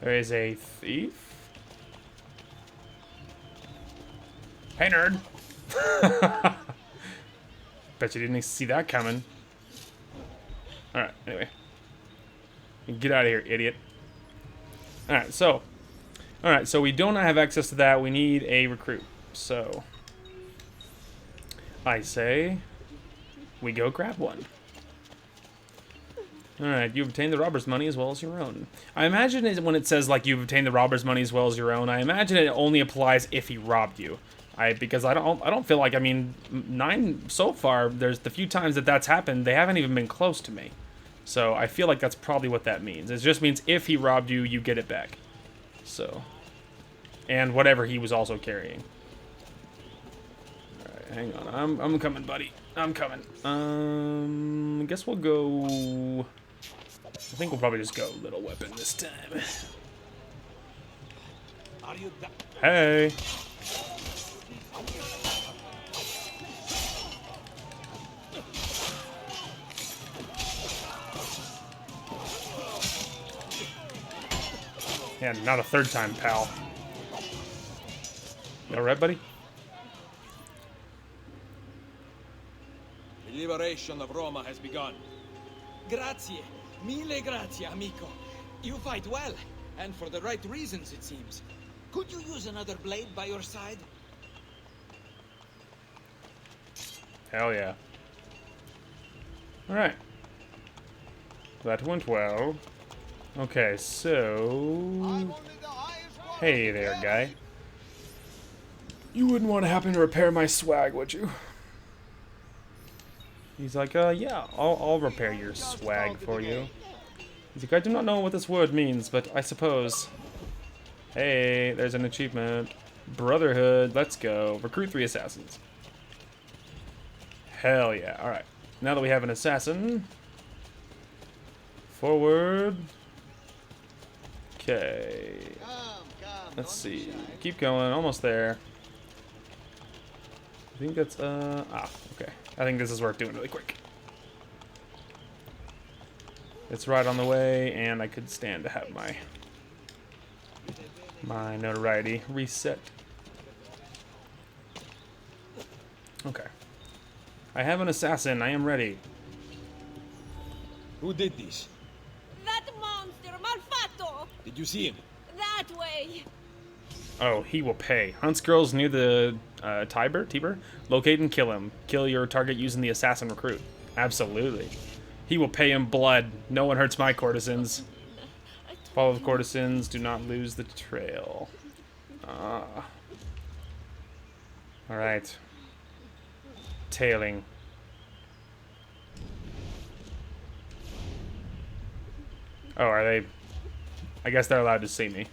There is a thief. Hey, nerd! Bet you didn't see that coming. Alright, anyway. Get out of here, idiot. Alright, so we don't have access to that. We need a recruit. So, I say we go grab one. Alright, you've obtained the robber's money as well as your own. I imagine when it says, like, you've obtained the robber's money as well as your own, I imagine it only applies if he robbed you. Because I don't feel like, 9 so far, there's the few times that that's happened, they haven't even been close to me. So I feel like that's probably what that means. It just means if he robbed you, you get it back. So. And whatever he was also carrying. Alright, hang on. I'm coming, buddy. I'm coming. I guess we'll go... I think we'll probably just go little weapon this time. Hey! Yeah, not a third time, pal. You alright, buddy? The liberation of Roma has begun. Grazie. Mille grazie, amico. You fight well, and for the right reasons, it seems. Could you use another blade by your side? Hell yeah. Alright. That went well. Okay, so... Hey there, guy. You wouldn't want to happen to repair my swag, would you? He's like, yeah, I'll repair your swag for you. He's like, I do not know what this word means, but I suppose. Hey, there's an achievement. Brotherhood, let's go. Recruit 3 assassins. Hell yeah, alright. Now that we have an assassin, Forward. Okay. Let's see. Keep going. Almost there. I think that's, okay. I think this is worth doing really quick. It's right on the way, and I could stand to have my notoriety reset. Okay. I have an assassin. I am ready. Who did this? That monster, Malfatto! Did you see him? That way! Oh, he will pay. Hunts girls near the Tiber. Locate and kill him. Kill your target using the assassin recruit. Absolutely. He will pay in blood. No one hurts my courtesans. Follow the courtesans. Do not lose the trail. Alright. Tailing. Oh, are they... I guess they're allowed to see me.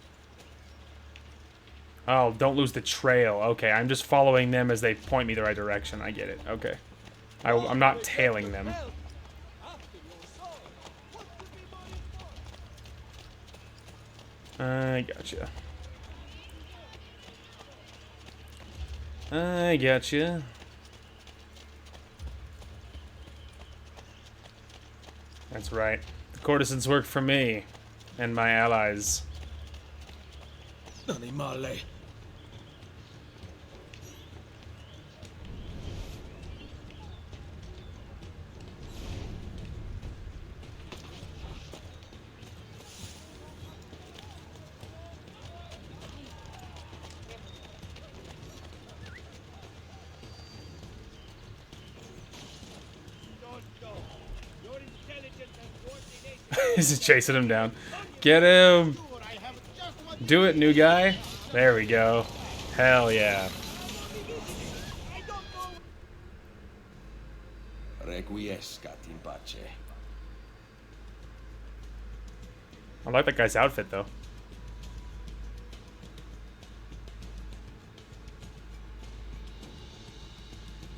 Oh, don't lose the trail. Okay, I'm just following them as they point me the right direction. I get it. Okay. I'm not tailing them. I gotcha. I gotcha. That's right. The courtesans work for me and my allies. Animale. He's just chasing him down. Get him! Do it, new guy. There we go. Hell yeah. Requiescat in pace. I like that guy's outfit, though.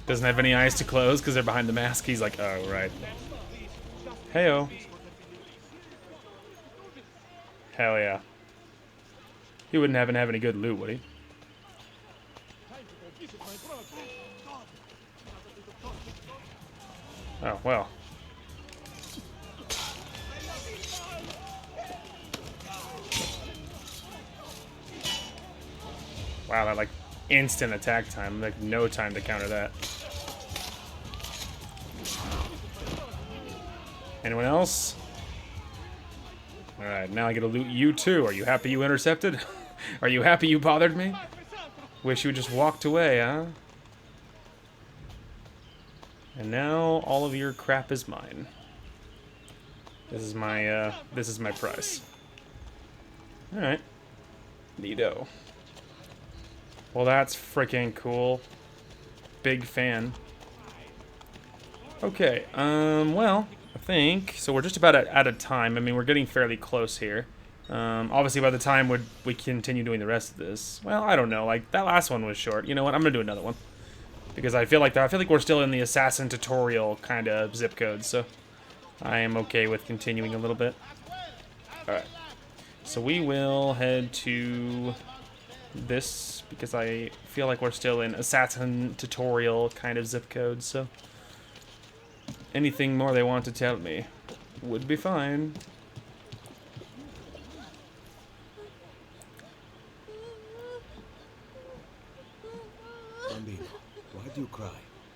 Doesn't have any eyes to close because they're behind the mask. He's like, oh, right. Heyo. Hell yeah. He wouldn't have any good loot, would he? Oh, well. Wow, that like instant attack time. Like no time to counter that. Anyone else? Alright, now I get to loot you too. Are you happy you intercepted? Are you happy you bothered me? Wish you just walked away, huh? And now all of your crap is mine. This is my price. Alright. Neato. Well, that's freaking cool. Big fan. Okay, well, I think, so we're just about out of time. I mean, we're getting fairly close here. Obviously, by the time we continue doing the rest of this, well, I don't know. Like, that last one was short. You know what? I'm gonna do another one. Because I feel like we're still in the assassin tutorial kind of zip code, so I am okay with continuing a little bit. Alright. So we will head to this, because I feel like we're still in assassin tutorial kind of zip code, so anything more they want to tell me would be fine. Bambino, why do you cry?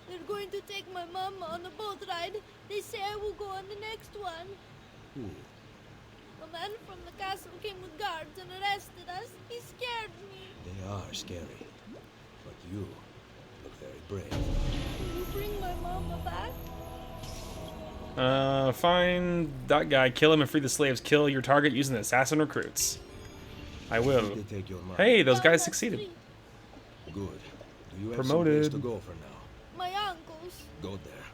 They're going to take my mama on a boat ride. They say I will go on the next one. Who? A man from the castle came with guards and arrested us. He scared me. They are scary. But you look very brave. Will you bring my mama back? Find that guy, kill him and free the slaves. Kill your target using the assassin recruits. I will. Hey, those guys succeeded. Good. Do you have Promoted. some place to go for now? My uncle's. Go there.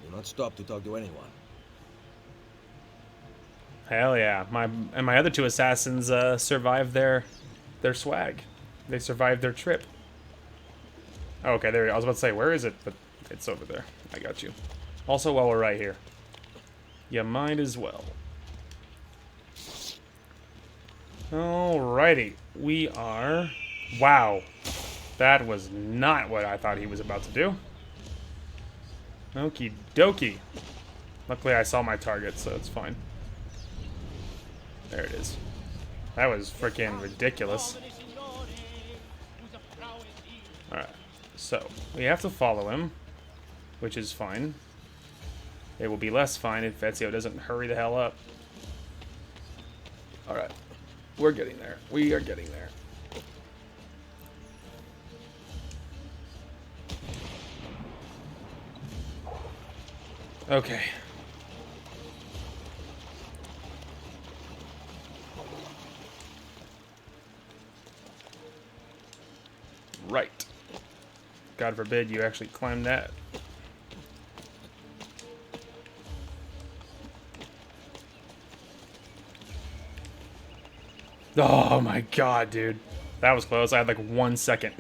Do not stop to talk to anyone. Hell yeah. My other two assassins survived their swag. They survived their trip. Oh, okay, there. I was about to say, where is it? But it's over there. I got you. Also, while we're right here, you might as well. Alrighty. We are... Wow. That was not what I thought he was about to do. Okie dokie. Luckily I saw my target, so it's fine. There it is. That was freaking ridiculous. Alright. So, we have to follow him, which is fine. It will be less fine if Ezio doesn't hurry the hell up. Alright. We're getting there. We are getting there. Okay. Right. God forbid you actually climb that. Oh my god, dude. That was close. I had like 1 second.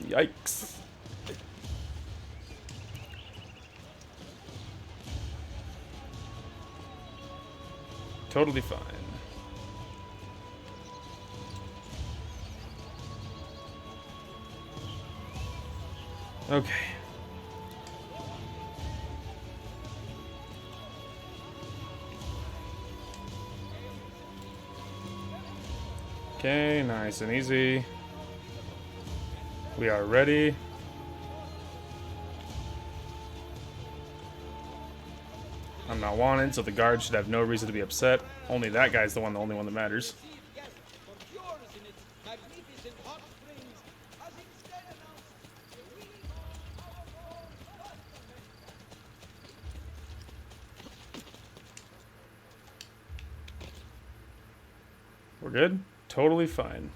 Yikes. Totally fine. Okay. Okay, nice and easy. We are ready. I'm not wanted, so the guard should have no reason to be upset. Only that guy's the only one that matters. We're good? Totally fine.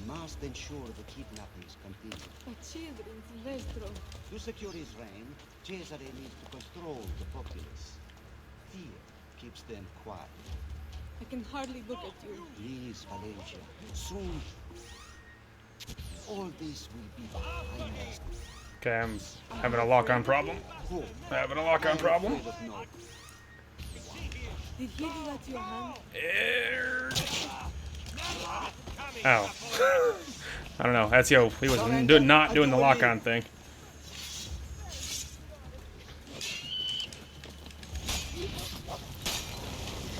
Must ensure the kidnappings continue. My children's Lestro. To secure his reign, Cesare needs to control the populace. Fear keeps them quiet. I can hardly look at you. Please, Valencia. Soon, all this will be behind us. Okay, I'm having a lock-on problem. Having a lock-on problem. Did he do that to your hand? Ow. I don't know. Ezio, he was not doing the lock-on thing.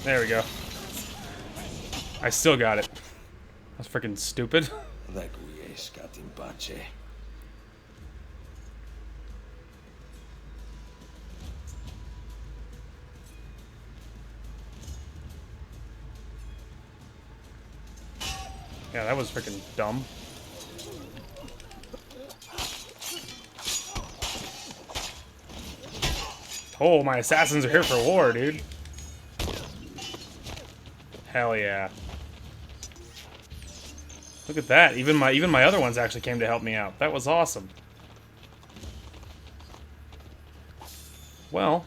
There we go. I still got it. That's freaking stupid. Yeah, that was freaking dumb. Oh, my assassins are here for war, dude. Hell yeah. Look at that. Even my other ones actually came to help me out. That was awesome. Well,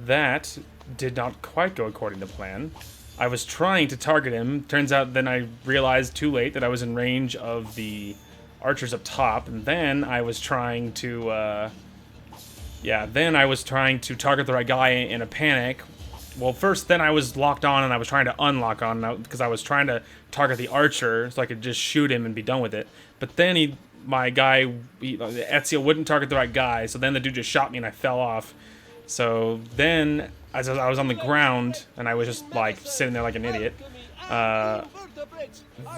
that did not quite go according to plan. I was trying to target him. Turns out then I realized too late that I was in range of the archers up top, and then I was trying to target the right guy in a panic. Well, first, then I was locked on, and I was trying to unlock on because I was trying to target the archer so I could just shoot him and be done with it. But then Ezio wouldn't target the right guy, so then the dude just shot me and I fell off. So then, as I was on the ground, and I was just like sitting there like an idiot.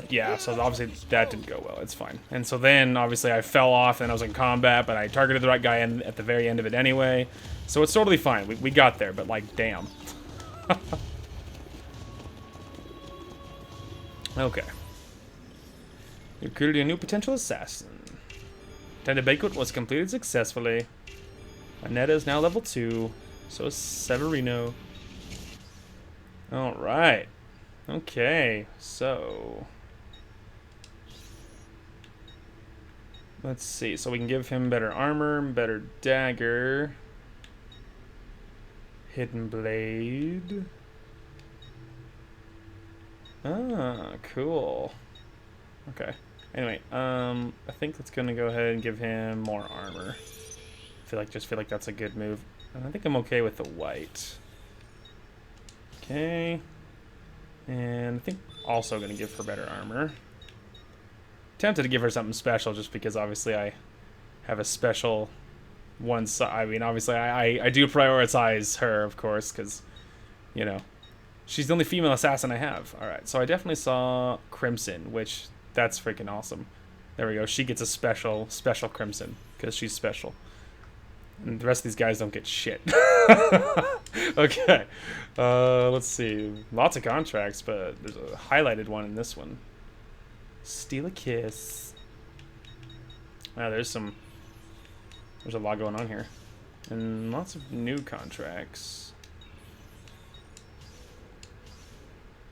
Yeah, so obviously that didn't go well. It's fine. And so then, obviously, I fell off, and I was in combat, but I targeted the right guy at the very end of it anyway. So it's totally fine. We got there, but like, damn. Okay. You recruited a new potential assassin. Tender banquet was completed successfully. Annetta is now level 2. So is Severino. Alright. Okay, so let's see. So we can give him better armor, better dagger, hidden blade. Ah, cool. Okay. Anyway, I think that's gonna go ahead and give him more armor. Just feel like that's a good move. And I think I'm okay with the white. Okay. And I think also gonna give her better armor. Tempted to give her something special just because obviously I have a special one side. I mean, obviously I do prioritize her, of course, because, you know, she's the only female assassin I have. Alright, so I definitely saw Crimson, which, that's freaking awesome. There we go. She gets a special Crimson, because she's special. And the rest of these guys don't get shit. Okay. Let's see. Lots of contracts, but there's a highlighted one in this one. Steal a kiss. Wow, there's a lot going on here. And lots of new contracts.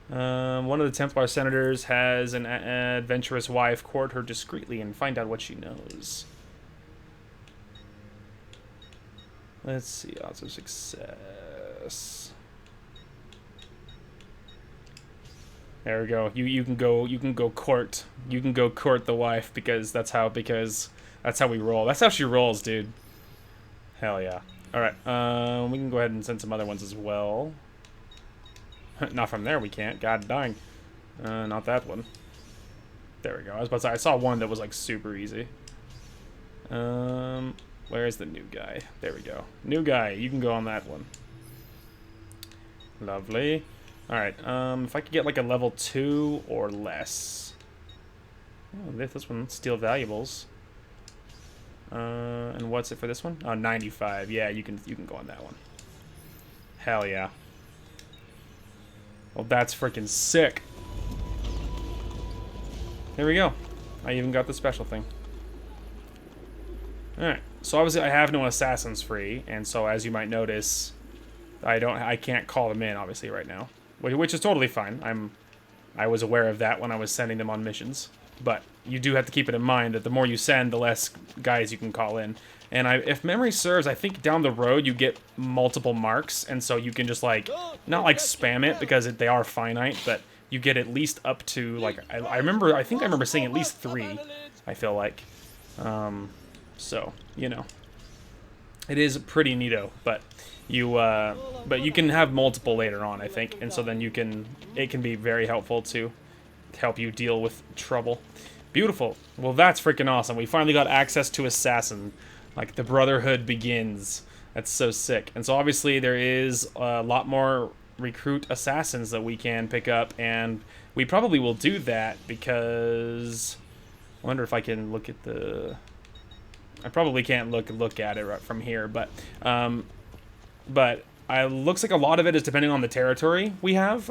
One of the Templar senators has an adventurous wife. Court her discreetly and find out what she knows. Let's see, odds of success. There we go. You can go court the wife because that's how we roll. That's how she rolls, dude. Hell yeah. All right. We can go ahead and send some other ones as well. Not from there, we can't. God dang. Not that one. There we go. I was about to say, I saw one that was like super easy. Where's the new guy? There we go. New guy, you can go on that one. Lovely. Alright, if I could get like a level 2 or less. Oh, this one, steal valuables. And what's it for this one? Oh, 95. Yeah, you can go on that one. Hell yeah. Well, that's freaking sick. There we go. I even got the special thing. Alright, so obviously I have no assassins free, and so as you might notice, I can't call them in obviously right now, which is totally fine. I was aware of that when I was sending them on missions, but you do have to keep it in mind that the more you send, the less guys you can call in. And if memory serves, I think down the road you get multiple marks, and so you can just like not like spam it because they are finite, but you get at least up to like I think I remember seeing at least 3. I feel like. So, you know, it is pretty neato, but you can have multiple later on, I think, and so then it can be very helpful to help you deal with trouble. Beautiful. Well, that's freaking awesome. We finally got access to Assassin. Like, the Brotherhood begins. That's so sick. And so obviously there is a lot more recruit assassins that we can pick up, and we probably will do that because I wonder if I can look at the... I probably can't look at it right from here, but looks like a lot of it is depending on the territory we have,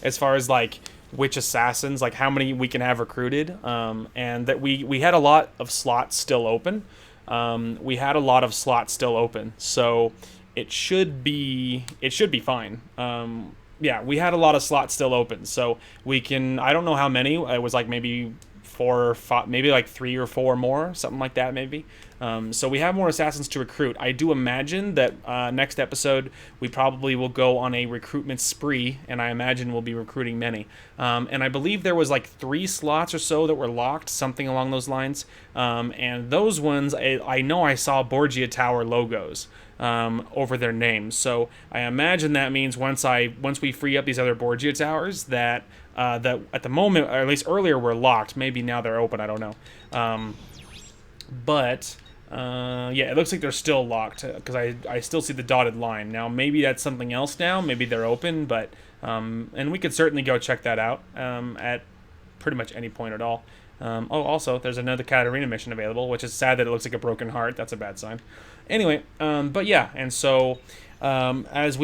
as far as like which assassins, like how many we can have recruited, and that we had a lot of slots still open. So it should be fine. Yeah, we had a lot of slots still open, so we can. I don't know how many. It was like maybe 4 or 5, maybe like 3 or 4 more, something like that, maybe. So we have more assassins to recruit. I do imagine that next episode we probably will go on a recruitment spree, and I imagine we'll be recruiting many. And I believe there was like 3 slots or so that were locked, something along those lines. And those ones, I know I saw Borgia Tower logos over their names. So I imagine that means once we free up these other Borgia Towers, that at the moment, or at least earlier, were locked. Maybe now they're open. I don't know. Yeah, it looks like they're still locked because I still see the dotted line. Now maybe that's something else now. Maybe they're open, but and we could certainly go check that out at pretty much any point at all. Oh, also there's another Katarina mission available, which is sad that it looks like a broken heart. That's a bad sign. Anyway, but yeah, and so once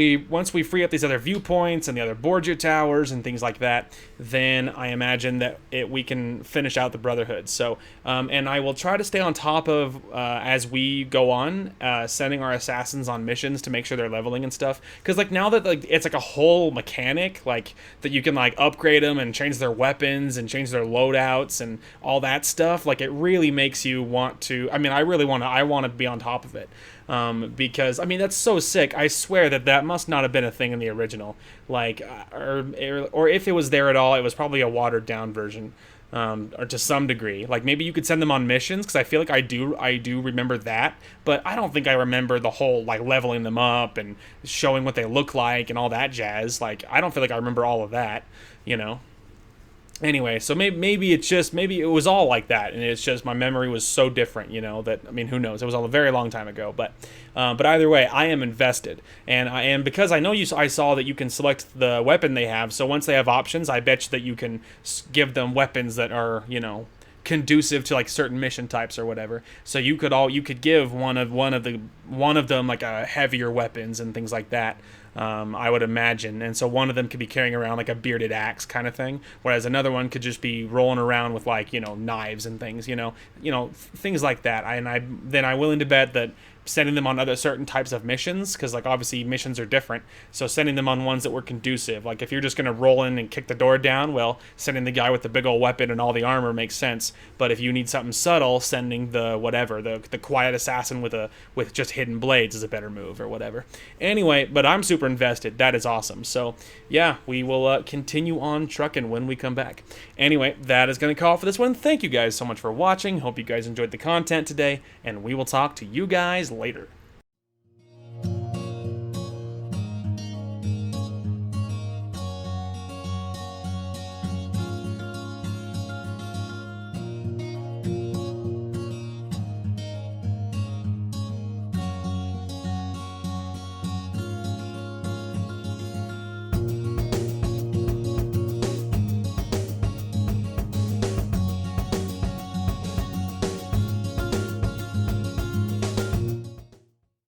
we free up these other viewpoints and the other Borgia towers and things like that, then I imagine that we can finish out the Brotherhood. So, and I will try to stay on top of as we go on, sending our assassins on missions to make sure they're leveling and stuff. Because like now that like it's like a whole mechanic, like that you can like upgrade them and change their weapons and change their loadouts and all that stuff. Like it really makes you want to. I mean, I want to be on top of it. Because I mean that's so sick. I swear that must not have been a thing in the original. Like, or if it was there at all, it was probably a watered down version. Or to some degree, like maybe you could send them on missions, because I feel like I do remember that, but I don't think I remember the whole like leveling them up and showing what they look like and all that jazz. Like I don't feel like I remember all of that, you know. Anyway, so maybe it was all like that, and it's just my memory was so different, you know, that, I mean, who knows? It was all a very long time ago, but either way, I am invested, and because I know I saw that you can select the weapon they have, so once they have options, I bet you that you can give them weapons that are, you know, conducive to like certain mission types or whatever. So you could give one of them like a heavier weapons and things like that. I would imagine, and so one of them could be carrying around like a bearded axe kind of thing, whereas another one could just be rolling around with like, you know, knives and things, you know, things like that. I'm willing to bet that sending them on other certain types of missions, because like obviously missions are different, so sending them on ones that were conducive, like if you're just going to roll in and kick the door down, well, sending the guy with the big old weapon and all the armor makes sense. But if you need something subtle, sending the quiet assassin with just hidden blades is a better move or whatever. Anyway, but I'm super invested. That is awesome. So yeah, we will continue on trucking when we come back. Anyway, that is going to call for this one. Thank you guys so much for watching. Hope you guys enjoyed the content today, and we will talk to you guys later.